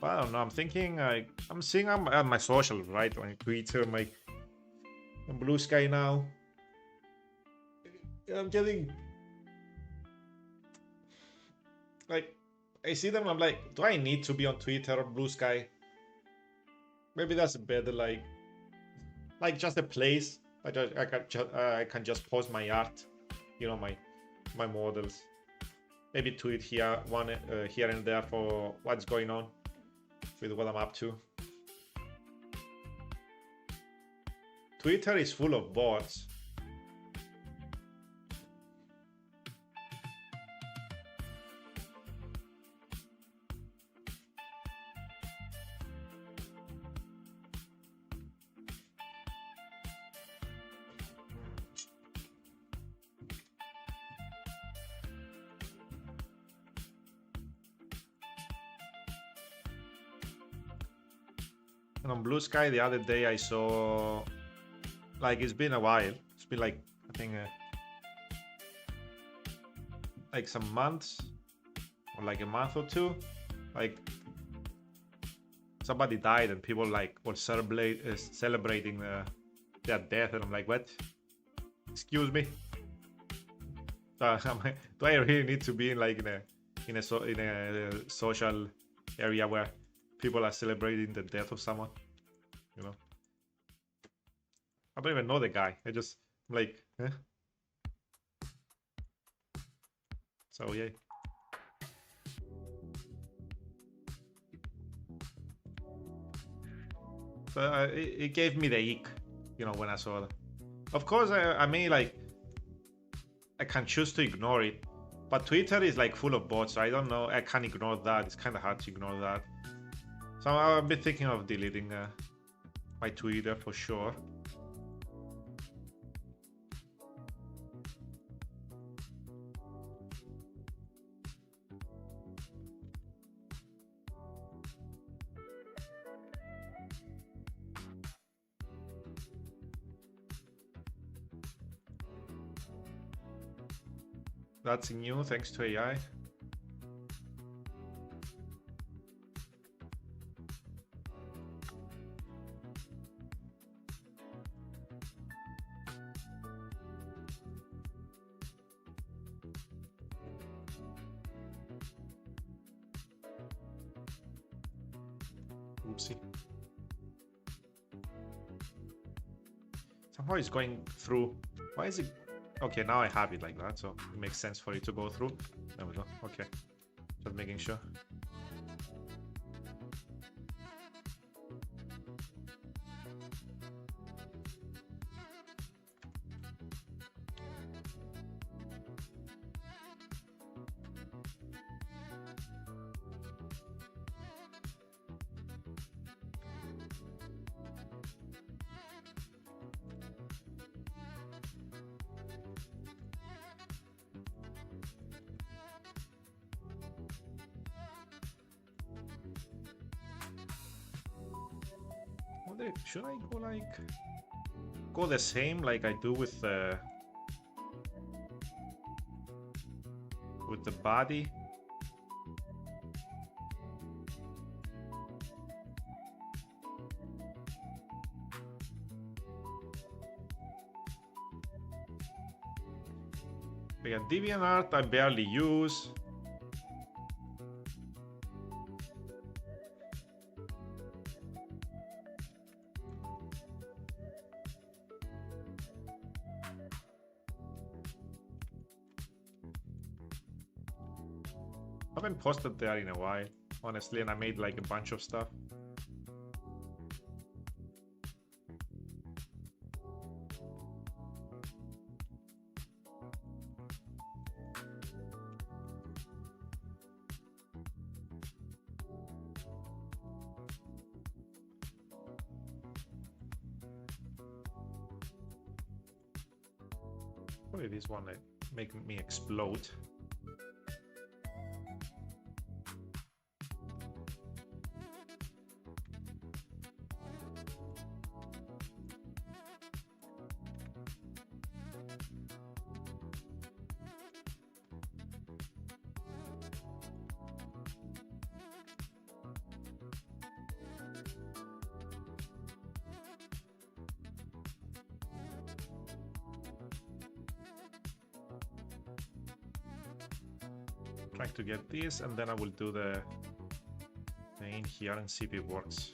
But I don't know, I'm thinking, I'm seeing on my social, right? On Twitter, my Blue Sky now. I'm getting... Like, I see them, I'm like, do I need to be on Twitter or Blue Sky? Maybe that's better, like just a place. I can just post my art, you know, my models. Maybe tweet here, one here and there for what's going on with what I'm up to. Twitter is full of bots. And on Blue Sky the other day I saw, like, it's been a while. It's been like, I think like some months or like a month or two. Like somebody died and people like were celebrating their death, and I'm like, what? Excuse me. Do I really need to be in like in a social area where people are celebrating the death of someone? You know, I don't even know the guy. I just like, eh? So yeah. So it gave me the ick, you know, when I saw that. Of course, I mean, like, I can choose to ignore it, but Twitter is like full of bots, so I don't know. I can't ignore that. It's kind of hard to ignore that. So I'll be thinking of deleting my Twitter for sure. That's new thanks to AI. Oopsie. Somehow it's going through. Why is it? Okay, now I have it like that, so it makes sense for it to go through. There we go. Okay, just making sure. Should I go the same like I do with the body? Yeah, DeviantArt I barely use. I haven't posted there in a while, honestly, and I made like a bunch of stuff. Probably this one making me explode. Trying to get this, and then I will do the in here and see if it works.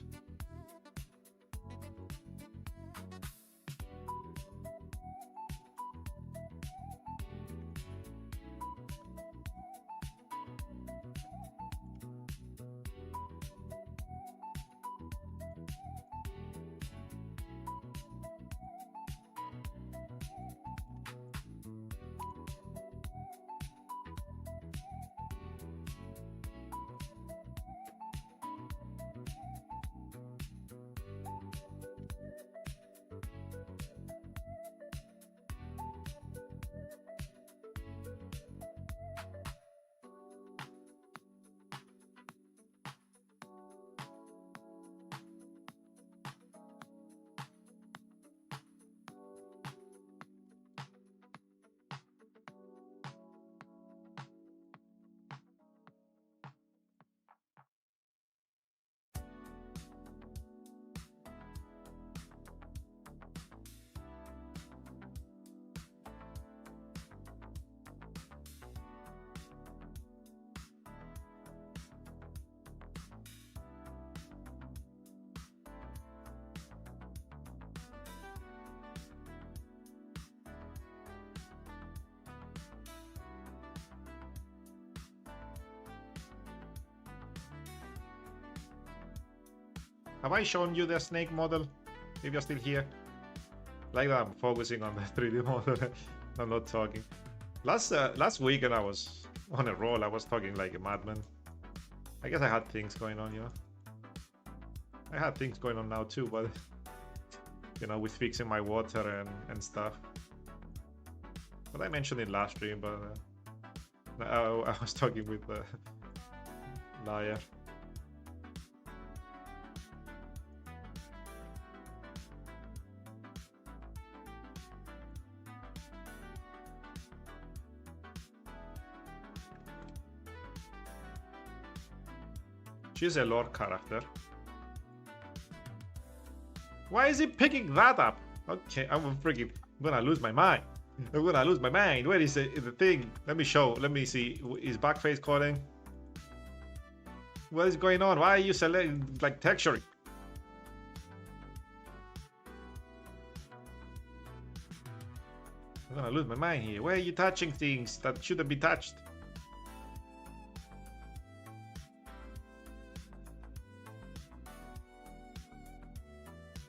Have I shown you the snake model? If you're still here. Like that, I'm focusing on the 3D model. I'm not talking. Last weekend I was on a roll. I was talking like a madman. I guess I had things going on, you know. I had things going on now too, but you know, with fixing my water and stuff. But I mentioned it last stream, but I was talking with Liar. She's a lore character. Why is he picking that up? Okay, I'm gonna lose my mind. I'm gonna lose my mind. Where is the thing? Let me show. Let me see. Is backface coding? What is going on? Why are you selecting like texturing? I'm gonna lose my mind here. Why are you touching things that shouldn't be touched?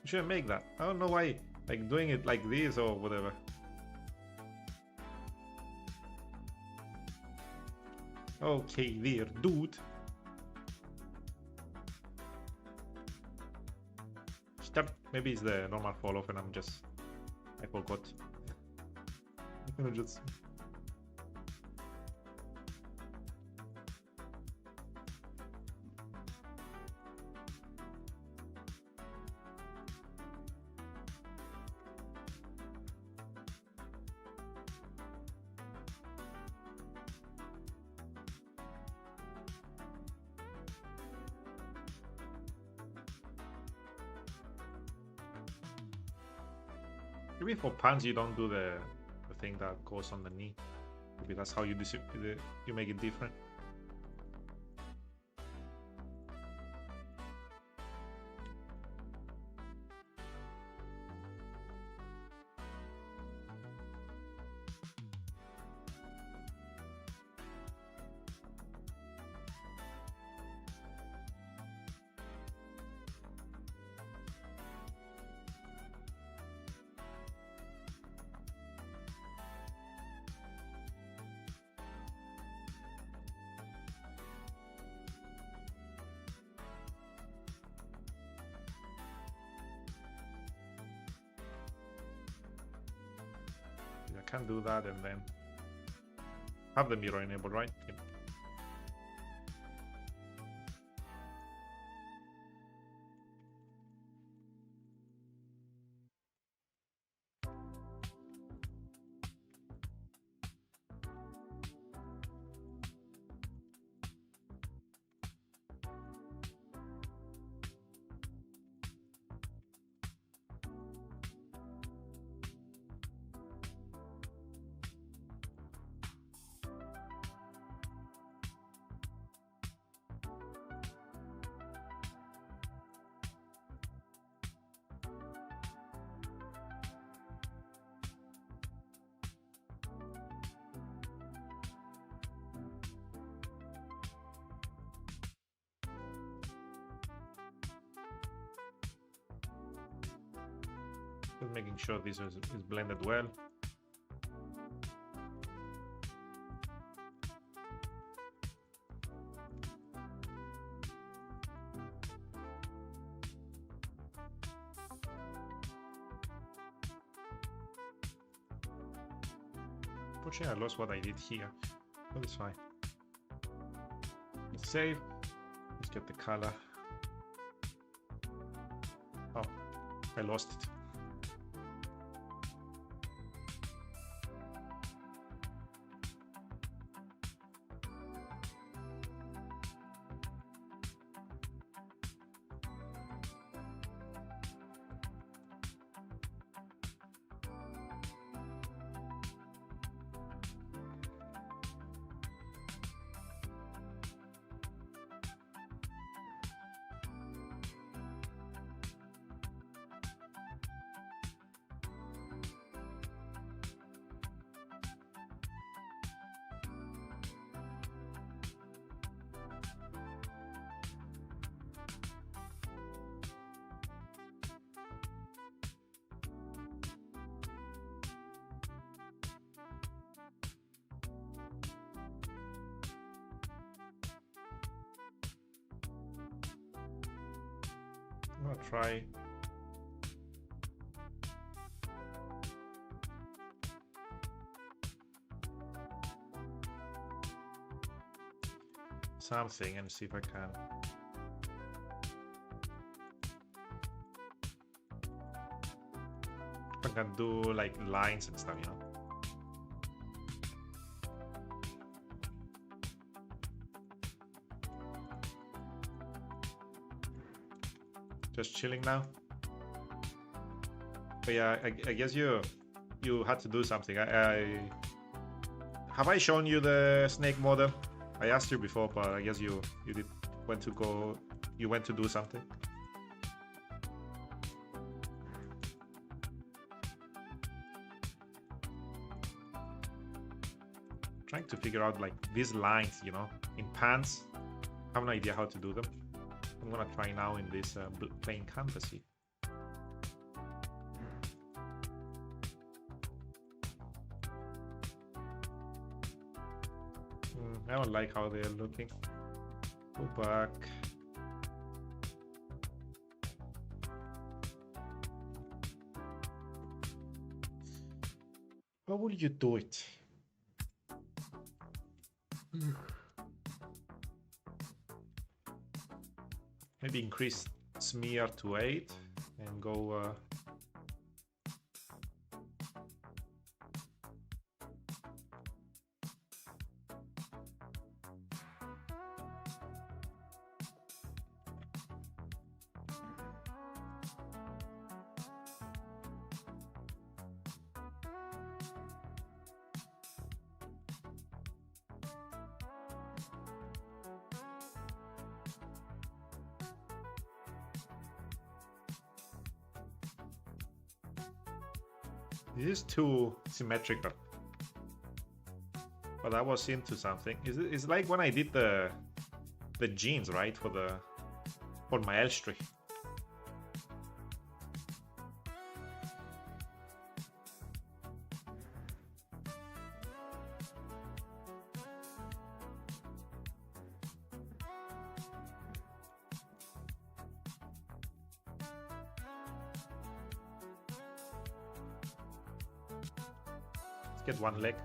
You shouldn't make that. I don't know why, like doing it like this or whatever. Okay, there, dude. Stop. Maybe it's the normal fall off and I forgot. I'm gonna just... Maybe for pants you don't do the thing that goes on the knee. Maybe that's how you make it different. I can do that and then have the mirror enabled, right? Yep. Just making sure this is blended well. Unfortunately, I lost what I did here, but it's fine. Let's save. Let's get the color. Oh, I lost it. gonna try. Something and see if I can. I can do like lines and stuff, you know. Just chilling now. But yeah, I guess you had to do something. Have I shown you the snake model? I asked you before, but I guess you went to do something. Trying to figure out like these lines, you know, in pants. I have no idea how to do them. I'm gonna try now in this plain canvasy. I don't like how they're looking. Go back. How will you do it? Maybe increase smear to 8 and go This is too symmetrical. But I was into something. It's like when I did the jeans, right? For my Elstree. Get one leg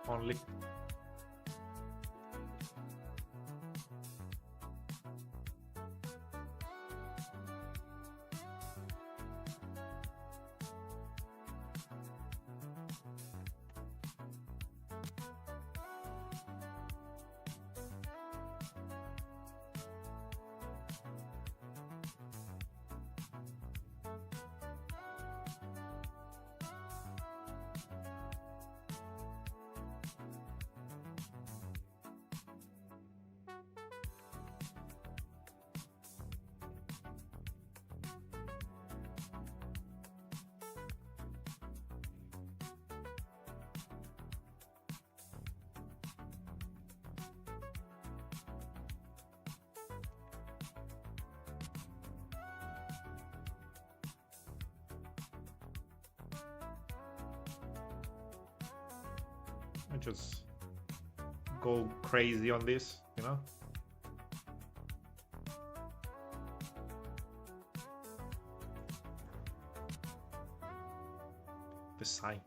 only. I just go crazy on this, you know? The sides.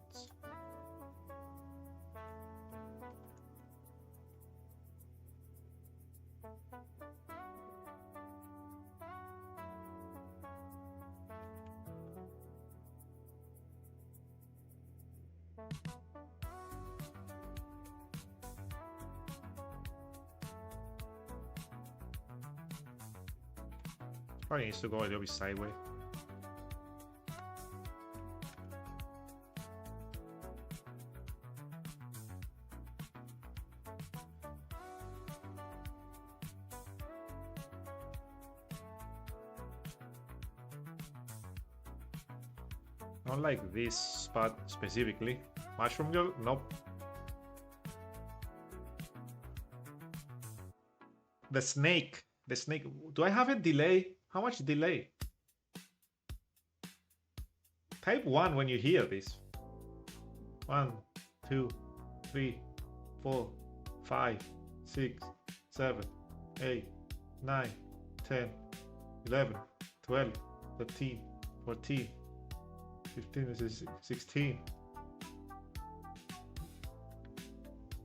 Probably needs to go a little bit sideways. Not like this spot specifically. Mushroom girl? Nope. The snake. The snake. Do I have a delay? How much delay? Type 1 when you hear this. 1, 2, 3, 4, 5, 6, 7, 8, 9, 10, 11, 12, 13, 14, 15, this is 16.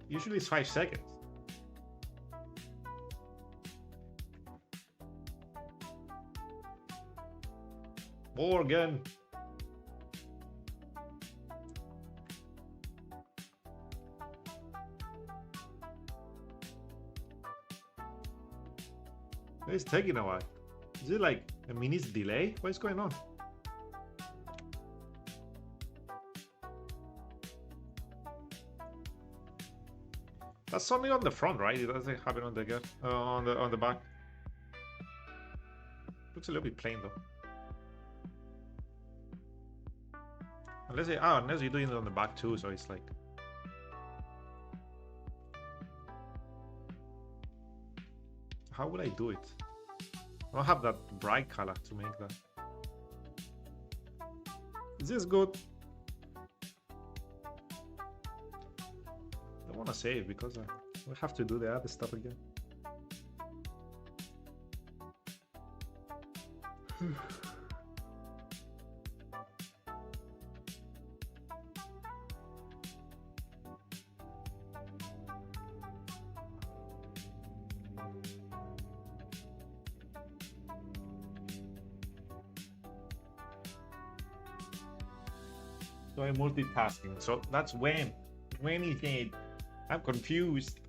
Usually it's 5 seconds. Morgan. It's taking a while. Is it like a minute delay? What is going on? That's only on the front, right? It doesn't happen on the back. Looks a little bit plain though. Unless you're doing it on the back too, so it's like. How would I do it? I don't have that bright color to make that. Is this good? I don't want to save because I will have to do the other stuff again. So I'm multitasking. So that's when. When is it? I'm confused.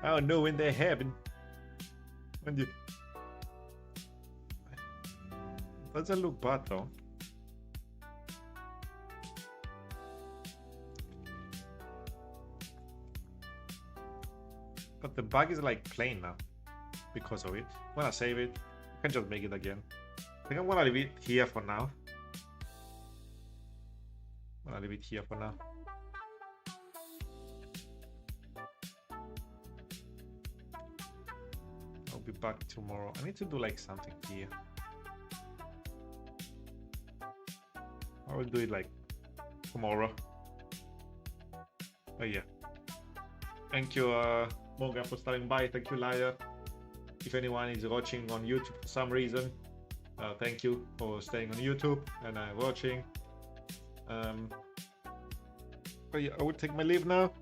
I don't know when they happen. When you. Doesn't look bad though. But the bug is like plain now because of it. When I save it, I can just make it again. I think I'm gonna leave it here for now. I'll leave it here for now. I'll be back tomorrow. I need to do like something here. I will do it like tomorrow. Oh yeah. Thank you, Morgan, for stopping by. Thank you, Liar. If anyone is watching on YouTube for some reason, thank you for staying on YouTube and watching. But yeah, I will take my leave now.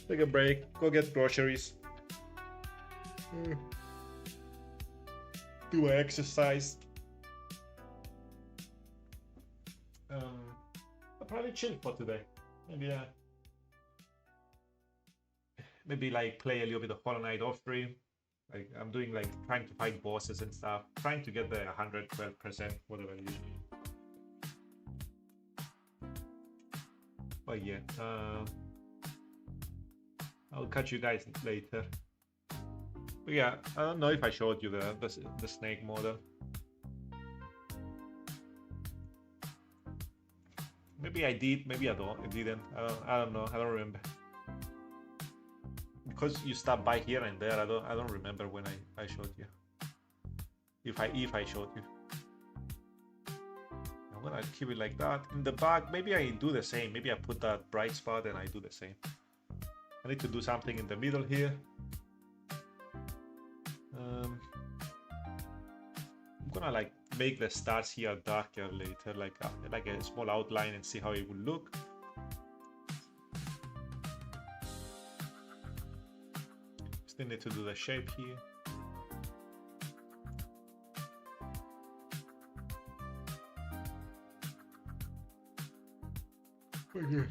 Take a break. Go get groceries. Do exercise. I'll probably chill for today. Maybe like play a little bit of Hollow Knight off stream. Like I'm doing like trying to fight bosses and stuff. Trying to get the 112%, whatever it is. But yeah, I'll catch you guys later. But yeah, I don't know if I showed you the snake model. Maybe I did, maybe I didn't. I don't know. I don't remember. Because you stop by here and there, I don't remember when I showed you. If I showed you. I'm gonna keep it like that. In the back, maybe I do the same. Maybe I put that bright spot and I do the same. I need to do something in the middle here. I'm gonna like make the stars here darker later, like a small outline, and see how it will look. Still need to do the shape here. Okay.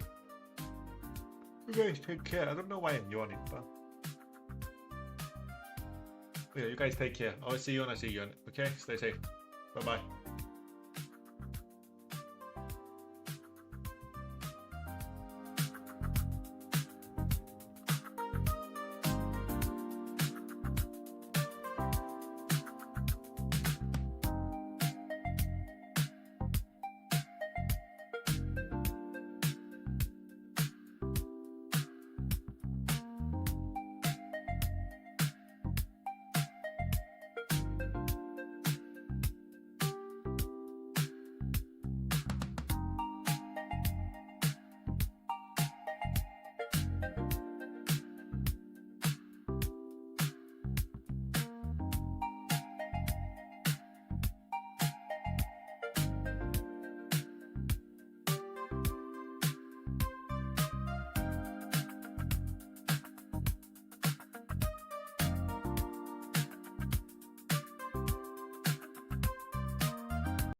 You guys take care. I don't know why I'm yawning, but yeah, you guys take care. I'll see you when I see you. Okay, stay safe. Bye bye.